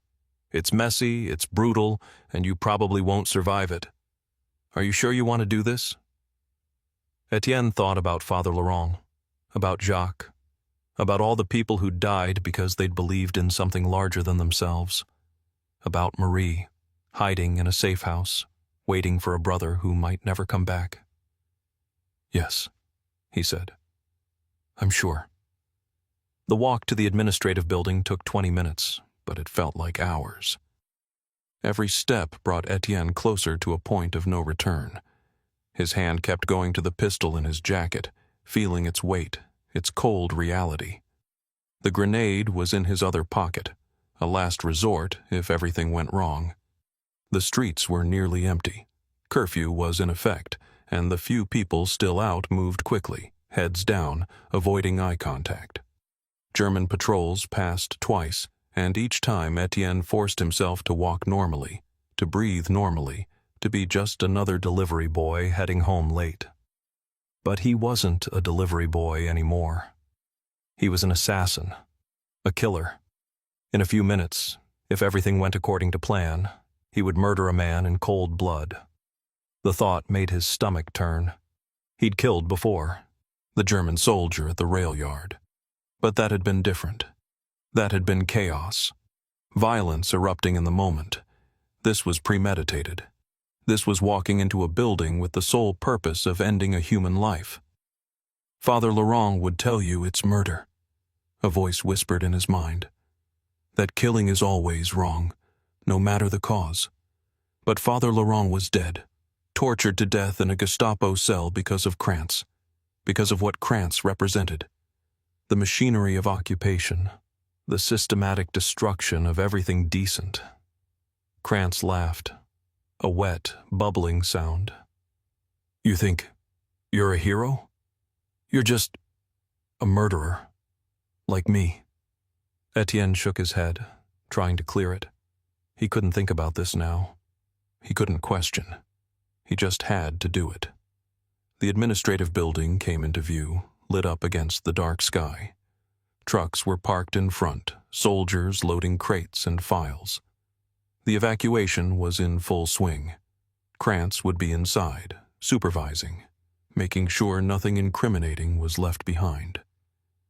It's messy, it's brutal, and you probably won't survive it. Are you sure you want to do this?" Étienne thought about Father Laurent, about Jacques, about all the people who died because they'd believed in something larger than themselves, about Marie, hiding in a safe house, waiting for a brother who might never come back. "Yes," he said. "I'm sure." The walk to the administrative building took 20 minutes, but it felt like hours. Every step brought Étienne closer to a point of no return. His hand kept going to the pistol in his jacket, feeling its weight, its cold reality. The grenade was in his other pocket, a last resort if everything went wrong. The streets were nearly empty. Curfew was in effect, and the few people still out moved quickly, heads down, avoiding eye contact. German patrols passed twice, and each time Étienne forced himself to walk normally, to breathe normally, to be just another delivery boy heading home late. But he wasn't a delivery boy anymore. He was an assassin, a killer. In a few minutes, if everything went according to plan, he would murder a man in cold blood. The thought made his stomach turn. He'd killed before, the German soldier at the rail yard. But that had been different. That had been chaos. Violence erupting in the moment. This was premeditated. This was walking into a building with the sole purpose of ending a human life. "Father Laurent would tell you it's murder," a voice whispered in his mind. "That killing is always wrong, no matter the cause. But Father Laurent was dead, tortured to death in a Gestapo cell because of Krantz, because of what Krantz represented. The machinery of occupation, the systematic destruction of everything decent." Krantz laughed, a wet, bubbling sound. "You think you're a hero? You're just a murderer, like me." Étienne shook his head, trying to clear it. He couldn't think about this now. He couldn't question. He just had to do it. The administrative building came into view, lit up against the dark sky. Trucks were parked in front, soldiers loading crates and files. The evacuation was in full swing. Krantz would be inside, supervising, making sure nothing incriminating was left behind.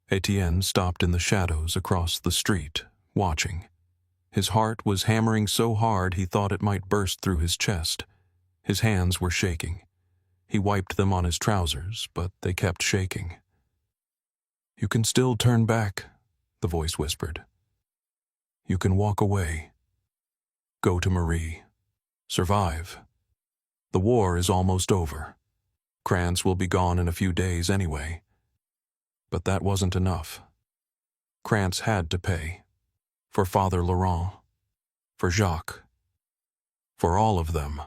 Étienne stopped in the shadows across the street, watching. His heart was hammering so hard he thought it might burst through his chest. His hands were shaking. He wiped them on his trousers, but they kept shaking. "You can still turn back," the voice whispered. "You can walk away. Go to Marie. Survive. The war is almost over. Krantz will be gone in a few days anyway." But that wasn't enough. Krantz had to pay. For Father Laurent. For Jacques. For all of them.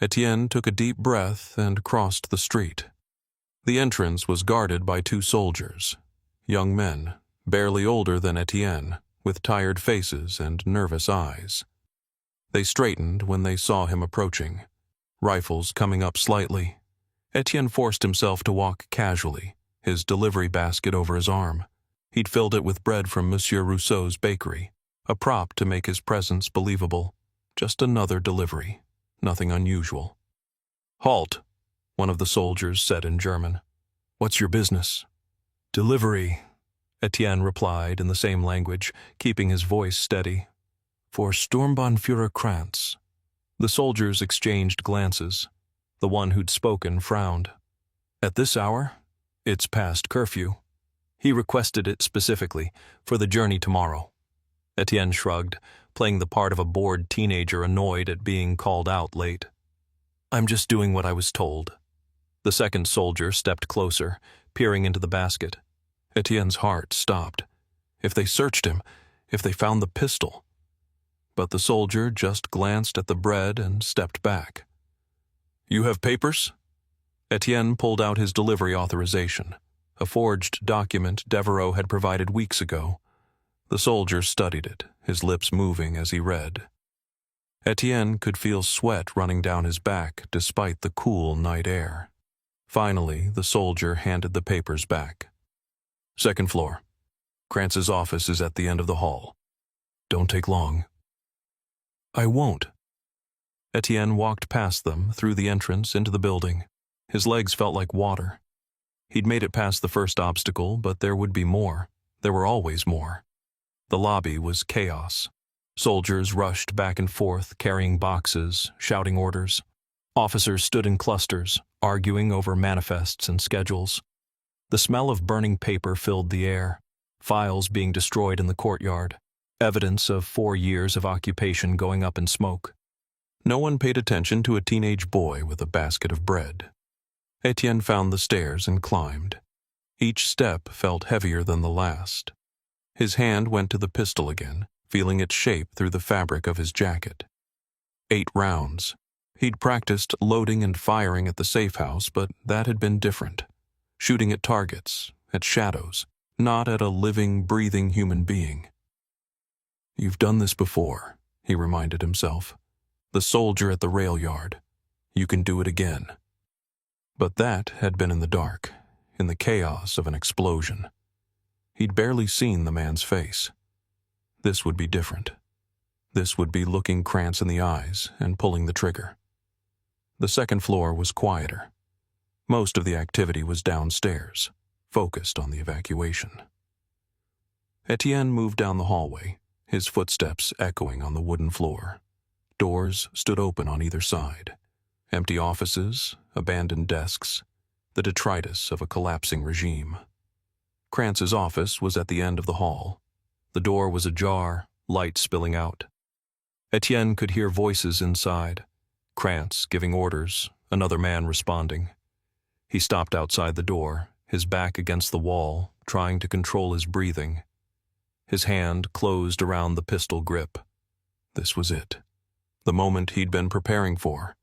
Étienne took a deep breath and crossed the street. The entrance was guarded by 2 soldiers, young men, barely older than Étienne, with tired faces and nervous eyes. They straightened when they saw him approaching, rifles coming up slightly. Étienne forced himself to walk casually, his delivery basket over his arm. He'd filled it with bread from Monsieur Rousseau's bakery, a prop to make his presence believable. Just another delivery, nothing unusual. "Halt," one of the soldiers said in German. "What's your business?" "Delivery," Étienne replied in the same language, keeping his voice steady. "For Sturmbannführer Krantz." The soldiers exchanged glances. The one who'd spoken frowned. "At this hour? It's past curfew." He requested it specifically, for the journey tomorrow. Étienne shrugged, playing the part of a bored teenager annoyed at being called out late. "I'm just doing what I was told." The second soldier stepped closer, peering into the basket. Étienne's heart stopped. If they searched him, if they found the pistol. But the soldier just glanced at the bread and stepped back. "You have papers?" Étienne pulled out his delivery authorization, a forged document Devereaux had provided weeks ago. The soldier studied it, his lips moving as he read. Étienne could feel sweat running down his back despite the cool night air. Finally, the soldier handed the papers back. "Second floor. Krantz's office is at the end of the hall. Don't take long." "I won't." Étienne walked past them, through the entrance, into the building. His legs felt like water. He'd made it past the first obstacle, but there would be more. There were always more. The lobby was chaos. Soldiers rushed back and forth, carrying boxes, shouting orders. Officers stood in clusters, arguing over manifests and schedules. The smell of burning paper filled the air, files being destroyed in the courtyard, evidence of 4 years of occupation going up in smoke. No one paid attention to a teenage boy with a basket of bread. Étienne found the stairs and climbed. Each step felt heavier than the last. His hand went to the pistol again, feeling its shape through the fabric of his jacket. 8 rounds. He'd practiced loading and firing at the safe house, but that had been different. Shooting at targets, at shadows, not at a living, breathing human being. "You've done this before," he reminded himself. "The soldier at the rail yard. You can do it again." But that had been in the dark, in the chaos of an explosion. He'd barely seen the man's face. This would be different. This would be looking Krantz in the eyes and pulling the trigger. The second floor was quieter. Most of the activity was downstairs, focused on the evacuation. Étienne moved down the hallway, his footsteps echoing on the wooden floor. Doors stood open on either side. Empty offices, abandoned desks, the detritus of a collapsing regime. Krantz's office was at the end of the hall. The door was ajar, light spilling out. Étienne could hear voices inside. Krantz giving orders, another man responding. He stopped outside the door, his back against the wall, trying to control his breathing. His hand closed around the pistol grip. This was it. The moment he'd been preparing for.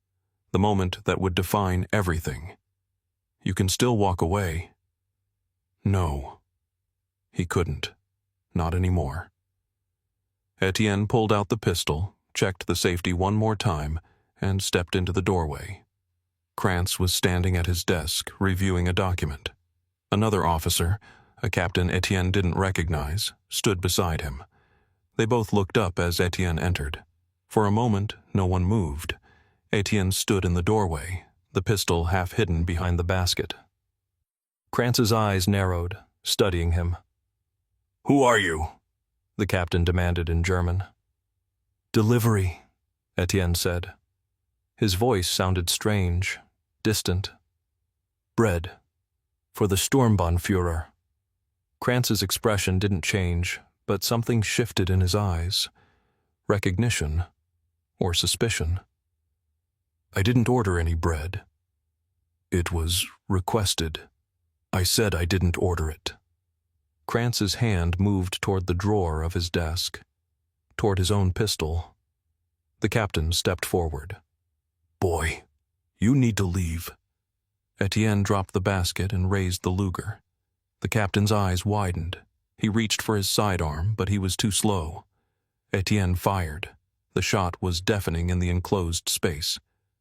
The moment that would define everything. You can still walk away. No. He couldn't. Not anymore. Étienne pulled out the pistol, checked the safety one more time, and stepped into the doorway. Krantz was standing at his desk, reviewing a document. Another officer, a captain Étienne didn't recognize, stood beside him. They both looked up as Étienne entered. For a moment, no one moved. Étienne stood in the doorway, the pistol half hidden behind the basket. Krantz's eyes narrowed, studying him. "Who are you?" the captain demanded in German. Delivery, Étienne said. His voice sounded strange, distant. Bread. For the Sturmbannführer. Kranz's expression didn't change, but something shifted in his eyes. Recognition. Or suspicion. I didn't order any bread. It was requested. I said I didn't order it. Kranz's hand moved toward the drawer of his desk, toward his own pistol. The captain stepped forward. Boy, you need to leave. Étienne dropped the basket and raised the Luger. The captain's eyes widened. He reached for his sidearm, but he was too slow. Étienne fired. The shot was deafening in the enclosed space.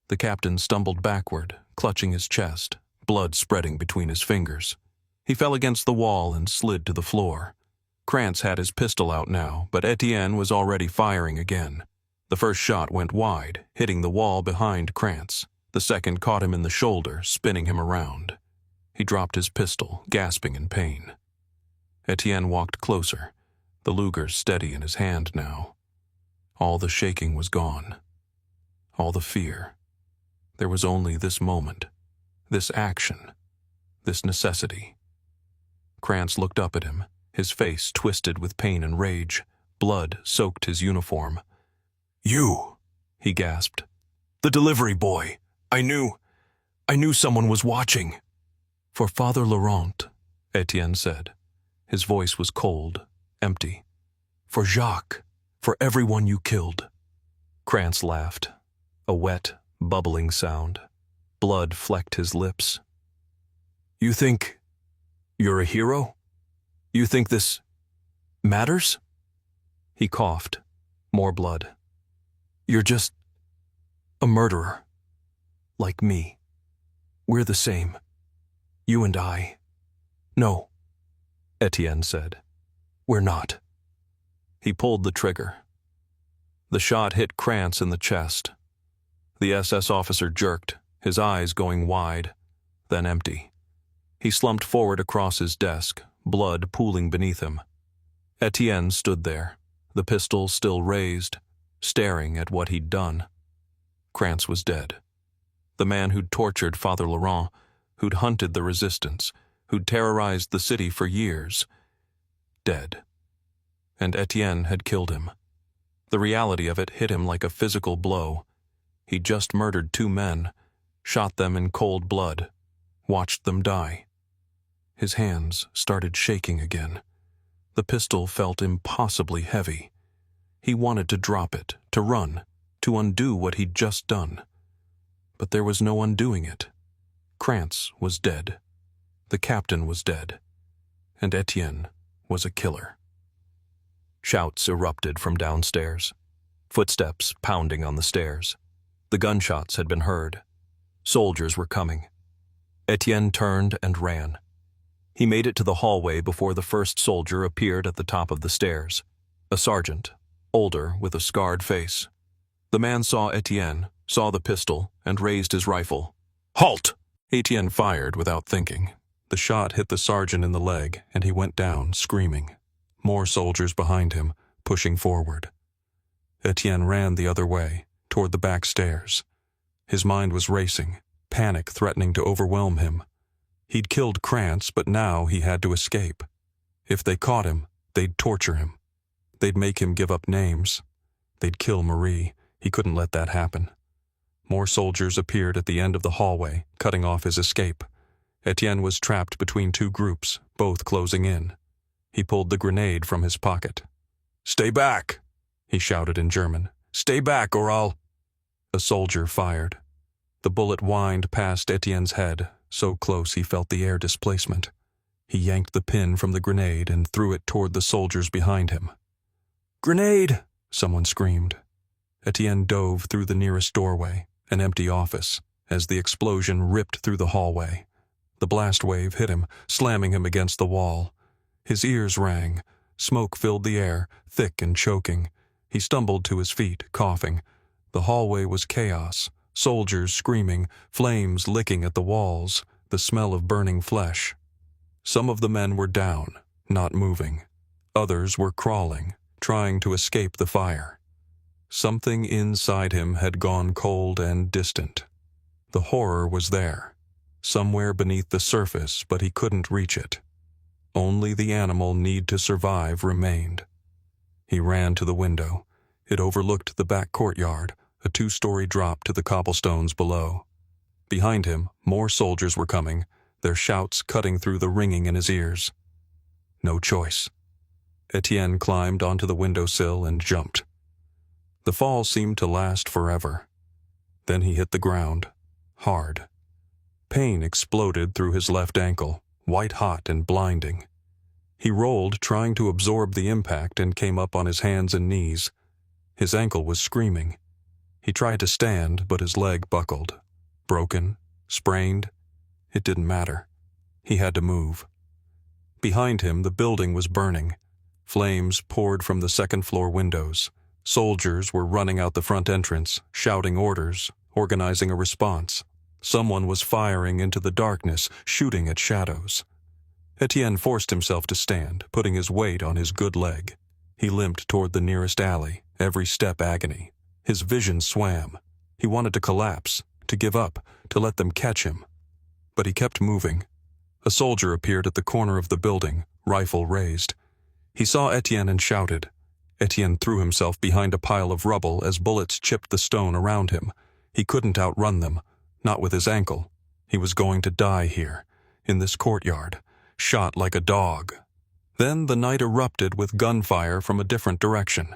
The captain stumbled backward, clutching his chest, blood spreading between his fingers. He fell against the wall and slid to the floor. Kranz had his pistol out now, but Étienne was already firing again. The first shot went wide, hitting the wall behind Kranz. The second caught him in the shoulder, spinning him around. He dropped his pistol, gasping in pain. Étienne walked closer, the Luger steady in his hand now. All the shaking was gone. All the fear. There was only this moment, this action, this necessity. Kranz looked up at him, his face twisted with pain and rage. Blood soaked his uniform. You, he gasped. The delivery boy. I knew someone was watching. For Father Laurent, Étienne said. His voice was cold, empty. For Jacques, for everyone you killed. Kranz laughed, a wet, bubbling sound. Blood flecked his lips. You think you're a hero? You think this matters? He coughed, more blood. You're just a murderer. Like me. We're the same. You and I. No, Étienne said. We're not. He pulled the trigger. The shot hit Kranz in the chest. The SS officer jerked, his eyes going wide, then empty. He slumped forward across his desk, blood pooling beneath him. Étienne stood there, the pistol still raised, staring at what he'd done. Kranz was dead. The man who'd tortured Father Laurent, who'd hunted the resistance, who'd terrorized the city for years. Dead. And Étienne had killed him. The reality of it hit him like a physical blow. He'd just murdered 2 men, shot them in cold blood, watched them die. His hands started shaking again. The pistol felt impossibly heavy. He wanted to drop it, to run, to undo what he'd just done. But there was no undoing it. Kranz was dead. The captain was dead. And Étienne was a killer. Shouts erupted from downstairs. Footsteps pounding on the stairs. The gunshots had been heard. Soldiers were coming. Étienne turned and ran. He made it to the hallway before the first soldier appeared at the top of the stairs. A sergeant, older with a scarred face. The man saw Étienne, saw the pistol, and raised his rifle. Halt! Étienne fired without thinking. The shot hit the sergeant in the leg, and he went down, screaming. More soldiers behind him, pushing forward. Étienne ran the other way, toward the back stairs. His mind was racing, panic threatening to overwhelm him. He'd killed Kranz, but now he had to escape. If they caught him, they'd torture him. They'd make him give up names. They'd kill Marie. He couldn't let that happen. More soldiers appeared at the end of the hallway, cutting off his escape. Étienne was trapped between 2 groups, both closing in. He pulled the grenade from his pocket. "Stay back!" he shouted in German. "Stay back, or I'll—" A soldier fired. The bullet whined past Étienne's head, so close he felt the air displacement. He yanked the pin from the grenade and threw it toward the soldiers behind him. "Grenade!" someone screamed. Étienne dove through the nearest doorway, an empty office, as the explosion ripped through the hallway. The blast wave hit him, slamming him against the wall. His ears rang. Smoke filled the air, thick and choking. He stumbled to his feet, coughing. The hallway was chaos, soldiers screaming, flames licking at the walls, the smell of burning flesh. Some of the men were down, not moving. Others were crawling, trying to escape the fire. Something inside him had gone cold and distant. The horror was there, somewhere beneath the surface, but he couldn't reach it. Only the animal need to survive remained. He ran to the window. It overlooked the back courtyard, a 2-story drop to the cobblestones below. Behind him, more soldiers were coming, their shouts cutting through the ringing in his ears. No choice. Étienne climbed onto the windowsill and jumped. The fall seemed to last forever. Then he hit the ground, hard. Pain exploded through his left ankle, white-hot and blinding. He rolled, trying to absorb the impact, and came up on his hands and knees. His ankle was screaming. He tried to stand, but his leg buckled. Broken, sprained, it didn't matter. He had to move. Behind him, the building was burning. Flames poured from the second-floor windows. Soldiers were running out the front entrance, shouting orders, organizing a response. Someone was firing into the darkness, shooting at shadows. Étienne forced himself to stand, putting his weight on his good leg. He limped toward the nearest alley, every step agony. His vision swam. He wanted to collapse, to give up, to let them catch him. But he kept moving. A soldier appeared at the corner of the building, rifle raised. He saw Étienne and shouted. Étienne threw himself behind a pile of rubble as bullets chipped the stone around him. He couldn't outrun them, not with his ankle. He was going to die here, in this courtyard, shot like a dog. Then the night erupted with gunfire from a different direction.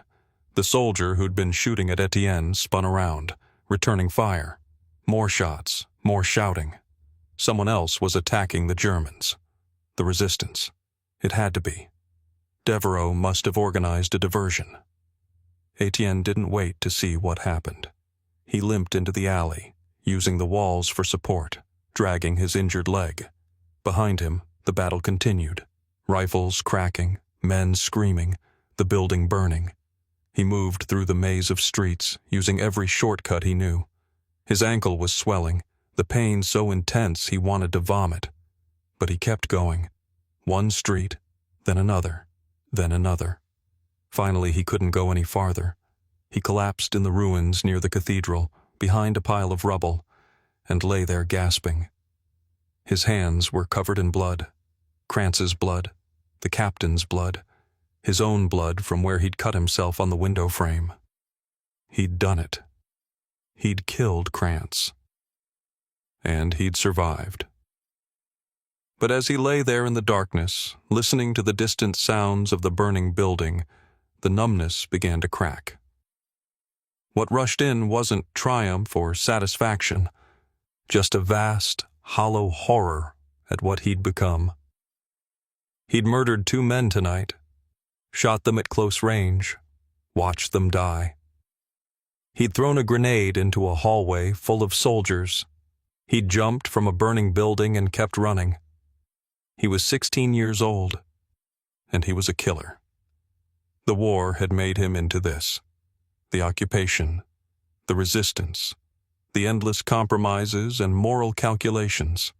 The soldier who'd been shooting at Étienne spun around, returning fire. More shots, more shouting. Someone else was attacking the Germans. The resistance. It had to be. Devereaux must have organized a diversion. Étienne didn't wait to see what happened. He limped into the alley, using the walls for support, dragging his injured leg. Behind him, the battle continued. Rifles cracking, men screaming, the building burning. He moved through the maze of streets, using every shortcut he knew. His ankle was swelling, the pain so intense he wanted to vomit. But he kept going. One street, then another, then another. Finally, he couldn't go any farther. He collapsed in the ruins near the cathedral, behind a pile of rubble, and lay there gasping. His hands were covered in blood. Kranz's blood, the captain's blood, his own blood from where he'd cut himself on the window frame. He'd done it. He'd killed Kranz. And he'd survived. But as he lay there in the darkness, listening to the distant sounds of the burning building, the numbness began to crack. What rushed in wasn't triumph or satisfaction, just a vast, hollow horror at what he'd become. He'd murdered 2 men tonight, shot them at close range, watched them die. He'd thrown a grenade into a hallway full of soldiers. He'd jumped from a burning building and kept running. He was 16 years old, and he was a killer. The war had made him into this. The occupation, the resistance, the endless compromises and moral calculations.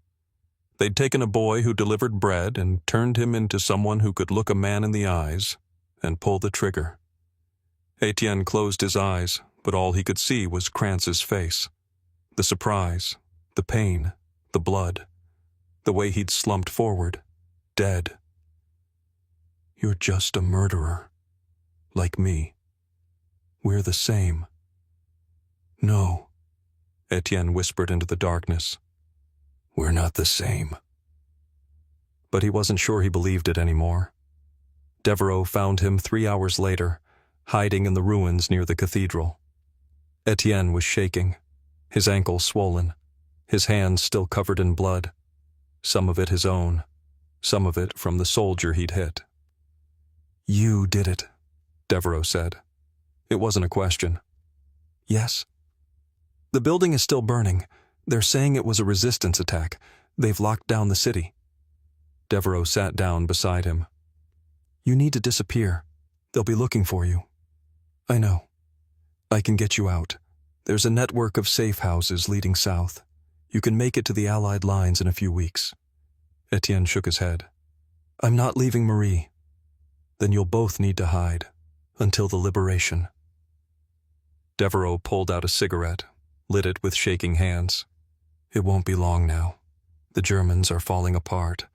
They'd taken a boy who delivered bread and turned him into someone who could look a man in the eyes and pull the trigger. Étienne closed his eyes, but all he could see was Kranz's face. The surprise, the pain, the blood, the way he'd slumped forward, dead. You're just a murderer, like me. We're the same. No, Étienne whispered into the darkness. We're not the same. But he wasn't sure he believed it anymore. Devereaux found him 3 hours later, hiding in the ruins near the cathedral. Étienne was shaking, his ankle swollen, his hands still covered in blood, some of it his own, some of it from the soldier he'd hit. You did it, Devereaux said. It wasn't a question. Yes. The building is still burning. They're saying it was a resistance attack. They've locked down the city. Devereaux sat down beside him. You need to disappear. They'll be looking for you. I know. I can get you out. There's a network of safe houses leading south. You can make it to the Allied lines in a few weeks. Étienne shook his head. I'm not leaving Marie. Then you'll both need to hide. Until the liberation. Devereaux pulled out a cigarette, lit it with shaking hands. It won't be long now. The Germans are falling apart,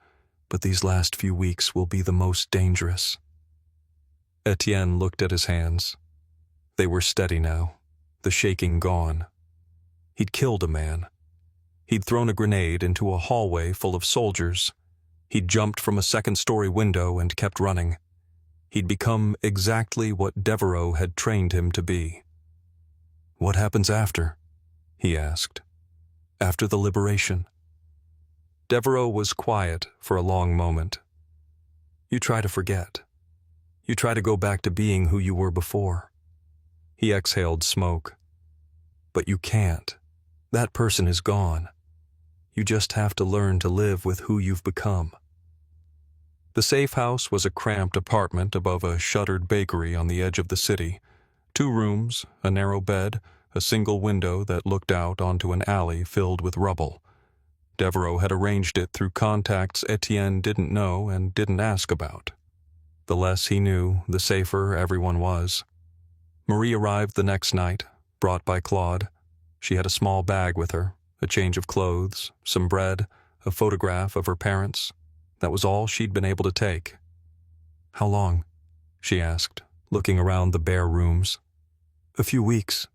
but these last few weeks will be the most dangerous. Étienne looked at his hands. They were steady now, the shaking gone. He'd killed a man. He'd thrown a grenade into a hallway full of soldiers. He'd jumped from a second-story window and kept running. He'd become exactly what Devereaux had trained him to be. "What happens after?" he asked. "After the liberation?" Devereaux was quiet for a long moment. "You try to forget. You try to go back to being who you were before." He exhaled smoke. "But you can't. That person is gone. You just have to learn to live with who you've become." The safe house was a cramped apartment above a shuttered bakery on the edge of the city. 2 rooms, a narrow bed, a single window that looked out onto an alley filled with rubble. Devereaux had arranged it through contacts Étienne didn't know and didn't ask about. The less he knew, the safer everyone was. Marie arrived the next night, brought by Claude. She had a small bag with her, a change of clothes, some bread, a photograph of her parents. That was all she'd been able to take. "How long?" she asked, looking around the bare rooms. "A few weeks,"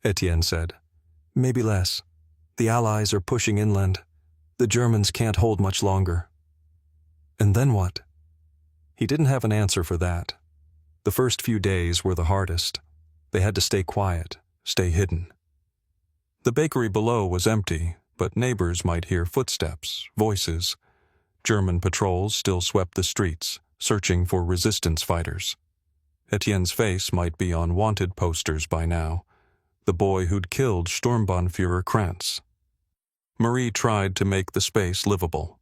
Étienne said. "Maybe less. The Allies are pushing inland. The Germans can't hold much longer." "And then what?" He didn't have an answer for that. The first few days were the hardest. They had to stay quiet, stay hidden. The bakery below was empty, but neighbors might hear footsteps, voices. German patrols still swept the streets, searching for resistance fighters. Étienne's face might be on wanted posters by now. The boy who'd killed Sturmbannführer Krantz. Marie tried to make the space livable.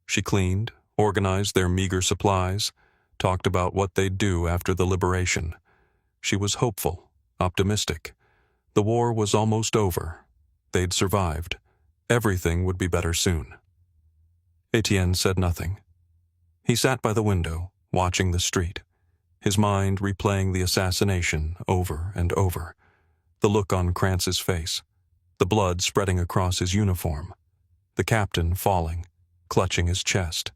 She cleaned, organized their meager supplies, talked about what they'd do after the liberation. She was hopeful, optimistic. The war was almost over. They'd survived. Everything would be better soon. Étienne said nothing. He sat by the window, watching the street, his mind replaying the assassination over and over. The look on Krantz's face, the blood spreading across his uniform, the captain falling, clutching his chest,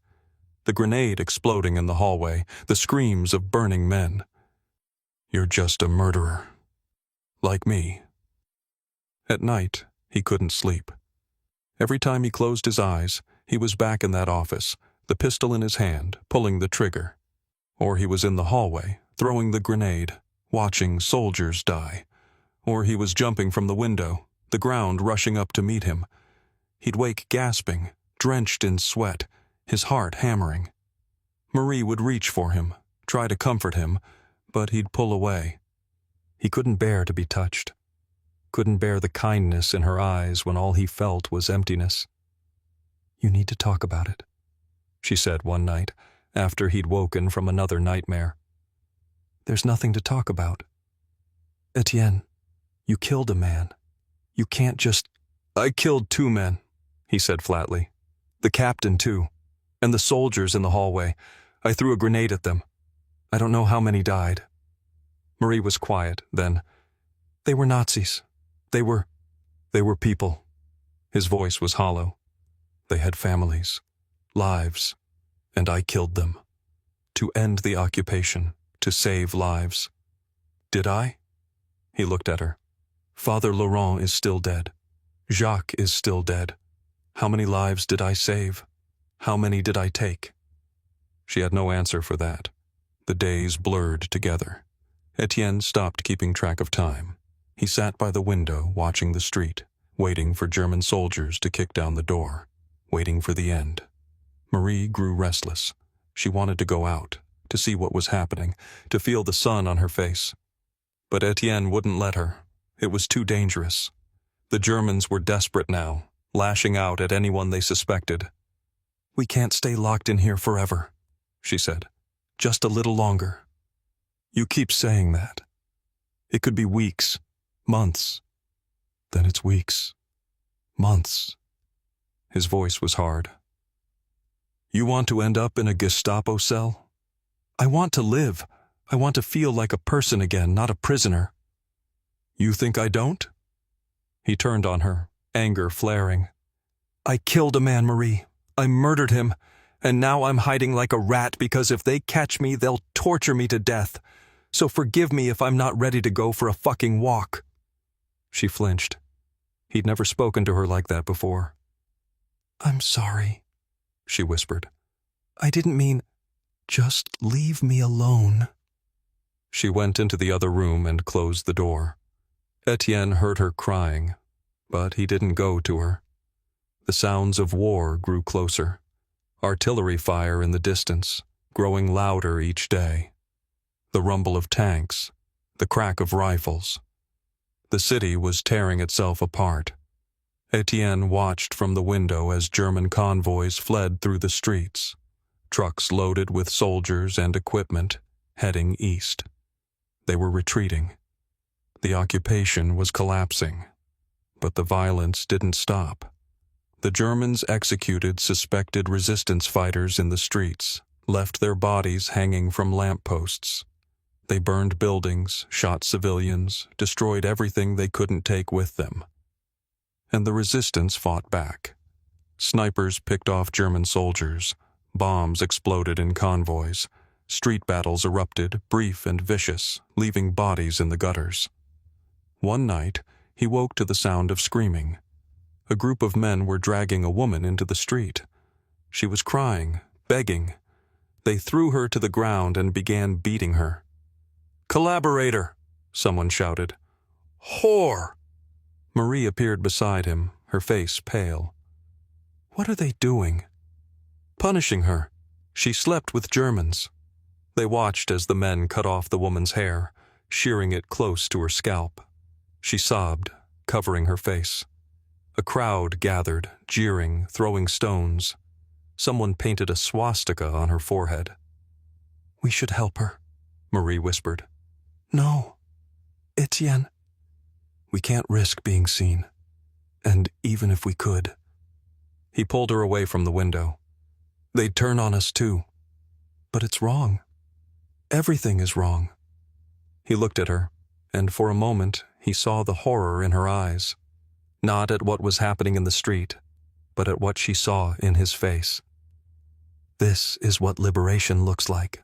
the grenade exploding in the hallway, the screams of burning men. "You're just a murderer. Like me." At night, he couldn't sleep. Every time he closed his eyes, he was back in that office, the pistol in his hand, pulling the trigger. Or he was in the hallway, throwing the grenade, watching soldiers die. Or he was jumping from the window, the ground rushing up to meet him. He'd wake gasping, drenched in sweat, his heart hammering. Marie would reach for him, try to comfort him, but he'd pull away. He couldn't bear to be touched. Couldn't bear the kindness in her eyes when all he felt was emptiness. "You need to talk about it," she said one night, after he'd woken from another nightmare. "There's nothing to talk about. Étienne, you killed a man. You can't just—" "I killed 2 men," he said flatly. "The captain, too. And the soldiers in the hallway. I threw a grenade at them. I don't know how many died." Marie was quiet, then. "They were Nazis. They were people." His voice was hollow. "They had families, lives, and I killed them. To end the occupation, to save lives." "Did I?" He looked at her. "Father Laurent is still dead. Jacques is still dead. How many lives did I save? How many did I take?" She had no answer for that. The days blurred together. Étienne stopped keeping track of time. He sat by the window, watching the street, waiting for German soldiers to kick down the door, waiting for the end. Marie grew restless. She wanted to go out, to see what was happening, to feel the sun on her face. But Étienne wouldn't let her. It was too dangerous. The Germans were desperate now, lashing out at anyone they suspected. "We can't stay locked in here forever," she said. "Just a little longer." "You keep saying that. It could be weeks, months. Then it's weeks, months." His voice was hard. "You want to end up in a Gestapo cell?" "I want to live. I want to feel like a person again, not a prisoner." "You think I don't?" He turned on her, anger flaring. "I killed a man, Marie. I murdered him, and now I'm hiding like a rat because if they catch me, they'll torture me to death. So forgive me if I'm not ready to go for a fucking walk." She flinched. He'd never spoken to her like that before. "I'm sorry," she whispered. "I didn't mean, just leave me alone." She went into the other room and closed the door. Étienne heard her crying, but he didn't go to her. The sounds of war grew closer. Artillery fire in the distance, growing louder each day. The rumble of tanks, the crack of rifles. The city was tearing itself apart. Étienne watched from the window as German convoys fled through the streets, trucks loaded with soldiers and equipment, heading east. They were retreating. The occupation was collapsing, but the violence didn't stop. The Germans executed suspected resistance fighters in the streets, left their bodies hanging from lampposts. They burned buildings, shot civilians, destroyed everything they couldn't take with them. And the resistance fought back. Snipers picked off German soldiers, bombs exploded in convoys, street battles erupted, brief and vicious, leaving bodies in the gutters. One night, he woke to the sound of screaming. A group of men were dragging a woman into the street. She was crying, begging. They threw her to the ground and began beating her. "Collaborator!" someone shouted. "Whore!" Marie appeared beside him, her face pale. "What are they doing?" "Punishing her. She slept with Germans." They watched as the men cut off the woman's hair, shearing it close to her scalp. She sobbed, covering her face. A crowd gathered, jeering, throwing stones. Someone painted a swastika on her forehead. "We should help her," Marie whispered. "No, Étienne. We can't risk being seen. And even if we could." He pulled her away from the window. "They'd turn on us too. But it's wrong. Everything is wrong." He looked at her, and for a moment he saw the horror in her eyes, not at what was happening in the street, but at what she saw in his face. "This is what liberation looks like."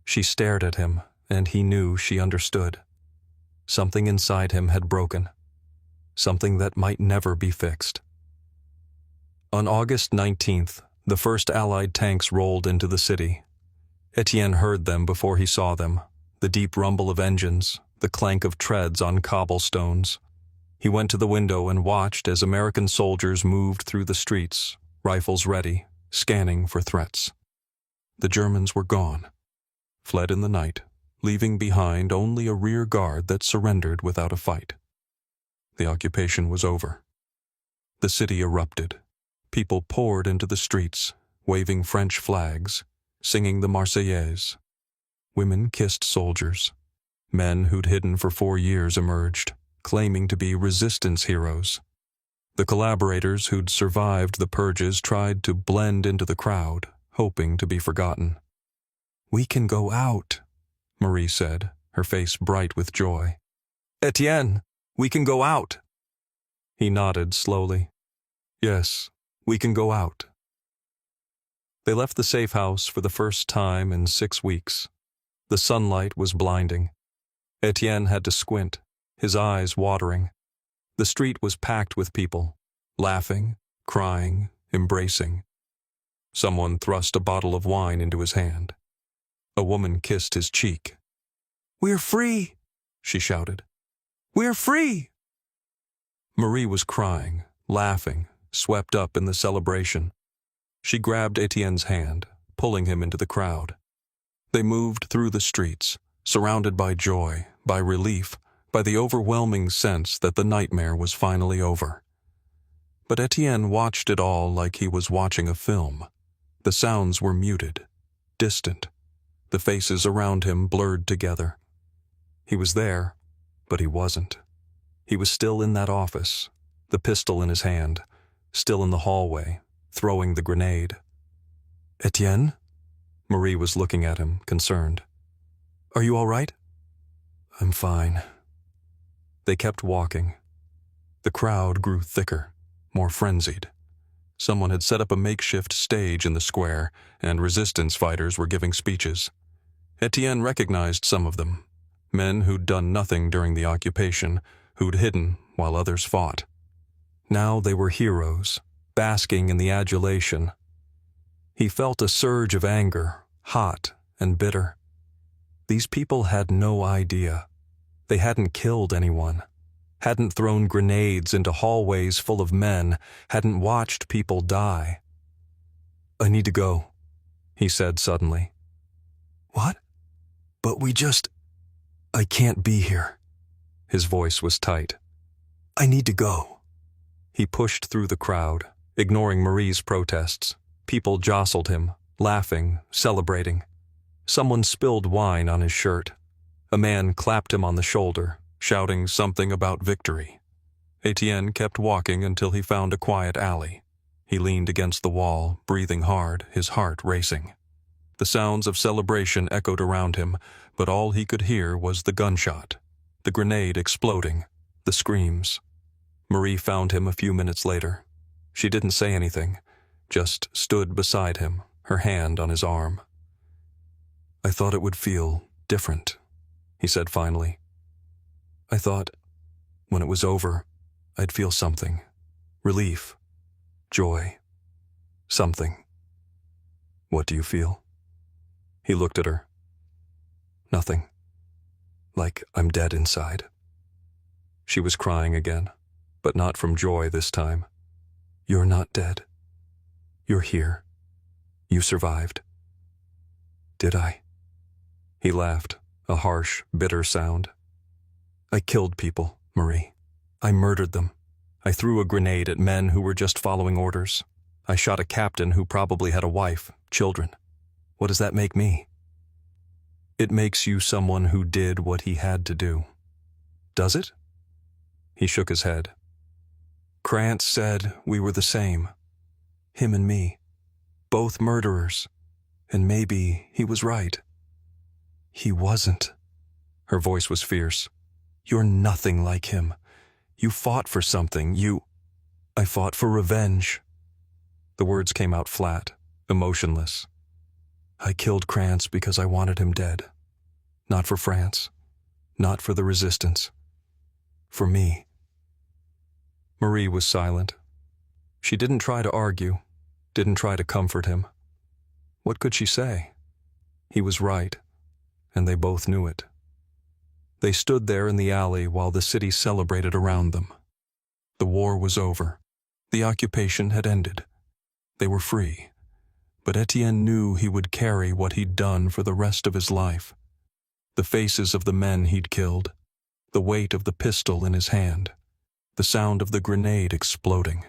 She stared at him, and he knew she understood. Something inside him had broken. Something that might never be fixed. On August 19th, the first Allied tanks rolled into the city. Étienne heard them before he saw them, the deep rumble of engines, the clank of treads on cobblestones. He went to the window and watched as American soldiers moved through the streets, rifles ready, scanning for threats. The Germans were gone, fled in the night, leaving behind only a rear guard that surrendered without a fight. The occupation was over. The city erupted. People poured into the streets, waving French flags, singing the Marseillaise. Women kissed soldiers. Men who'd hidden for 4 years emerged, claiming to be resistance heroes. The collaborators who'd survived the purges tried to blend into the crowd, hoping to be forgotten. "We can go out," Marie said, her face bright with joy. "Étienne, we can go out." He nodded slowly. "Yes, we can go out." They left the safe house for the first time in 6 weeks. The sunlight was blinding. Étienne had to squint, his eyes watering. The street was packed with people, laughing, crying, embracing. Someone thrust a bottle of wine into his hand. A woman kissed his cheek. "We're free!" she shouted. "We're free!" Marie was crying, laughing, swept up in the celebration. She grabbed Étienne's hand, pulling him into the crowd. They moved through the streets, surrounded by joy, by relief, by the overwhelming sense that the nightmare was finally over. But Étienne watched it all like he was watching a film. The sounds were muted, distant. The faces around him blurred together. He was there, but he wasn't. He was still in that office, the pistol in his hand, still in the hallway, throwing the grenade. "Étienne?" Marie was looking at him, concerned. Are you all right?" "I'm fine." They kept walking. The crowd grew thicker, more frenzied. Someone had set up a makeshift stage in the square, and resistance fighters were giving speeches. Étienne recognized some of them, men who'd done nothing during the occupation, who'd hidden while others fought. Now they were heroes, basking in the adulation. He felt a surge of anger, hot and bitter. These people had no idea. They hadn't killed anyone, hadn't thrown grenades into hallways full of men, hadn't watched people die. "I need to go," he said suddenly. "What? But I can't be here." His voice was tight. "I need to go." He pushed through the crowd, ignoring Marie's protests. People jostled him, laughing, celebrating. Someone spilled wine on his shirt. A man clapped him on the shoulder, shouting something about victory. Étienne kept walking until he found a quiet alley. He leaned against the wall, breathing hard, his heart racing. The sounds of celebration echoed around him, but all he could hear was the gunshot, the grenade exploding, the screams. Marie found him a few minutes later. She didn't say anything, just stood beside him, her hand on his arm. "I thought it would feel different," he said finally. "I thought, when it was over, I'd feel something. Relief. Joy. Something. What do you feel?" He looked at her. "Nothing. Like I'm dead inside." She was crying again, but not from joy this time. "You're not dead. You're here. You survived." "Did I?" He laughed, a harsh, bitter sound. "I killed people, Marie. I murdered them. I threw a grenade at men who were just following orders. I shot a captain who probably had a wife, children. What does that make me?" "It makes you someone who did what he had to do." "Does it?" He shook his head. "Krantz said we were the same. Him and me. Both murderers. And maybe he was right." "He wasn't." Her voice was fierce. "You're nothing like him. You fought for something. I fought for revenge." The words came out flat, emotionless. "I killed Krantz because I wanted him dead. Not for France. Not for the resistance. For me." Marie was silent. She didn't try to argue, didn't try to comfort him. What could she say? He was right, and they both knew it. They stood there in the alley while the city celebrated around them. The war was over. The occupation had ended. They were free. But Étienne knew he would carry what he'd done for the rest of his life. The faces of the men he'd killed, the weight of the pistol in his hand, the sound of the grenade exploding.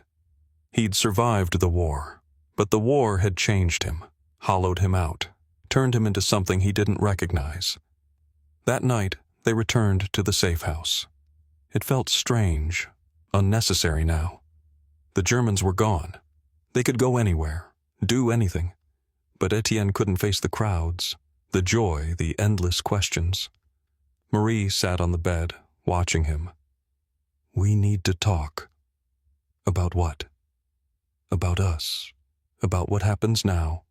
He'd survived the war, but the war had changed him, hollowed him out, turned him into something he didn't recognize. That night, they returned to the safe house. It felt strange, unnecessary now. The Germans were gone. They could go anywhere, do anything. But Étienne couldn't face the crowds, the joy, the endless questions. Marie sat on the bed, watching him. "We need to talk." "About what?" "About us. About what happens now."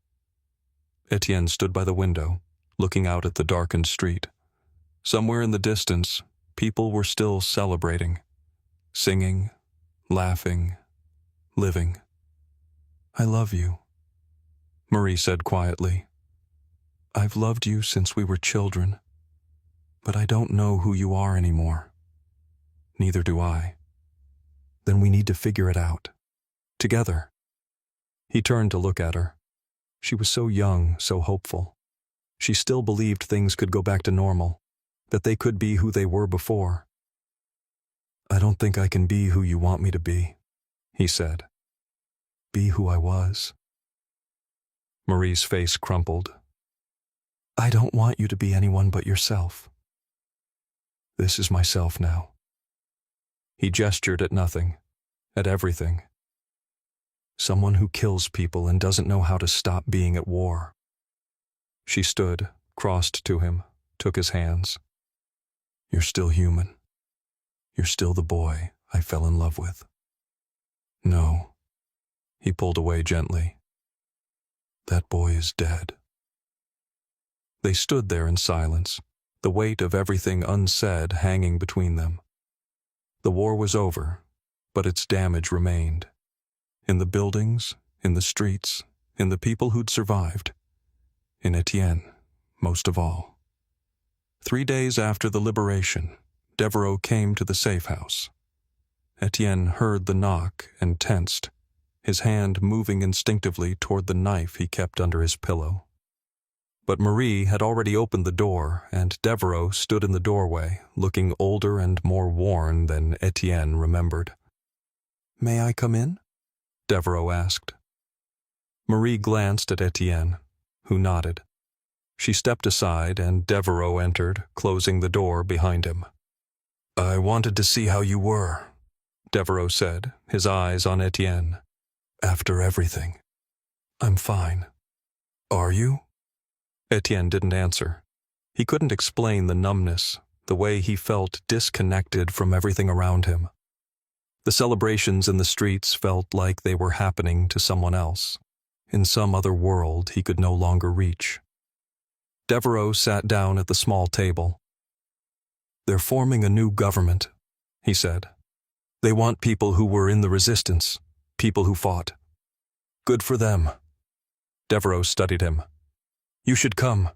Étienne stood by the window, looking out at the darkened street. Somewhere in the distance, people were still celebrating, singing, laughing, living. "I love you," Marie said quietly. "I've loved you since we were children, but I don't know who you are anymore." "Neither do I." "Then we need to figure it out. Together." He turned to look at her. She was so young, so hopeful. She still believed things could go back to normal, that they could be who they were before. "I don't think I can be who you want me to be," he said. "Be who I was." Marie's face crumpled. "I don't want you to be anyone but yourself." "This is myself now." He gestured at nothing, at everything. "Someone who kills people and doesn't know how to stop being at war." She stood, crossed to him, took his hands. "You're still human. You're still the boy I fell in love with." "No." He pulled away gently. "That boy is dead." They stood there in silence, the weight of everything unsaid hanging between them. The war was over, but its damage remained. In the buildings, in the streets, in the people who'd survived. In Étienne, most of all. 3 days after the liberation, Devereaux came to the safe house. Étienne heard the knock and tensed, his hand moving instinctively toward the knife he kept under his pillow. But Marie had already opened the door, and Devereaux stood in the doorway, looking older and more worn than Étienne remembered. "May I come in?" Devereaux asked. Marie glanced at Étienne, who nodded. She stepped aside, and Devereaux entered, closing the door behind him. "I wanted to see how you were," Devereaux said, his eyes on Étienne. "After everything." "I'm fine." "Are you?" Étienne didn't answer. He couldn't explain the numbness, the way he felt disconnected from everything around him. The celebrations in the streets felt like they were happening to someone else, in some other world he could no longer reach. Devereaux sat down at the small table. "They're forming a new government," he said. "They want people who were in the resistance, people who fought. Good for them." Devereaux studied him. "You should come.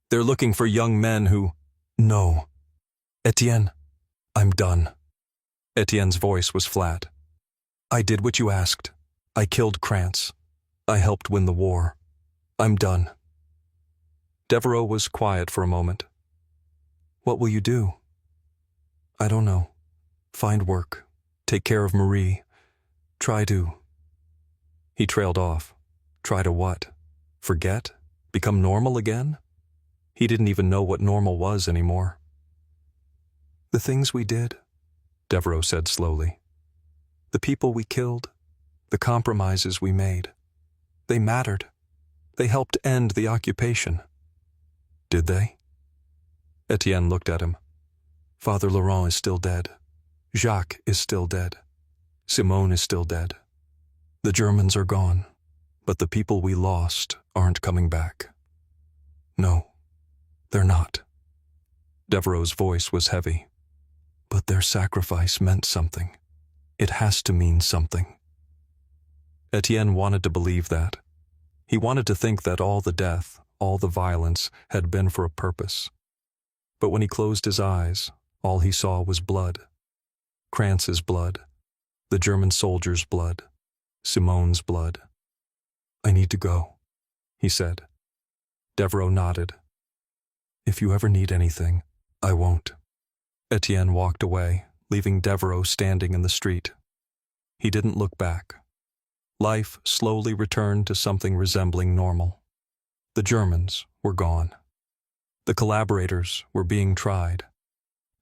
They're looking for young men who—" "No. Étienne, I'm done." Étienne's voice was flat. "I did what you asked. I killed Krantz. I helped win the war. I'm done." Devereaux was quiet for a moment. "What will you do?" "I don't know. Find work. Take care of Marie. Try to—" He trailed off. Try to what? Forget? Become normal again? He didn't even know what normal was anymore. "The things we did," Devereaux said slowly. "The people we killed, the compromises we made. They mattered. They helped end the occupation." "Did they?" Étienne looked at him. "Father Laurent is still dead. Jacques is still dead. Simone is still dead. The Germans are gone, but the people we lost aren't coming back." "No, they're not." Devereaux's voice was heavy. "But their sacrifice meant something. It has to mean something." Étienne wanted to believe that. He wanted to think that all the death, all the violence, had been for a purpose. But when he closed his eyes, all he saw was blood. Krantz's blood, the German soldiers' blood, Simone's blood. "I need to go," he said. Devereaux nodded. "If you ever need anything, I won't." Étienne walked away, leaving Devereaux standing in the street. He didn't look back. Life slowly returned to something resembling normal. The Germans were gone. The collaborators were being tried.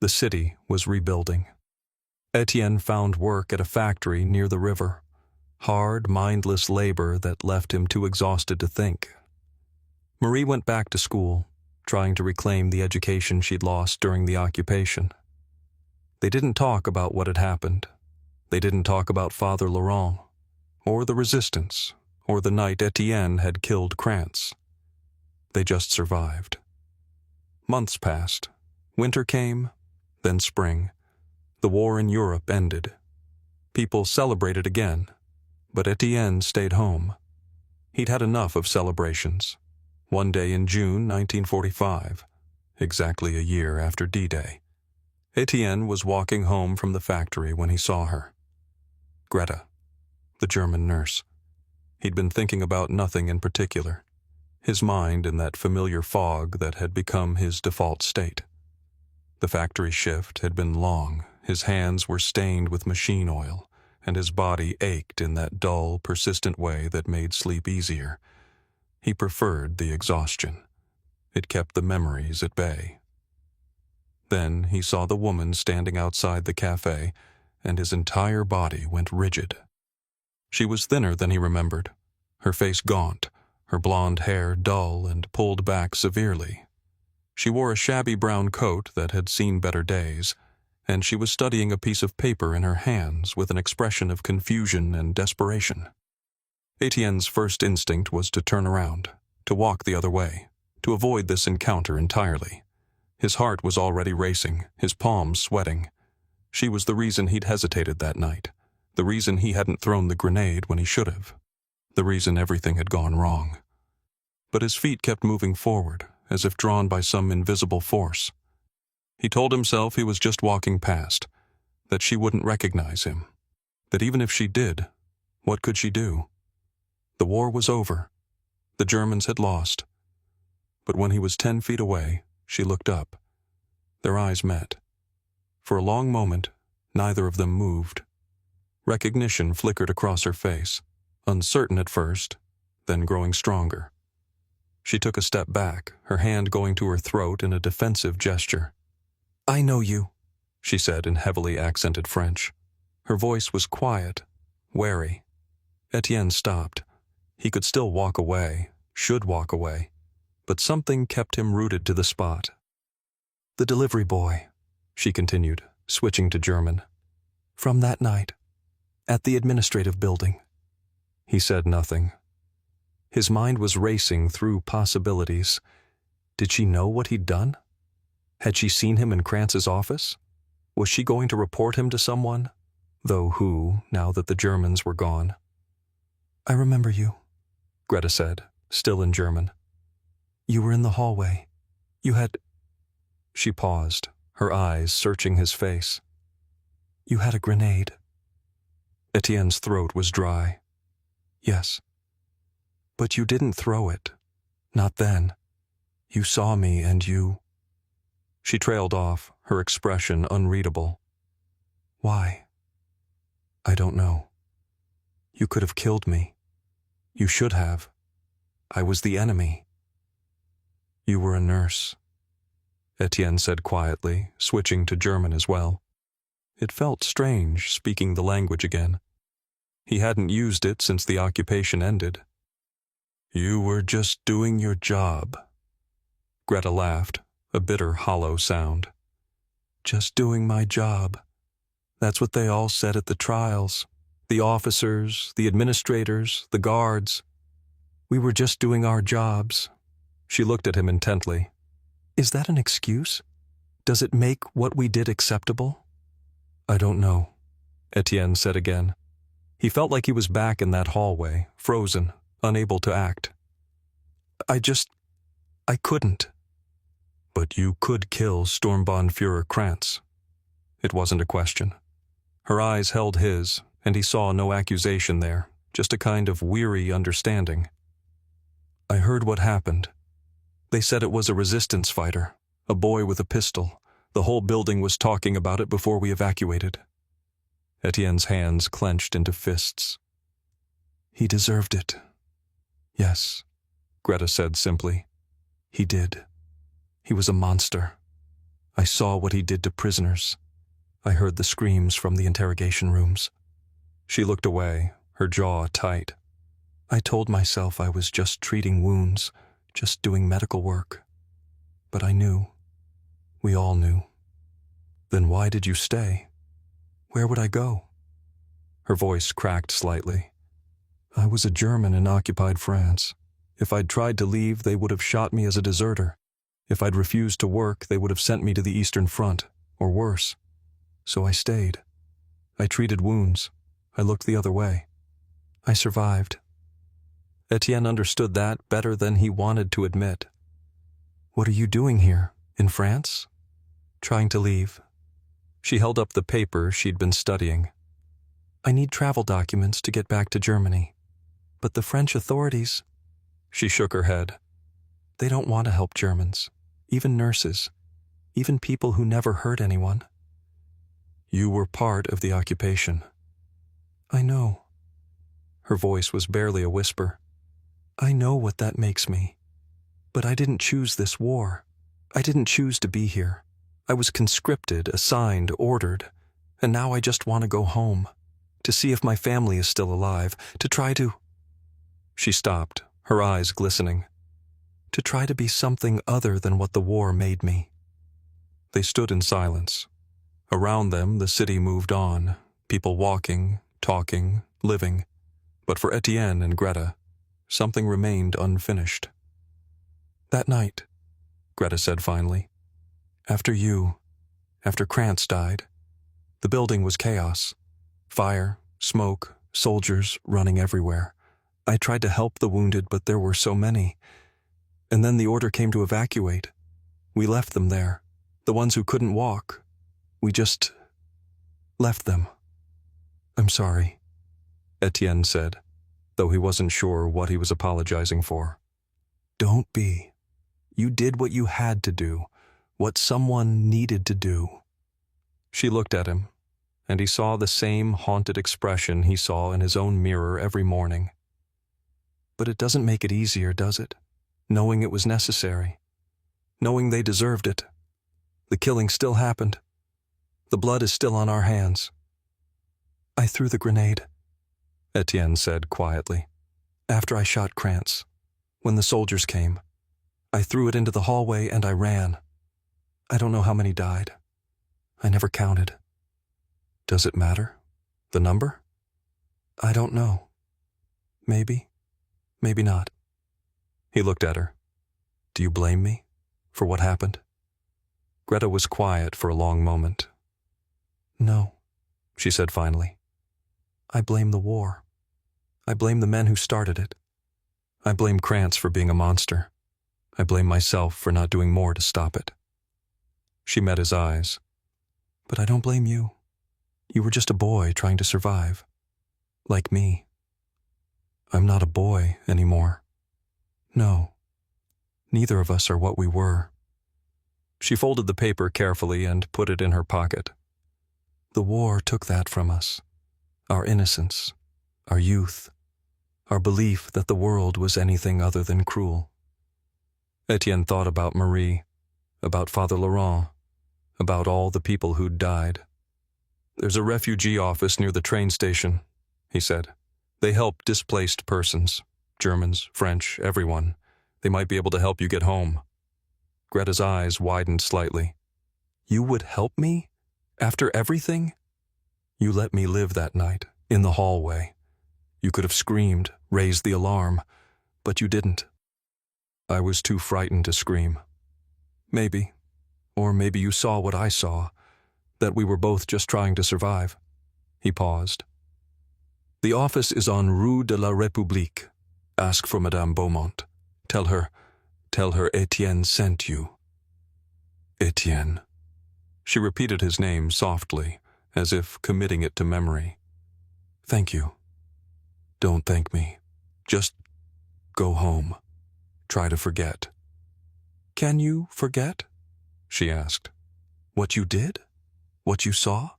The city was rebuilding. Étienne found work at a factory near the river. Hard, mindless labor that left him too exhausted to think. Marie went back to school, trying to reclaim the education she'd lost during the occupation. They didn't talk about what had happened. They didn't talk about Father Laurent, or the resistance, or the night Étienne had killed Krantz. They just survived. Months passed. Winter came, then spring. The war in Europe ended. People celebrated again, but Étienne stayed home. He'd had enough of celebrations. One day in June 1945, exactly a year after D-Day, Étienne was walking home from the factory when he saw her. Greta, the German nurse. He'd been thinking about nothing in particular, his mind in that familiar fog that had become his default state. The factory shift had been long, his hands were stained with machine oil, and his body ached in that dull, persistent way that made sleep easier. He preferred the exhaustion. It kept the memories at bay. Then he saw the woman standing outside the cafe, and his entire body went rigid. She was thinner than he remembered, her face gaunt, her blonde hair dull and pulled back severely. She wore a shabby brown coat that had seen better days, and she was studying a piece of paper in her hands with an expression of confusion and desperation. Étienne's first instinct was to turn around, to walk the other way, to avoid this encounter entirely. His heart was already racing, his palms sweating. She was the reason he'd hesitated that night, the reason he hadn't thrown the grenade when he should have, the reason everything had gone wrong. But his feet kept moving forward, as if drawn by some invisible force. He told himself he was just walking past, that she wouldn't recognize him, that even if she did, what could she do? The war was over. The Germans had lost. But when he was 10 feet away, she looked up. Their eyes met. For a long moment, neither of them moved. Recognition flickered across her face, uncertain at first, then growing stronger. She took a step back, her hand going to her throat in a defensive gesture. "I know you," she said in heavily accented French. Her voice was quiet, wary. Étienne stopped. He could still walk away, should walk away, but something kept him rooted to the spot. "The delivery boy," she continued, switching to German. "From that night, at the administrative building." He said nothing. His mind was racing through possibilities. Did she know what he'd done? Had she seen him in Kranz's office? Was she going to report him to someone? Though who, now that the Germans were gone? "I remember you," Greta said, still in German. "You were in the hallway. You had—" She paused, her eyes searching his face. "You had a grenade." Étienne's throat was dry. "Yes. But you didn't throw it. Not then. You saw me and you—" She trailed off, her expression unreadable. "Why?" "I don't know. You could have killed me. You should have. I was the enemy." "You were a nurse," Étienne said quietly, switching to German as well. It felt strange speaking the language again. He hadn't used it since the occupation ended. "You were just doing your job." Greta laughed, a bitter, hollow sound. "Just doing my job. That's what they all said at the trials. The officers, the administrators, the guards. We were just doing our jobs." She looked at him intently. "Is that an excuse? Does it make what we did acceptable?" "I don't know," Étienne said again. He felt like he was back in that hallway, frozen, unable to act. I couldn't." "But you could kill Sturmbannführer Kranz." It wasn't a question. Her eyes held his, and he saw no accusation there, just a kind of weary understanding. "I heard what happened. They said it was a resistance fighter, a boy with a pistol. The whole building was talking about it before we evacuated." Étienne's hands clenched into fists. "He deserved it." "Yes," Greta said simply. "He did. He was a monster. I saw what he did to prisoners. I heard the screams from the interrogation rooms." She looked away, her jaw tight. "I told myself I was just treating wounds, just doing medical work. But I knew. We all knew." "Then why did you stay? Where would I go?" Her voice cracked slightly. "I was a German in occupied France. If I'd tried to leave, they would have shot me as a deserter. If I'd refused to work, they would have sent me to the Eastern Front, or worse. So I stayed. I treated wounds. I looked the other way. I survived." Étienne understood that better than he wanted to admit. "What are you doing here, in France?" "Trying to leave." She held up the paper she'd been studying. "I need travel documents to get back to Germany. But the French authorities—" She shook her head. "They don't want to help Germans, even nurses, even people who never hurt anyone." "You were part of the occupation." "I know." Her voice was barely a whisper. "I know what that makes me. But I didn't choose this war. I didn't choose to be here. I was conscripted, assigned, ordered, and now I just want to go home, to see if my family is still alive, to try to—" She stopped, her eyes glistening. to try to be something other than what the war made me." They stood in silence. Around them, the city moved on, people walking, talking, living. But for Étienne and Greta, something remained unfinished. "That night," Greta said finally, after Krantz died, the building was chaos. Fire, smoke, soldiers running everywhere. I tried to help the wounded, but there were so many. And then the order came to evacuate. We left them there, the ones who couldn't walk. We just left them." "I'm sorry," Étienne said, though he wasn't sure what he was apologizing for. "Don't be. You did what you had to do, what someone needed to do." She looked at him, and he saw the same haunted expression he saw in his own mirror every morning. "But it doesn't make it easier, does it? Knowing it was necessary. Knowing they deserved it. The killing still happened. The blood is still on our hands." "I threw the grenade," Étienne said quietly. "After I shot Krantz, when the soldiers came. I threw it into the hallway and I ran. I don't know how many died. I never counted." "Does it matter? The number?" "I don't know. Maybe. Maybe not." He looked at her. "Do you blame me for what happened?" Greta was quiet for a long moment. "No," she said finally. "I blame the war. I blame the men who started it. I blame Krantz for being a monster. I blame myself for not doing more to stop it." She met his eyes. "But I don't blame you. You were just a boy trying to survive. Like me." "I'm not a boy anymore." "No. Neither of us are what we were." She folded the paper carefully and put it in her pocket. "The war took that from us. Our innocence, our youth, our belief that the world was anything other than cruel." Étienne thought about Marie, about Father Laurent, about all the people who'd died. "There's a refugee office near the train station," he said. "They help displaced persons, Germans, French, everyone. They might be able to help you get home." Greta's eyes widened slightly. "You would help me? After everything?" "You let me live that night, in the hallway. You could have screamed, raised the alarm, but you didn't." "I was too frightened to scream." "Maybe. Or maybe you saw what I saw, that we were both just trying to survive." He paused. "The office is on Rue de la République. Ask for Madame Beaumont. Tell her Étienne sent you." "Étienne." She repeated his name softly, as if committing it to memory. "Thank you. Don't thank me. Just go home. Try to forget." "Can you forget?" she asked. "What you did? What you saw?"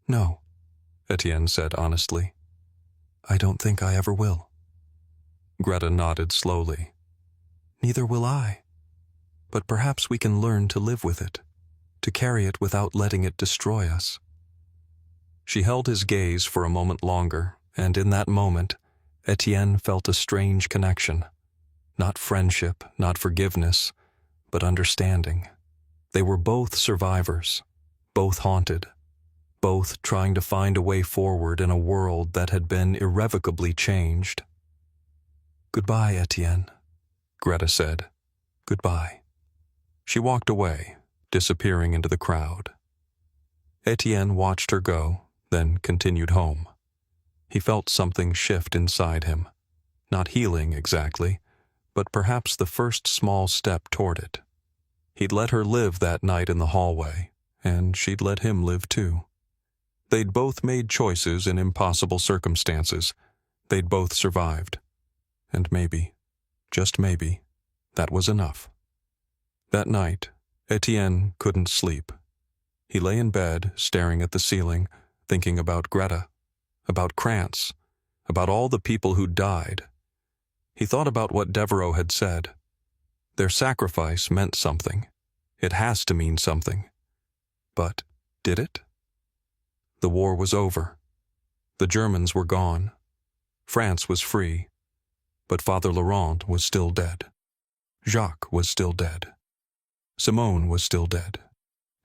"No," Étienne said honestly. "I don't think I ever will." Greta nodded slowly. "Neither will I. But perhaps we can learn to live with it, to carry it without letting it destroy us." She held his gaze for a moment longer, and in that moment, Étienne felt a strange connection. Not friendship, not forgiveness, but understanding. They were both survivors, both haunted, both trying to find a way forward in a world that had been irrevocably changed. "Goodbye, Étienne," Greta said. "Goodbye." She walked away, disappearing into the crowd. Étienne watched her go, then continued home. He felt something shift inside him. Not healing exactly, but perhaps the first small step toward it. He'd let her live that night in the hallway, and she'd let him live too. They'd both made choices in impossible circumstances. They'd both survived. And maybe, just maybe, that was enough. That night, Étienne couldn't sleep. He lay in bed, staring at the ceiling, thinking about Greta, about Krantz, about all the people who'd died. He thought about what Devereaux had said. Their sacrifice meant something. It has to mean something. But did it? The war was over. The Germans were gone. France was free. But Father Laurent was still dead. Jacques was still dead. Simone was still dead.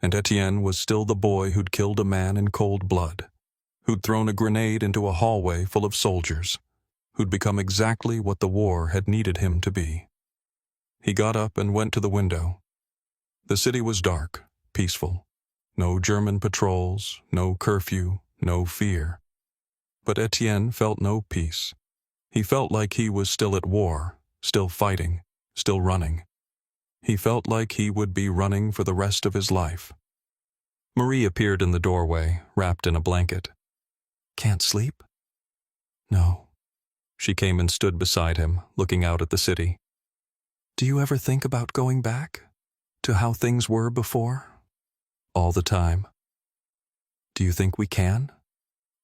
And Étienne was still the boy who'd killed a man in cold blood, who'd thrown a grenade into a hallway full of soldiers, who'd become exactly what the war had needed him to be. He got up and went to the window. The city was dark, peaceful. No German patrols, no curfew, no fear. But Étienne felt no peace. He felt like he was still at war, still fighting, still running. He felt like he would be running for the rest of his life. Marie appeared in the doorway, wrapped in a blanket. "Can't sleep?" "No." She came and stood beside him, looking out at the city. "Do you ever think about going back? To how things were before?" "All the time." "Do you think we can?"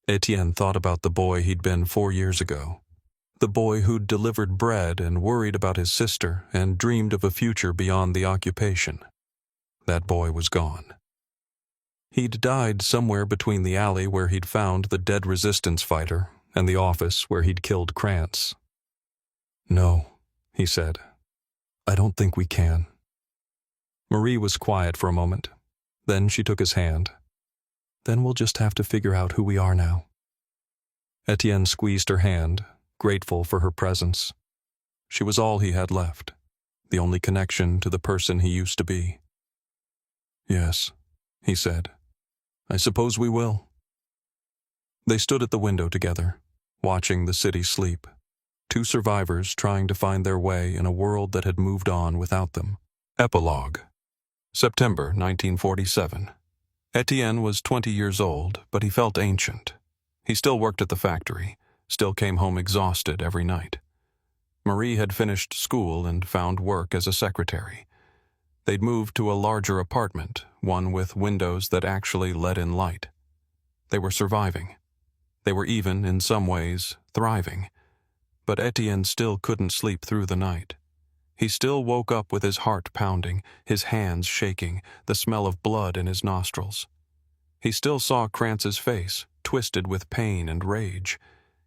Étienne thought about the boy he'd been 4 years ago. The boy who'd delivered bread and worried about his sister and dreamed of a future beyond the occupation. That boy was gone. He'd died somewhere between the alley where he'd found the dead resistance fighter and the office where he'd killed Krantz. "No," he said. "I don't think we can." Marie was quiet for a moment. Then she took his hand. "Then we'll just have to figure out who we are now." Étienne squeezed her hand, grateful for her presence. She was all he had left, the only connection to the person he used to be. "Yes," he said. "I suppose we will." They stood at the window together, watching the city sleep, two survivors trying to find their way in a world that had moved on without them. Epilogue. September 1947. Étienne was 20 years old, but he felt ancient. He still worked at the factory, still came home exhausted every night. Marie had finished school and found work as a secretary. They'd moved to a larger apartment, one with windows that actually let in light. They were surviving. They were even, in some ways, thriving. But Étienne still couldn't sleep through the night. He still woke up with his heart pounding, his hands shaking, the smell of blood in his nostrils. He still saw Krantz's face, twisted with pain and rage.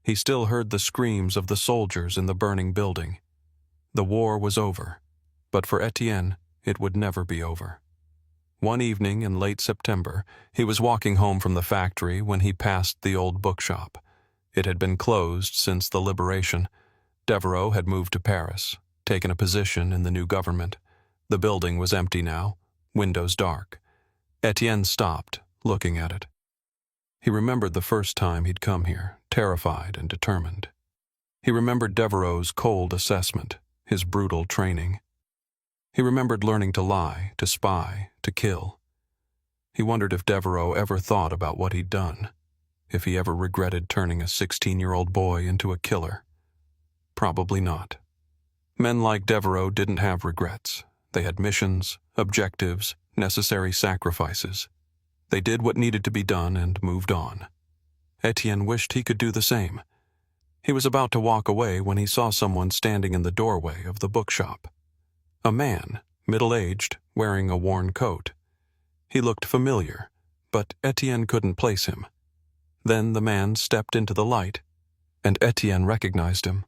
He still heard the screams of the soldiers in the burning building. The war was over, but for Étienne, it would never be over. One evening in late September, he was walking home from the factory when he passed the old bookshop. It had been closed since the liberation. Devereaux had moved to Paris, taken a position in the new government. The building was empty now, windows dark. Étienne stopped, looking at it. He remembered the first time he'd come here, terrified and determined. He remembered Devereaux's cold assessment, his brutal training. He remembered learning to lie, to spy, to kill. He wondered if Devereaux ever thought about what he'd done, if he ever regretted turning a 16-year-old boy into a killer. Probably not. Men like Devereaux didn't have regrets. They had missions, objectives, necessary sacrifices. They did what needed to be done and moved on. Étienne wished he could do the same. He was about to walk away when he saw someone standing in the doorway of the bookshop. A man, middle-aged, wearing a worn coat. He looked familiar, but Étienne couldn't place him. Then the man stepped into the light, and Étienne recognized him.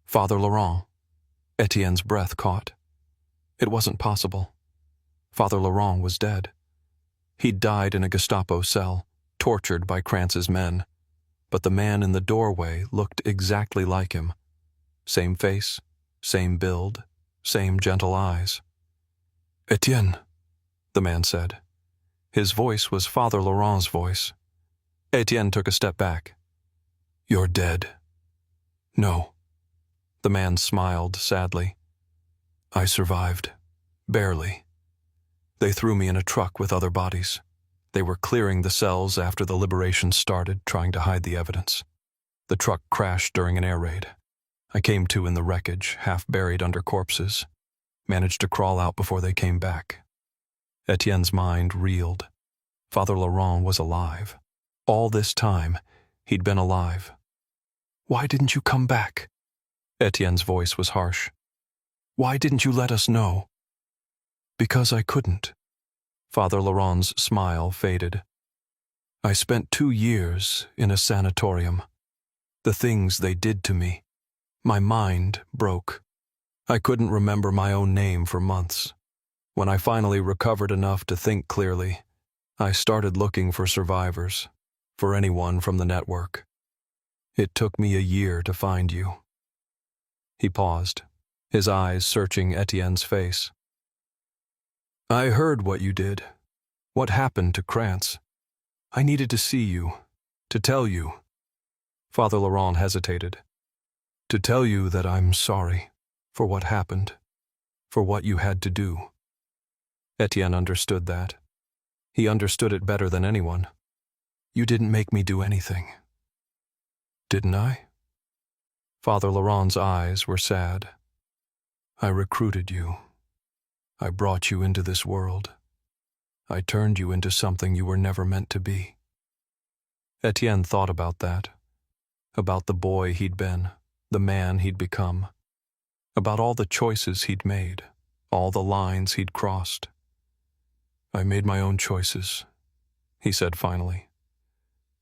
Father Laurent. Étienne's breath caught. It wasn't possible. Father Laurent was dead. He'd died in a Gestapo cell, tortured by Krantz's men. But the man in the doorway looked exactly like him. Same face, same build, same gentle eyes. "Étienne," the man said. His voice was Father Laurent's voice. Étienne took a step back. "You're dead." "No." The man smiled sadly. "I survived. Barely. They threw me in a truck with other bodies. They were clearing the cells after the liberation started, trying to hide the evidence. The truck crashed during an air raid. I came to in the wreckage, half buried under corpses. Managed to crawl out before they came back." Étienne's mind reeled. Father Laurent was alive. All this time, he'd been alive. "Why didn't you come back?" Étienne's voice was harsh. "Why didn't you let us know?" "Because I couldn't." Father Laurent's smile faded. "I spent 2 years in a sanatorium. The things they did to me. My mind broke. I couldn't remember my own name for months. When I finally recovered enough to think clearly, I started looking for survivors, for anyone from the network. It took me a year to find you." He paused, his eyes searching Étienne's face. "I heard what you did, what happened to Krantz. I needed to see you, to tell you." Father Laurent hesitated. "To tell you that I'm sorry for what happened, for what you had to do." Étienne understood that. He understood it better than anyone. "You didn't make me do anything." "Didn't I?" Father Laurent's eyes were sad. "I recruited you. I brought you into this world. I turned you into something you were never meant to be." Étienne thought about that, about the boy he'd been, the man he'd become, about all the choices he'd made, all the lines he'd crossed. "I made my own choices," he said finally.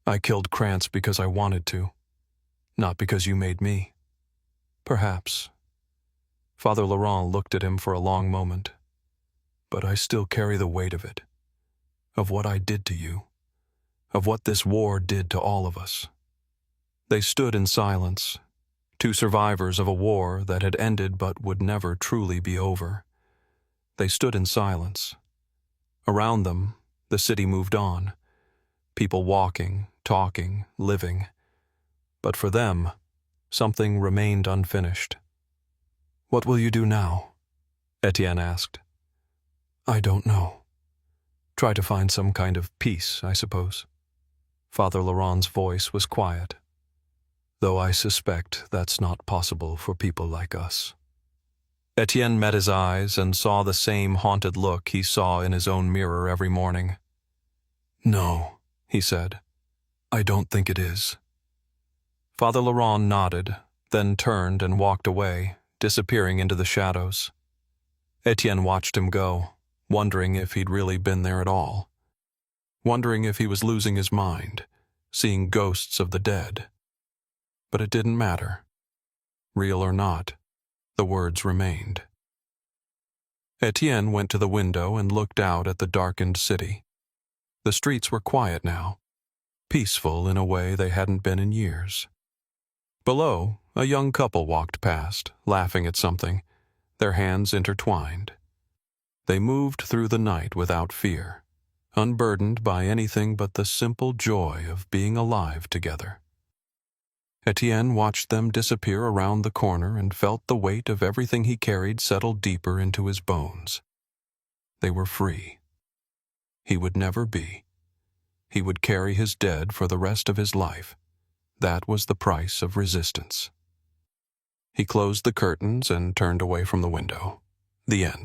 "I killed Krantz because I wanted to, not because you made me. Perhaps." Father Laurent looked at him for a long moment. "But I still carry the weight of it, of what I did to you, of what this war did to all of us." They stood in silence, two survivors of a war that had ended but would never truly be over. They stood in silence. Around them, the city moved on, people walking, talking, living. But for them, something remained unfinished. "What will you do now?" Étienne asked. "I don't know. Try to find some kind of peace, I suppose." Father Laurent's voice was quiet, "though I suspect that's not possible for people like us." Étienne met his eyes and saw the same haunted look he saw in his own mirror every morning. "No," he said. "I don't think it is." Father Laurent nodded, then turned and walked away, disappearing into the shadows. Étienne watched him go, wondering if he'd really been there at all, wondering if he was losing his mind, seeing ghosts of the dead. But it didn't matter. Real or not, the words remained. Étienne went to the window and looked out at the darkened city. The streets were quiet now, peaceful in a way they hadn't been in years. Below, a young couple walked past, laughing at something, their hands intertwined. They moved through the night without fear, unburdened by anything but the simple joy of being alive together. Étienne watched them disappear around the corner and felt the weight of everything he carried settle deeper into his bones. They were free. He would never be. He would carry his dead for the rest of his life. That was the price of resistance. He closed the curtains and turned away from the window. The end.